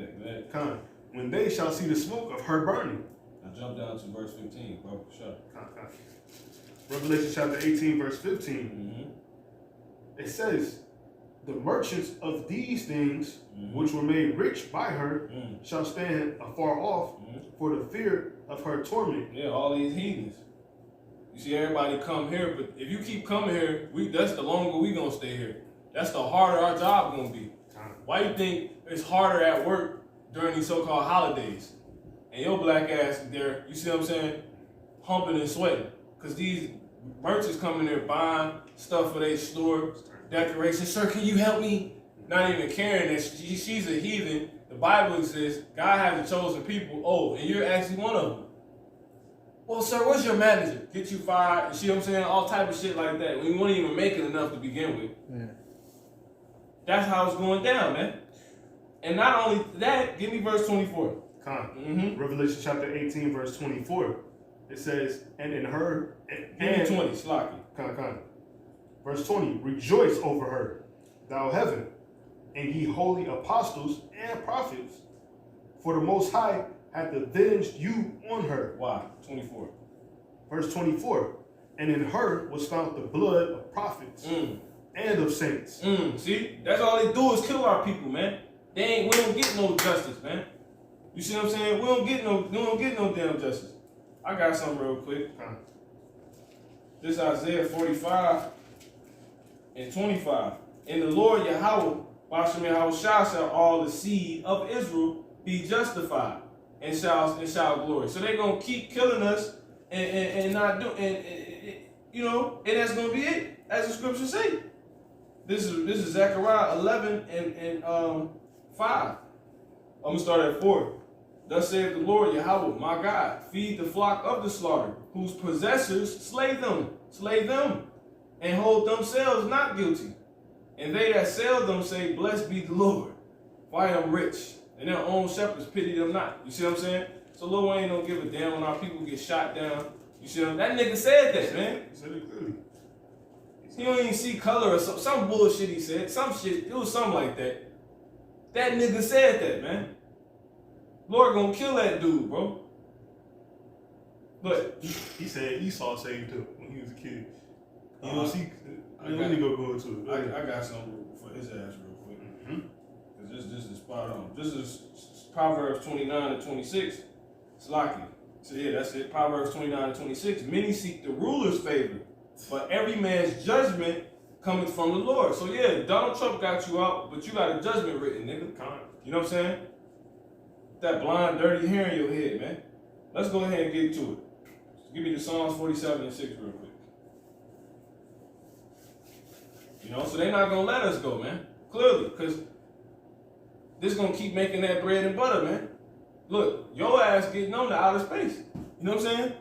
that. When they shall see the smoke of her burning, Now jump down to verse 15, bro. Sure. Revelation chapter 18, verse 15. Mm-hmm. It says, the merchants of these things, Mm-hmm. which were made rich by her, Mm-hmm. shall stand afar off for the fear of her torment. Yeah, all these heathens. You see, everybody come here, but if you keep coming here, that's the longer we gonna stay here. That's the harder our job gonna be. Why you think it's harder at work during these so-called holidays? And your black ass there, you see what I'm saying? Humping and sweating. Because these merchants come in there buying stuff for their store, decorations. Sir, can you help me? Not even caring that she's a heathen. The Bible says God has a chosen people. Oh, and you're actually one of them. Well, sir, what's your manager? Get you fired. You see what I'm saying? All type of shit like that. We weren't even making enough to begin with. Yeah. That's how it's going down, man. And not only that, give me verse 24. Mm-hmm. Revelation chapter 18, verse 24. It says, and in her... Give me 20, Slocky. Verse 20, rejoice over her, thou heaven, and ye holy apostles and prophets, for the Most High hath avenged you on her. Why? 24. Verse 24, and in her was found the blood of prophets and of saints. See? That's all they do is kill our people, man. We don't get no justice, man. You see what I'm saying? We don't get no damn justice. I got something real quick. This Isaiah 45 and 25. In the Lord Yahweh, Bashem Yahweh shall all the seed of Israel be justified and shall glory. So they're gonna keep killing us and not do and that's gonna be it, as the scriptures say. This is Zechariah 11 and 5. I'm gonna start at 4. Thus saith the Lord Yahweh, my God, feed the flock of the slaughter, whose possessors slay them, and hold themselves not guilty. And they that sell them say, blessed be the Lord, for I am rich, and their own shepherds pity them not. You see what I'm saying? So Lil Wayne don't give a damn when our people get shot down. You see what I'm saying? That nigga said that, man. He said it clearly. He don't even see color or some bullshit he said. Some shit, it was something like that. That nigga said that, man. Lord gonna kill that dude, bro. But he said Esau saved him when he was a kid. Let me go into it. I got something for his ass real quick. Because this is spot on. This is Proverbs 29 and 26. It's lucky. So yeah, that's it. Proverbs 29 and 26. Many seek the ruler's favor, but every man's judgment cometh from the Lord. So yeah, Donald Trump got you out, but you got a judgment written, nigga. You know what I'm saying? That blind, dirty hair in your head, man. Let's go ahead and get to it. Give me the Psalms 47 and 6 real quick. So they're not gonna let us go, man. Clearly, because this gonna keep making that bread and butter, man. Look, your ass getting on to outer space. You know what I'm saying?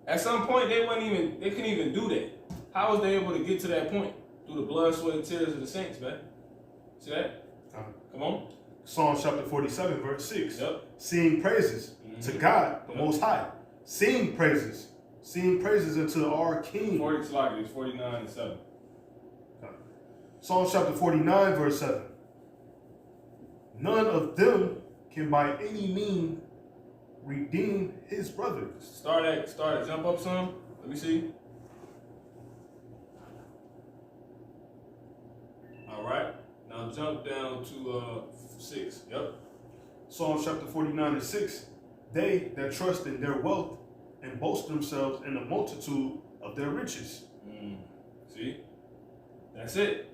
At some point, they couldn't even do that. How was they able to get to that point? Through the blood, sweat, and tears of the saints, man. See that? Come on. Psalm chapter 47, verse 6. Yep. Sing praises to God, the Most High. Sing praises. Sing praises unto our King. 49 and 7. Psalm chapter 49, verse 7. None of them can by any means redeem his brother. Start at jump up some. Let me see. All right. Now jump down to 6. Yep. Psalm chapter 49 and 6. They that trust in their wealth and boast themselves in the multitude of their riches. See? That's it.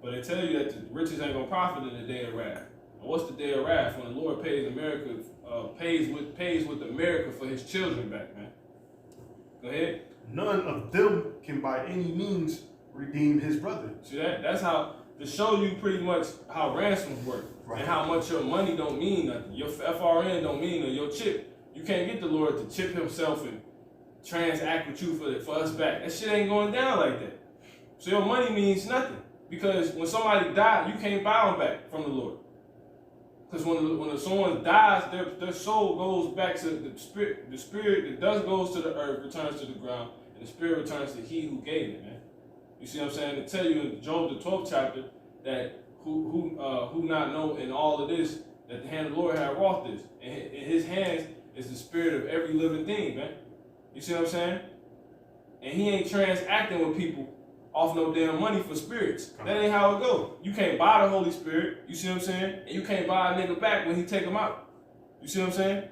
But they tell you that the riches ain't gonna profit in the day of wrath. And what's the day of wrath? When the Lord pays America, pays with America for his children back, man. Go ahead. None of them can by any means redeem his brother. See that? That's how, to show you pretty much how ransoms work. Right. And how much your money don't mean nothing. Your FRN don't mean nothing. Your chip. You can't get the Lord to chip himself and transact with you for us back. That shit ain't going down like that. So your money means nothing. Because when somebody dies, you can't buy them back from the Lord. Because when someone dies, their soul goes back to the spirit. The spirit, the dust goes to the earth, returns to the ground, and the spirit returns to he who gave it, man. You see what I'm saying? To tell you in Job the 12th chapter that who not know in all of this that the hand of the Lord had wrought this. And in his hands is the spirit of every living thing, man. You see what I'm saying? And he ain't transacting with people off no damn money for spirits. That ain't how it go. You can't buy the Holy Spirit, you see what I'm saying? And you can't buy a nigga back when he take him out. You see what I'm saying?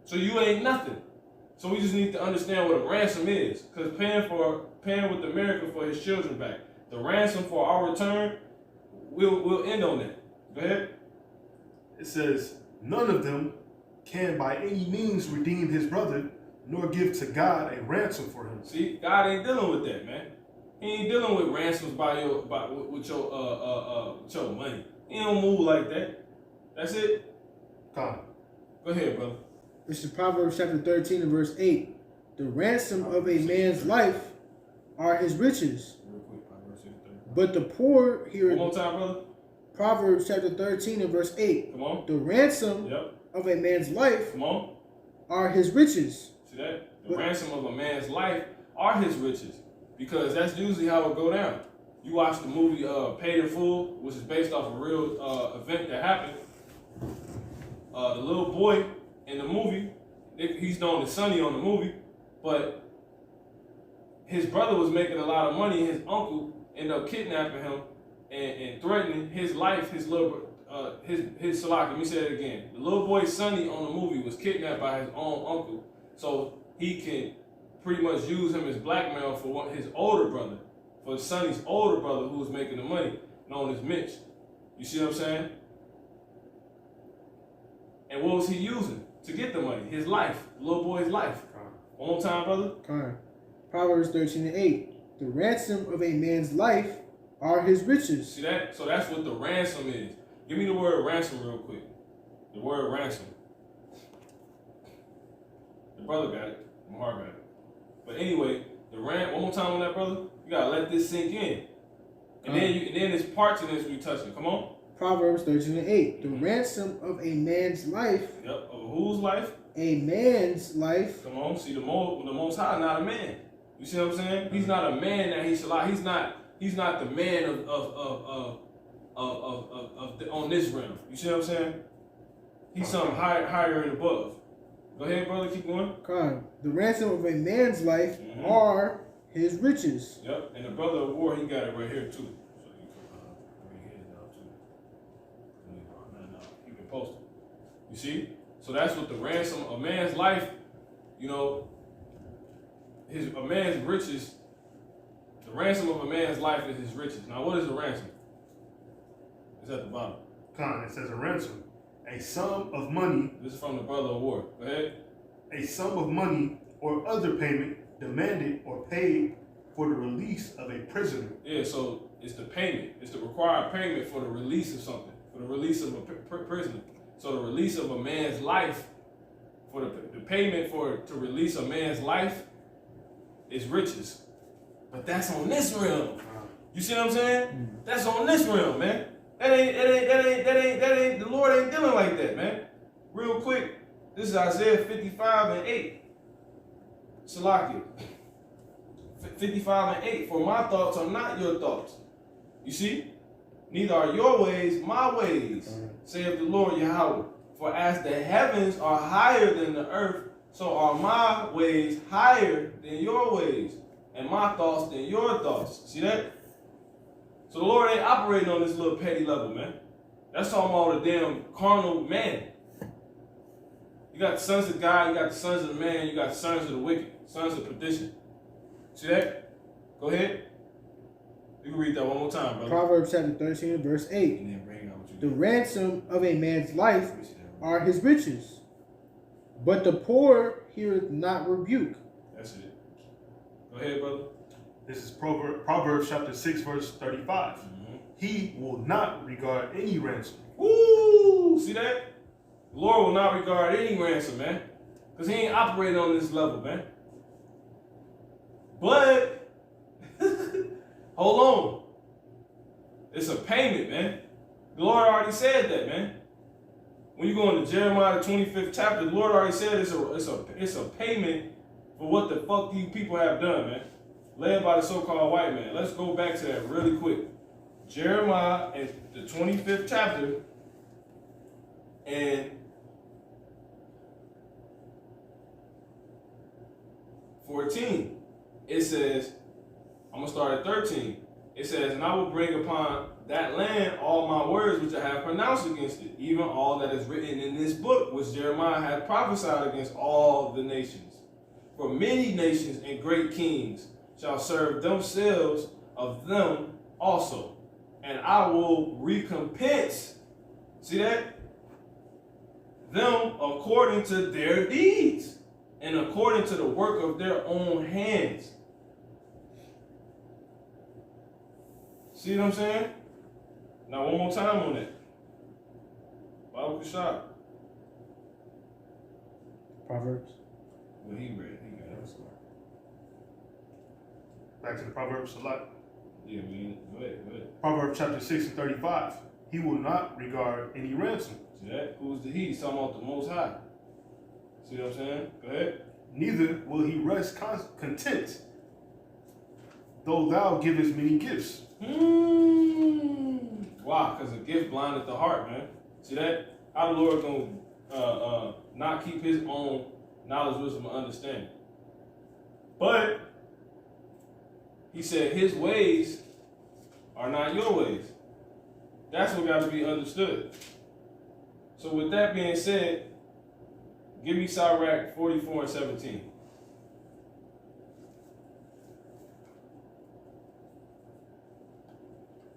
So you ain't nothing. So we just need to understand what a ransom is. Because paying with America for his children back. The ransom for our return, we'll end on that. Go ahead. It says, none of them can by any means redeem his brother, nor give to God a ransom for him. See, God ain't dealing with that, man. He ain't dealing with ransoms with your money. He don't move like that. That's it. God. Go ahead, brother. This is Proverbs chapter 13 and verse 8. The ransom of a man's life are his riches, Real quick, Proverbs 13. but the poor hear. One more time, brother. Proverbs chapter 13 and verse 8. Come on. The ransom Yep. of a man's life Come on. are his riches. See that? The ransom of a man's life are his riches. Because that's usually how it go down. You watch the movie Paid in Full, which is based off a real event that happened. The little boy in the movie, he's known as Sonny on the movie, but his brother was making a lot of money. His uncle ended up kidnapping him and threatening his life. His Salaki, let me say it again. The little boy Sonny on the movie was kidnapped by his own uncle, so he can pretty much use him as blackmail for his older brother, for Sonny's older brother who was making the money, known as Mitch. You see what I'm saying? And what was he using to get the money? His life, the little boy's life. One more time, brother. Proverbs 13 and 8. The ransom of a man's life are his riches. See that? So that's what the ransom is. Give me the word ransom real quick. The word ransom. The brother got it. Mahar got it. But anyway, one more time on that, brother. You gotta let this sink in. And then there's parts of this we touching. Come on. Proverbs 13 and 8. The ransom of a man's life. Yep. Of whose life? A man's life. Come on. See, the Most High not a man. You see what I'm saying? He's not a man that he shall lie. He's not the man of on this realm. You see what I'm saying? He's something higher and above. Go ahead, brother. Keep going. The ransom of a man's life are his riches. Yep. And the brother of war, he got it right here too. So you can bring his down too. No. Keep it posted. You see? So that's what the ransom of a man's life. You know, a man's riches. The ransom of a man's life is his riches. Now, what is a ransom? It's at the bottom. It says a ransom. A sum of money. This is from the brother of war. Go ahead. A sum of money or other payment demanded or paid for the release of a prisoner. Yeah, so it's the payment. It's the required payment for the release of something. For the release of a prisoner. So the release of a man's life, for the payment to release a man's life is riches. But that's on this realm. You see what I'm saying? That's on this realm, man. That ain't, the Lord ain't dealing like that, man. Real quick, this is Isaiah 55 and 8. Salakia. 55 and 8. For my thoughts are not your thoughts. You see? Neither are your ways my ways, saith the Lord Yahweh. For as the heavens are higher than the earth, so are my ways higher than your ways, and my thoughts than your thoughts. See that? So the Lord ain't operating on this little petty level, man. That's talking about a damn carnal man. You got the sons of God, you got the sons of the man, you got the sons of the wicked, sons of perdition. See that? Go ahead. You can read that one more time, brother. Proverbs chapter 13 and verse 8. And then bring out what you The ransom of a man's life are his riches, but the poor heareth not rebuke. That's it. Go ahead, brother. This is Proverbs chapter 6, verse 35. He will not regard any ransom. Woo! See that? The Lord will not regard any ransom, man. Because he ain't operating on this level, man. But, hold on. It's a payment, man. The Lord already said that, man. When you go into Jeremiah the 25th chapter, the Lord already said it's a payment for what the fuck you people have done, man. Led by the so-called white man. Let's go back to that really quick. Jeremiah in the 25th chapter and 14, it says, I'm going to start at 13. It says, and I will bring upon that land all my words which I have pronounced against it, even all that is written in this book, which Jeremiah hath prophesied against all the nations. For many nations and great kings shall serve themselves of them also, and I will recompense, see that? Them according to their deeds and according to the work of their own hands. See what I'm saying? Now one more time on that. Bible Kashab. Proverbs. What he read, he got it. Back to the Proverbs a lot. Yeah, man. Go ahead. Proverbs chapter 6 and 35. He will not regard any ransom. See that? Who's the he? He's talking about the Most High. See what I'm saying? Go ahead. Neither will he rest content, though thou givest many gifts. Why? Because a gift blinded the heart, man. See that? How the Lord gonna not keep his own knowledge, wisdom, and understanding. But he said his ways are not your ways. That's what got to be understood. So with that being said, give me Sirach 44 and 17.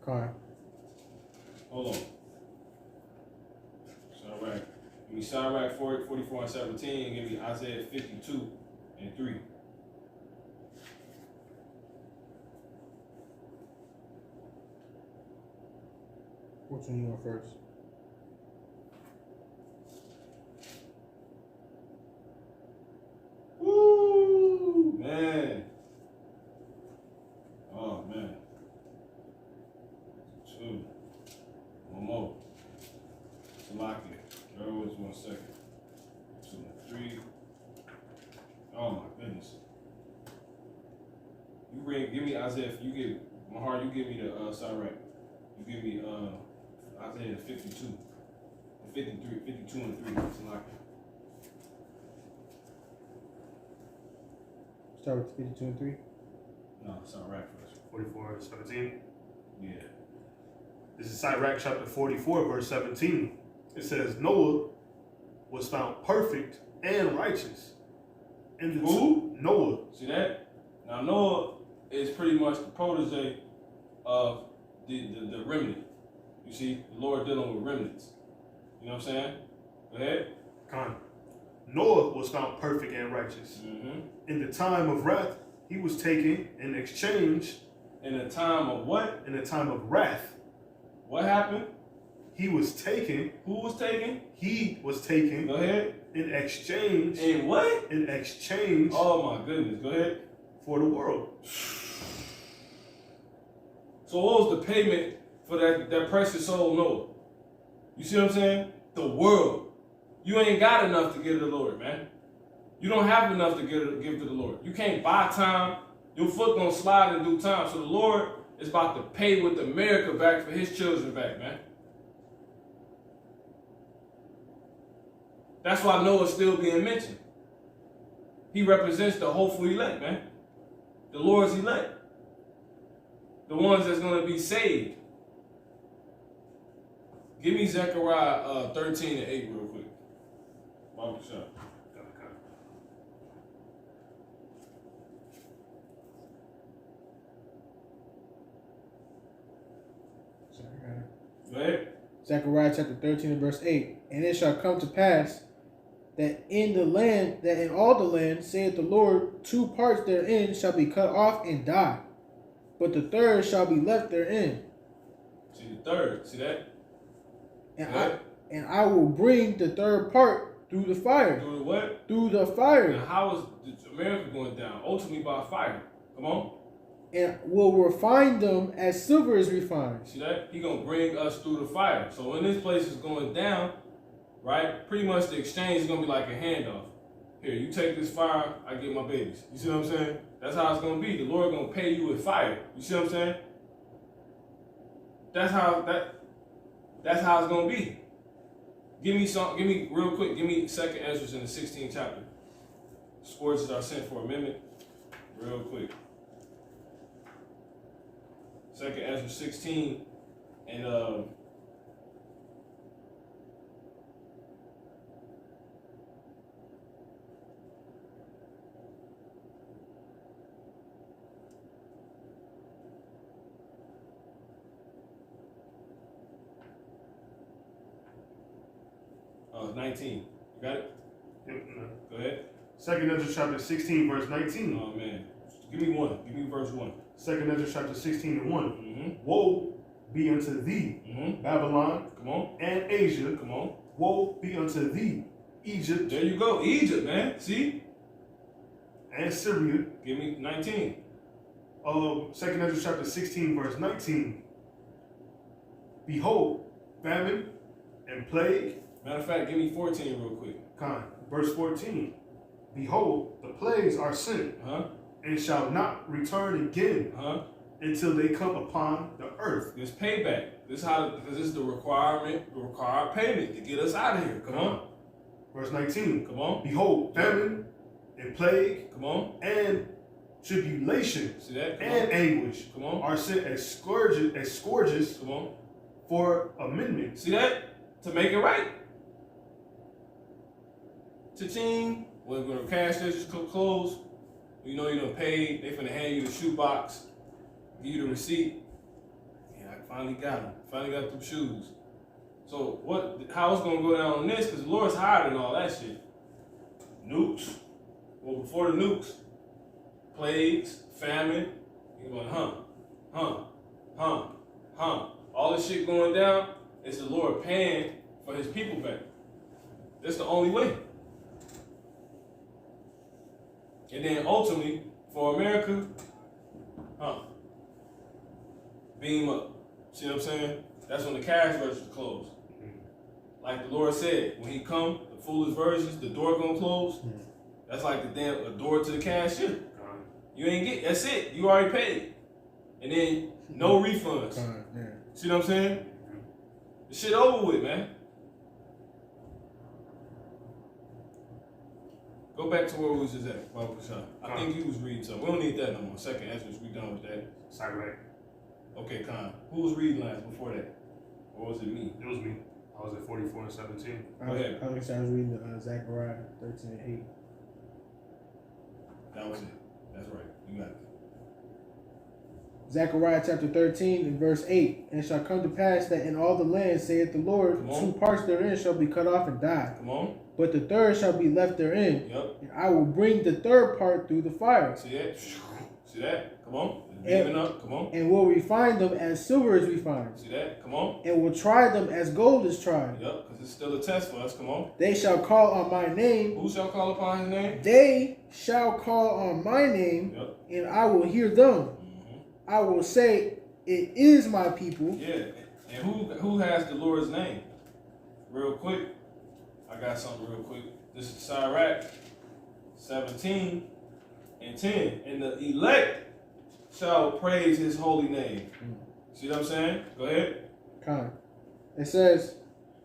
Car. Hold on. Sirach. Give me Sirach 44 and 17. And give me Isaiah 52 and 3. Which one you want first? Woo! Man. Oh, man. 2. One more. Salakia. There was 1 second. 2 and 3. Oh, my goodness. Give me Isaiah. Mahar, you give me the Sirach. You give me Isaiah 52. 53, 52 and 3. Salakia. Start with 52 and 3. No, Sirach first. 44 and 17. Yeah. This is Sirach chapter 44, verse 17. It says, Noah was found perfect and righteous. And Who? Noah. See that? Now Noah is pretty much the protege of the remnant. You see, the Lord dealing with remnants. You know what I'm saying? Go ahead. Con. Noah was found perfect and righteous. Mm-hmm. In the time of wrath, he was taken in exchange. In a time of what? In the time of wrath. What happened? He was taken. Who was taken? He was taken. Go ahead. In exchange. In what? In exchange. Oh my goodness. Go ahead. For the world. So what was the payment for that precious soul Noah? You see what I'm saying? The world. You ain't got enough to give to the Lord, man. You don't have enough to give to the Lord. You can't buy time. Your foot gonna slide in due time. So the Lord is about to pay with America back for his children back, man. That's why Noah's still being mentioned. He represents the hopeful elect, man. The Lord's elect. The ones that's going to be saved. Give me Zechariah 13 and 8 real quick. Bible shop. Go ahead. Zechariah chapter 13 and verse 8. And it shall come to pass that in all the land, saith the Lord, 2 parts therein shall be cut off and die, but the third shall be left therein. See the third, see that? And I will bring the third part through the fire. Through the what? Through the fire. Now how is America going down? Ultimately by fire. Come on. And will refine them as silver is refined. See that? He gonna bring us through the fire. So when this place is going down, right? Pretty much the exchange is gonna be like a handoff. Here, you take this fire, I get my babies. You see what I'm saying? That's how it's gonna be. The Lord gonna pay you with fire. You see what I'm saying? That's how it's gonna be. Give me real quick, give me 2nd Ezra in the 16th chapter. Scourges are sent for amendment. Real quick. 2nd Ezra 16 and 19. You got it? Yep, no. Go ahead. 2nd Ezra chapter 16, verse 19. Oh man. Give me one. Give me verse 1. 2nd Ezra chapter 16 and 1. Mm-hmm. Woe be unto thee, Mm-hmm. Babylon, Come on. and Asia. Come on. Woe be unto thee, Egypt, There you go. Egypt, man. See? and Syria. Give me 19. 2nd Ezra chapter 16, verse 19. Behold, famine and plague. Matter of fact, give me 14 real quick. Verse 14. Behold, the plagues are sent, Huh? and shall not return again Huh? until they come upon the earth. This payback. This is the required payment to get us out of here. Come on. Verse 19. Come on. Behold, famine and plague Come on. and tribulation See that? Come and on. anguish Come on. are sent as scourges Come on. for amendment. See that? To make it right. Cha-ching. When the cash registers close, you know you done paid. They finna hand you the shoebox, give you the receipt. Yeah, I finally got them. Finally got them shoes. So how it's gonna go down on this? Because the Lord's hiding all that shit. Nukes. Well, before the nukes, plagues, famine. You going, all this shit going down. It's the Lord paying for his people back. That's the only way. And then ultimately, for America, beam up. See what I'm saying? That's when the cash register closed. Like the Lord said, when he come, the foolish virgins, the door gonna close. That's like a door to the cashier. You ain't get, that's it. You already paid. And then no refunds. See what I'm saying? The shit over with, man. Go back to where we was just at, Baba Kashan. I think you was reading something. We don't need that no more. 2nd Ezra, we done with that. Sorry, Okay, Khan. Who was reading last before that? Or was it me? it was me. I was at 44 and 17. Go ahead. I was reading Zechariah 13 and 8. That was it. That's right. You got it. Zechariah chapter 13 and verse 8. And it shall come to pass that in all the land, saith the Lord, 2 parts therein shall be cut off and die. Come on. But the third shall be left therein. Yep. And I will bring the third part through the fire. See that? See that? Come on. Giving up. Come on. And will refine them as silver is refined. See that? Come on. And will try them as gold is tried. Yep. Because it's still a test for us. Come on. They shall call on my name. Who shall call upon his name? They shall call on my name. Yep. And I will hear them. I will say, it is my people. Yeah. And who has the Lord's name? Real quick. I got something real quick. This is Sirach 17 and 10. And the elect shall praise his holy name. See what I'm saying? Go ahead. It says,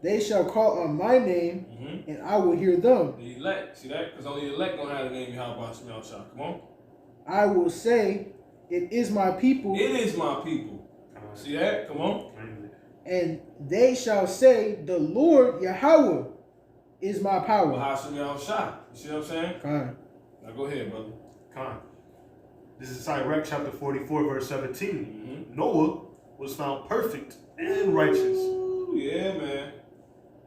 they shall call on my name, and I will hear them. The elect. See that? Because only the elect gonna have the name Yahweh Shemel Shah. Come on. I will say, it is my people. It is my people. See that? Come on. And they shall say, the Lord Yahweh is my power. Shemel Shah. You see what I'm saying? Now go ahead, brother. This is Sirach chapter 44, verse 17. Noah was found perfect and righteous. Ooh, yeah, man.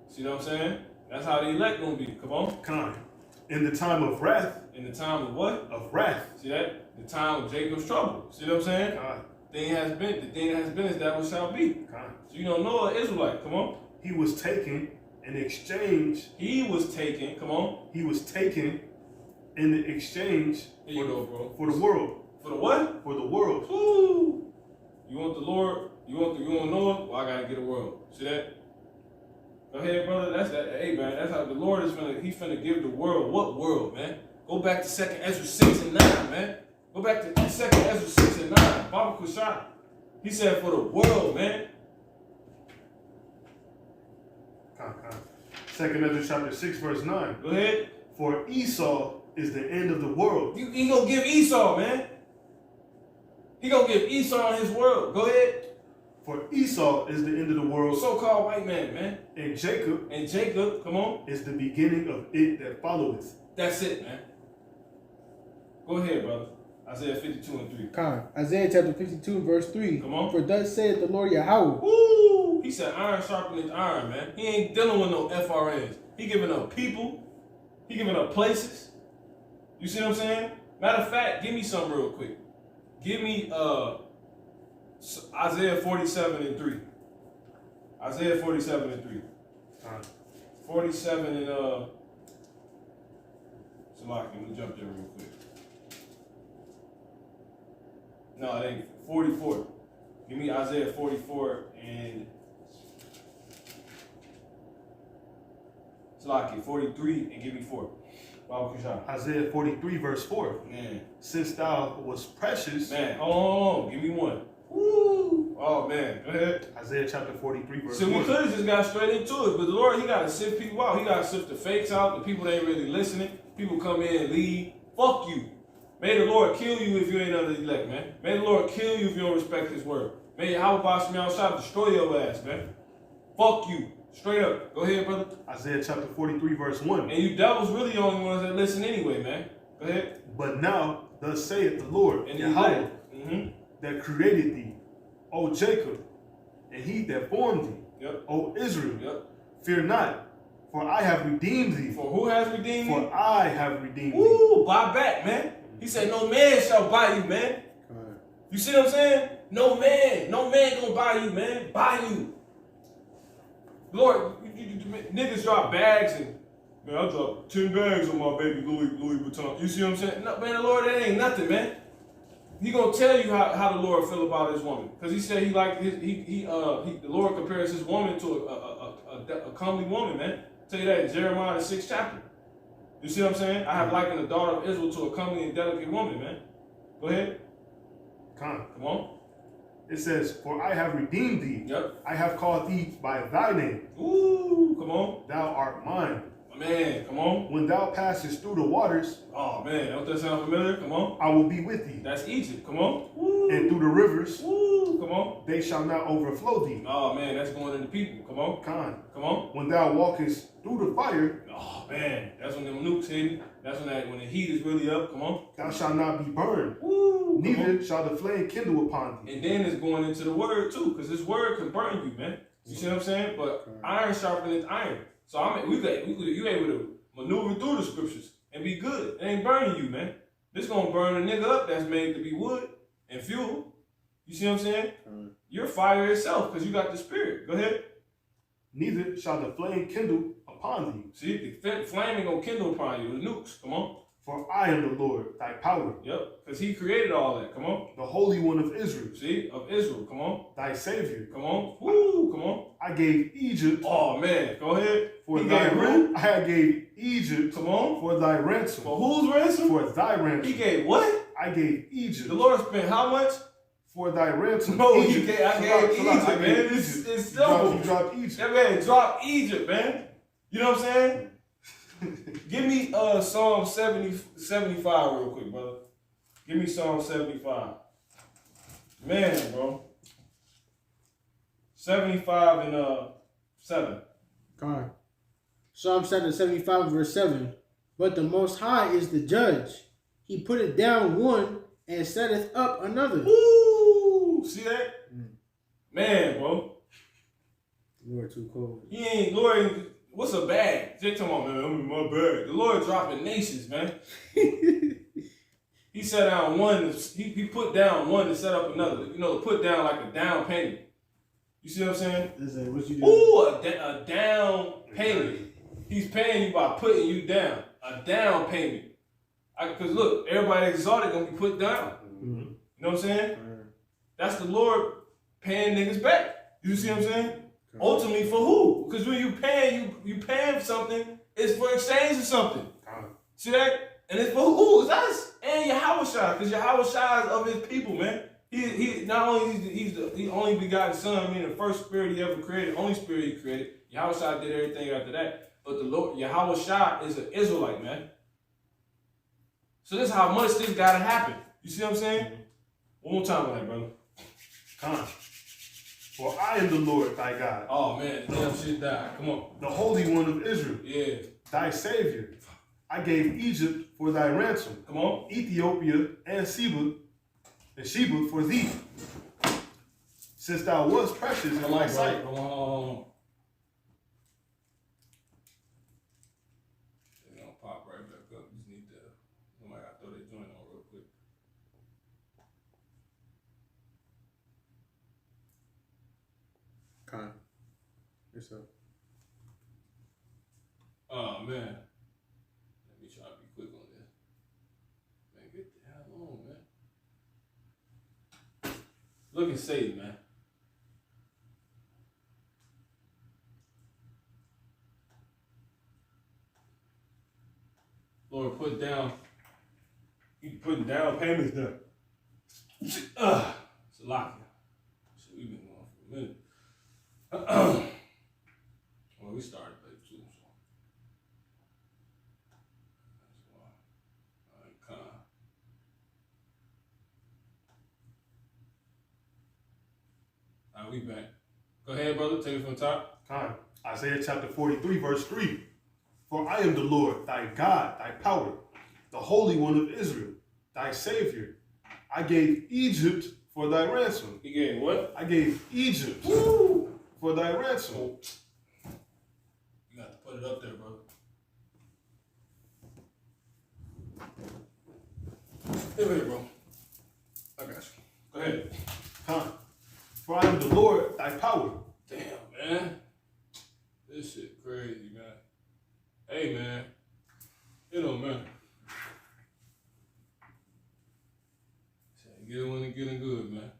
See what I'm saying? That's how the elect gonna be. Come on. In the time of wrath. In the time of what? Of wrath. See that? The time of Jacob's trouble. See what I'm saying? The thing that has been is that what shall be. So you don't know an Israelite. Come on. He was taken in exchange. He was taken. Come on. He was taken in the exchange Here you go, bro. for the world. For the what? For the world. Ooh. You want the Lord? You want Noah? Well, I gotta get a world. See that? Go ahead, brother. That's that. Hey, man. That's how the Lord is He's finna give the world. What world, man? Go back to 2nd Ezra 6 and 9, man. Go back to 2nd Ezra 6 and 9. Baba Kushai. He said for the world, man. 2 Ezra chapter 6, verse 9. Go ahead. For Esau is the end of the world. He gonna give Esau, man. He gonna give Esau his world. Go ahead. For Esau is the end of the world. So-called white man. And Jacob And Jacob, come on. is the beginning of it that followeth. That's it, man. Go ahead, brother. Isaiah 52 and 3. Con. Isaiah chapter 52, verse 3. Come on. For thus saith the Lord Yahweh. Woo! He said iron sharpeneth iron, man. He ain't dealing with no FRNs. He giving up people. He giving up places. You see what I'm saying? Matter of fact, give me something real quick. Give me Isaiah 47 and 3. Isaiah 47 and 3. 47 and Salaki, let me jump there real quick. No, it ain't 44. Give me Isaiah 44 and Salaki, 43 and give me 4. Bible Kushah. Isaiah 43, verse 4. Man. Since thou was precious. Man, hold on. Give me 1. Woo! Oh, man. Go ahead. Isaiah chapter 43, verse So 1. we could have just got straight into it, but the Lord, he got to sift people out. He got to sift the fakes out, the people that ain't really listening. People come in and leave. Fuck you. May the Lord kill you if you ain't under the elect, man. May the Lord kill you if you don't respect his word. May Yahweh Basham Yahshua destroy your ass, man. Fuck you. Straight up. Go ahead, brother. Isaiah chapter 43, verse 1. And you devils really the only ones that listen anyway, man. Go ahead. But now, thus saith the Lord, And Yahweh, that created thee, O Jacob, and he that formed thee, Yep. O Israel. Yep. Fear not, for I have redeemed thee. For who has redeemed you? For I have redeemed thee. Woo, buy back, man. He said, no man shall buy you, man. You see what I'm saying? No man gonna buy you, man. Buy you. Lord, niggas drop bags and, man, I dropped 10 bags on my baby Louis Vuitton. You see what I'm saying? No, man, the Lord, that ain't nothing, man. He gonna tell you how the Lord feel about his woman, because he said the Lord compares his woman to a comely woman, man. Tell you that in Jeremiah the 6th chapter. You see what I'm saying? I have likened the daughter of Israel to a comely and delicate woman, man. Go ahead. Come on. It says, for I have redeemed thee. Yep. I have called thee by thy name. Ooh, come on. Thou art mine. Man, come on. When thou passest through the waters. Oh, man. Don't that sound familiar? Come on. I will be with thee. That's Egypt. Come on. Woo. And through the rivers. Woo. Come on. They shall not overflow thee. Oh, man. That's going into people. Come on. Come on. When thou walkest through the fire. Oh, man. That's when them nukes hitting. That's when the heat is really up. Come on. Thou shalt not be burned. Woo. Neither shall the flame kindle upon thee. And then it's going into the word, too, because this word can burn you, man. You see what I'm saying? But iron sharpeneth iron. So, I mean, you able to maneuver through the scriptures and be good. It ain't burning you, man. This gonna burn a nigga up that's made to be wood and fuel. You see what I'm saying? You're fire itself because you got the spirit. Go ahead. Neither shall the flame kindle upon thee. See, the flame ain't gonna kindle upon you. The nukes. Come on. For I am the Lord, thy power. Yep. Because he created all that. Come on. The Holy One of Israel. See? Of Israel. Come on. Thy Savior. Come on. Woo. Come on. I gave Egypt. Oh, man. Go ahead. For thy ransom. I gave Egypt. Come on. For thy ransom. For whose ransom? For thy ransom. He gave what? I gave Egypt. The Lord spent how much? For thy ransom. No, I gave Egypt, man. It's simple. You dropped Egypt. That man dropped Egypt, man. You know what I'm saying? Give me Psalm 75 real quick, brother. Give me Psalm 75. Man, bro. 75 and 7. God. Psalm 75, verse 7. But the Most High is the judge. He putteth down one and setteth up another. Woo! See that? Man, bro. Lord too cold. He ain't, Lord, what's a bag? Just talking about, man, I'm in my bag. The Lord dropping nations, man. He set down one, he put down one to set up another. You know, put down like a down payment. You see what I'm saying? Listen, what you do? Ooh, a down payment. He's paying you by putting you down. A down payment. Because look, everybody exalted gonna be put down. Mm-hmm. You know what I'm saying? That's the Lord paying niggas back. You see what I'm saying? Ultimately for who? Because when you paying something, it's for exchange or something. See that? And it's for who? It's us and Yahweh Shai. Because Yahweh Shai is of his people, man. He not only he's the only begotten son, I mean the first spirit he ever created, only spirit he created. Yahweh Shai did everything after that. but the Lord, Yahweh Shah, is an Israelite, man. So this is how much this gotta happen. You see what I'm saying? One more time on that, brother. Con. For I am the Lord thy God. Oh man, the damn shit died. Come on. The Holy One of Israel. Yeah. Thy Savior. I gave Egypt for thy ransom. Come on. Ethiopia and Sheba for thee. Since thou wast precious in my sight. Hold on. They're gonna pop right back up. Just need to, somebody gotta throw that joint on real quick. Con. Yourself. Oh man. Let me try to be quick on this. Man, get the hell on, man. Look at Satan, man. Lord, putting down payments there. It's a lot. Shit, we've been going for a minute. Well, we started late too, so that's why. All right, All right, we back. Go ahead, brother. Take it from the top. Con. Isaiah chapter 43, verse 3. For I am the Lord, thy God, thy power, the Holy One of Israel, thy Savior. I gave Egypt for thy ransom. He gave what? I gave Egypt for thy ransom. You got to put it up there, brother. Here, bro. I got you. Go ahead. Con. For I am the Lord, thy power. Damn, man. This shit crazy, man. Hey, man. It don't matter. Get it when it's getting good, man.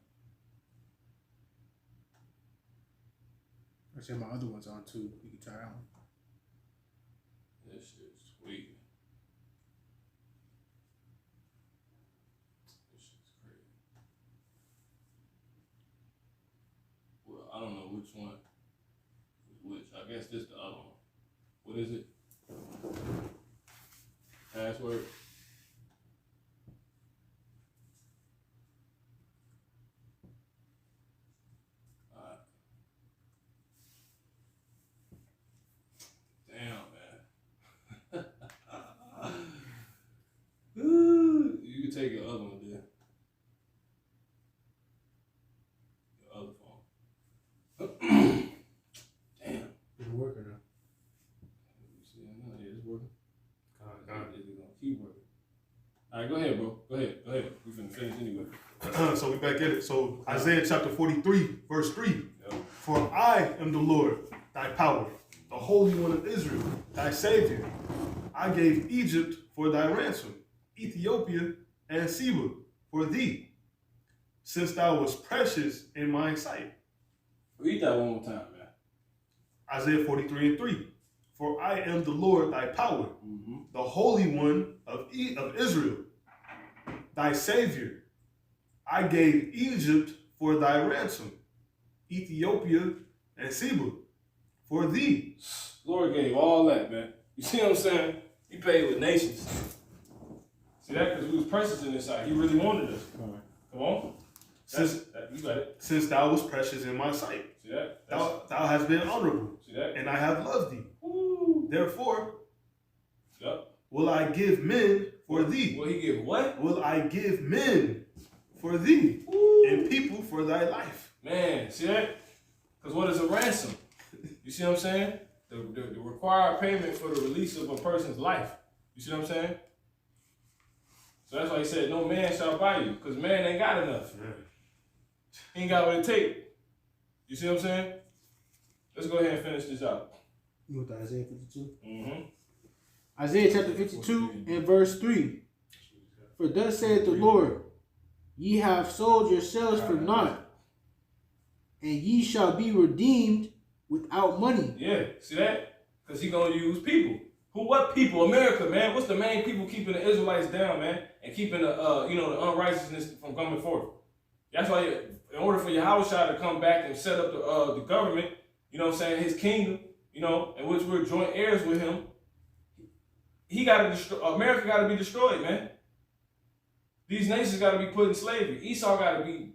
I said my other one's on too. You can try that one. This shit's sweet. This shit's crazy. Well, I don't know which one is which. I guess this the other one. What is it? Password? You can take your other one there. Your other phone. Damn. It's working now. You see it now? Yeah, it's working. Is it gonna keep working? All right, go ahead, bro. Go ahead. We finna finish anyway. So we back at it. So Isaiah chapter 43, verse 3. Yep. For I am the Lord, thy power, the Holy One of Israel, thy Savior. I gave Egypt for thy ransom, Ethiopia and Sheba for thee, since thou wast precious in my sight. Read that one more time, man. Isaiah 43 and 3. For I am the Lord thy power, the Holy One of Israel, thy Savior. I gave Egypt for thy ransom, Ethiopia and Sheba for thee. Lord gave all that, man. You see what I'm saying? He paid with nations. See that? Because we was precious in this sight. He really wanted us. Come on. You got it. Since thou wast precious in my sight. See that? Thou hast been honorable. See that? And I have loved thee. Woo. Therefore, Yep. will I give men for thee. Will he give what? Will I give men for thee. Woo. And people for thy life. Man, see that? Because what is a ransom? You see what I'm saying? The required payment for the release of a person's life. You see what I'm saying? So that's why he said, no man shall buy you. Because man ain't got enough. Yeah. He ain't got what it take. You see what I'm saying? Let's go ahead and finish this out. You want the Isaiah 52? Mm-hmm. Isaiah chapter 52 and verse 3. For thus saith the Lord, ye have sold yourselves for naught, and ye shall be redeemed without money. Yeah, see that? Because he going to use people. Who? What people? America, man. What's the main people keeping the Israelites down, man? And keeping the, the unrighteousness from coming forth. That's why, in order for Yahweh to come back and set up the government, you know what I'm saying, his kingdom, you know, in which we're joint heirs with him, he got to destroy. America got to be destroyed, man. These nations got to be put in slavery. Esau got to be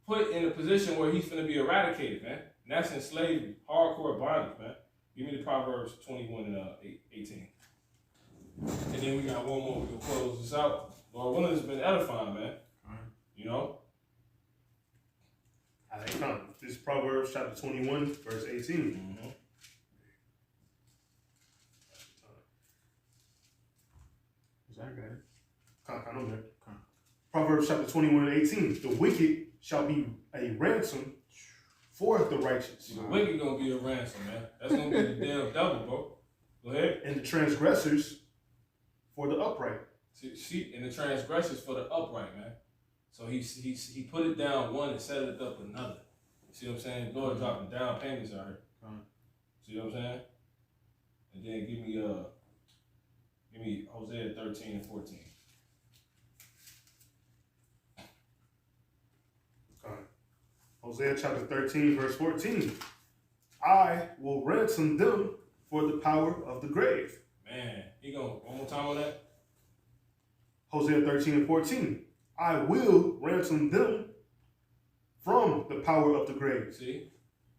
put in a position where he's going to be eradicated, man. And that's in slavery, hardcore bondage, man. Give me the Proverbs 21 and 18. And then we got one more. We'll close this out. Lord willing, it's been edifying, man. You know? I think this is Proverbs chapter 21, verse 18. Mm-hmm. I got it. Count on that. Proverbs chapter 21 and 18. The wicked shall be a ransom for the righteous. The wicked gonna be a ransom, man. That's gonna be the damn devil, bro. Go ahead. And the transgressors for the upright. See, and the transgressors for the upright, man. So he put it down one and set it up another. See what I'm saying? Lord dropping down payments out here. See what I'm saying? And then give me Hosea 13 and 14. Hosea chapter 13, verse 14. I will ransom them for the power of the grave. Man, he going one more time on that. Hosea 13 and 14. I will ransom them from the power of the grave. See,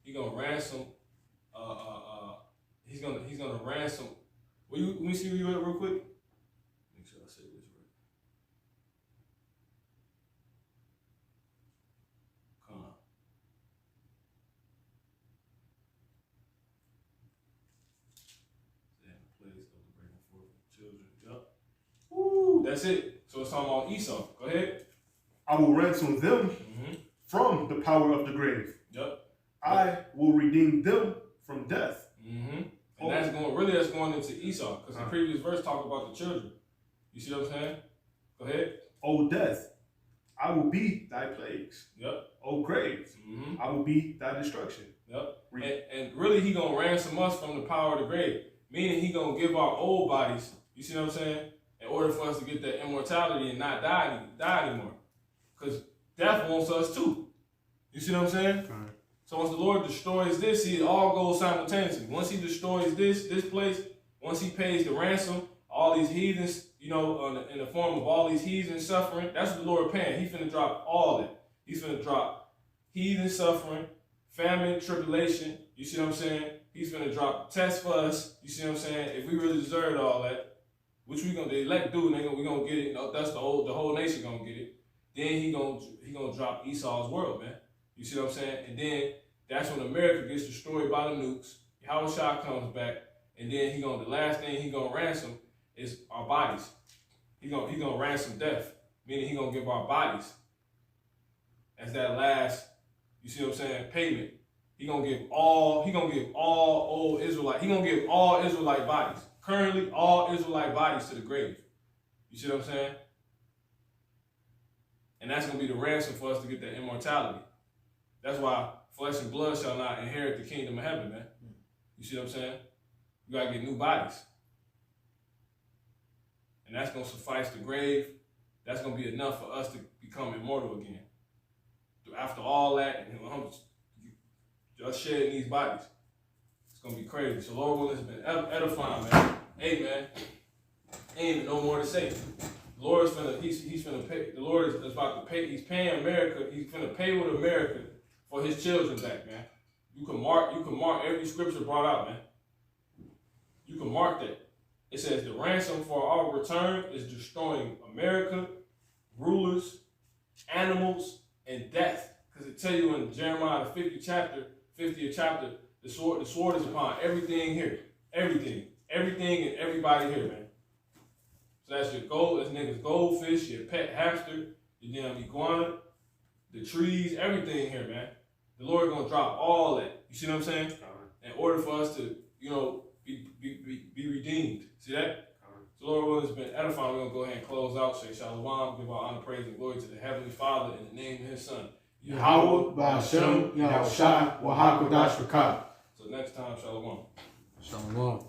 he gonna ransom. He's gonna ransom. Let me see where you at real quick. Make sure I say this right. Come on. Stand in place of the breaking forth of children. Yup. Woo, that's it. So it's talking about Esau. Go ahead. I will ransom them from the power of the grave. Yep. I will redeem them from death. And that's going into Esau, because the previous verse talked about the children. You see what I'm saying? Go ahead. O death, I will be thy plagues. Yep. O grave, I will be thy destruction. Yep. And really, he gonna ransom us from the power of the grave, meaning he gonna give our old bodies. You see what I'm saying? In order for us to get that immortality and not die anymore, because death wants us too. You see what I'm saying? So once the Lord destroys this, it all goes simultaneously. Once he destroys this place, once he pays the ransom, all these heathens, you know, in the form of all these heathens suffering, that's what the Lord paying. He's finna drop all that. He's finna drop heathen suffering, famine, tribulation. You see what I'm saying? He's finna drop tests for us. You see what I'm saying? If we really deserved all that, which the elect do, and we gonna get it. You know, that's the whole nation gonna get it. Then he gonna drop Esau's world, man. You see what I'm saying? And then that's when America gets destroyed by the nukes. Yahushua comes back, and then the last thing he gonna ransom is our bodies. He gonna ransom death, meaning he gonna give our bodies as that last. You see what I'm saying? Payment. He gonna give all old Israelite. He gonna give all Israelite bodies. Currently, all Israelite bodies to the grave. You see what I'm saying? And that's gonna be the ransom for us to get that immortality. That's why flesh and blood shall not inherit the kingdom of heaven, man. You see what I'm saying? We gotta get new bodies. And that's gonna suffice the grave. That's gonna be enough for us to become immortal again. After all that, and just shedding these bodies, it's gonna be crazy. So Lord willing, it's been edifying, man. Hey, man, ain't even no more to say. The Lord is he's finna pay. The Lord is about to pay. He's paying America. He's finna pay with America for his children back, man. You can mark every scripture brought out, man. You can mark that. It says the ransom for our return is destroying America, rulers, animals, and death. Because it tell you in Jeremiah the 50th chapter, the sword is upon everything here. Everything and everybody here, man. So that's your niggas goldfish, your pet hamster, your damn iguana, the trees, everything here, man. The Lord gonna drop all that. You see what I'm saying? In order for us to, be redeemed. See that? So Lord willing, it's been edifying. We're gonna go ahead and close out. Say shalom, give our honor, praise, and glory to the Heavenly Father in the name of His Son. Yahweh, Ba'ashem, Yahushua, Wahakodash Rakah. So next time, shalom. Shalom.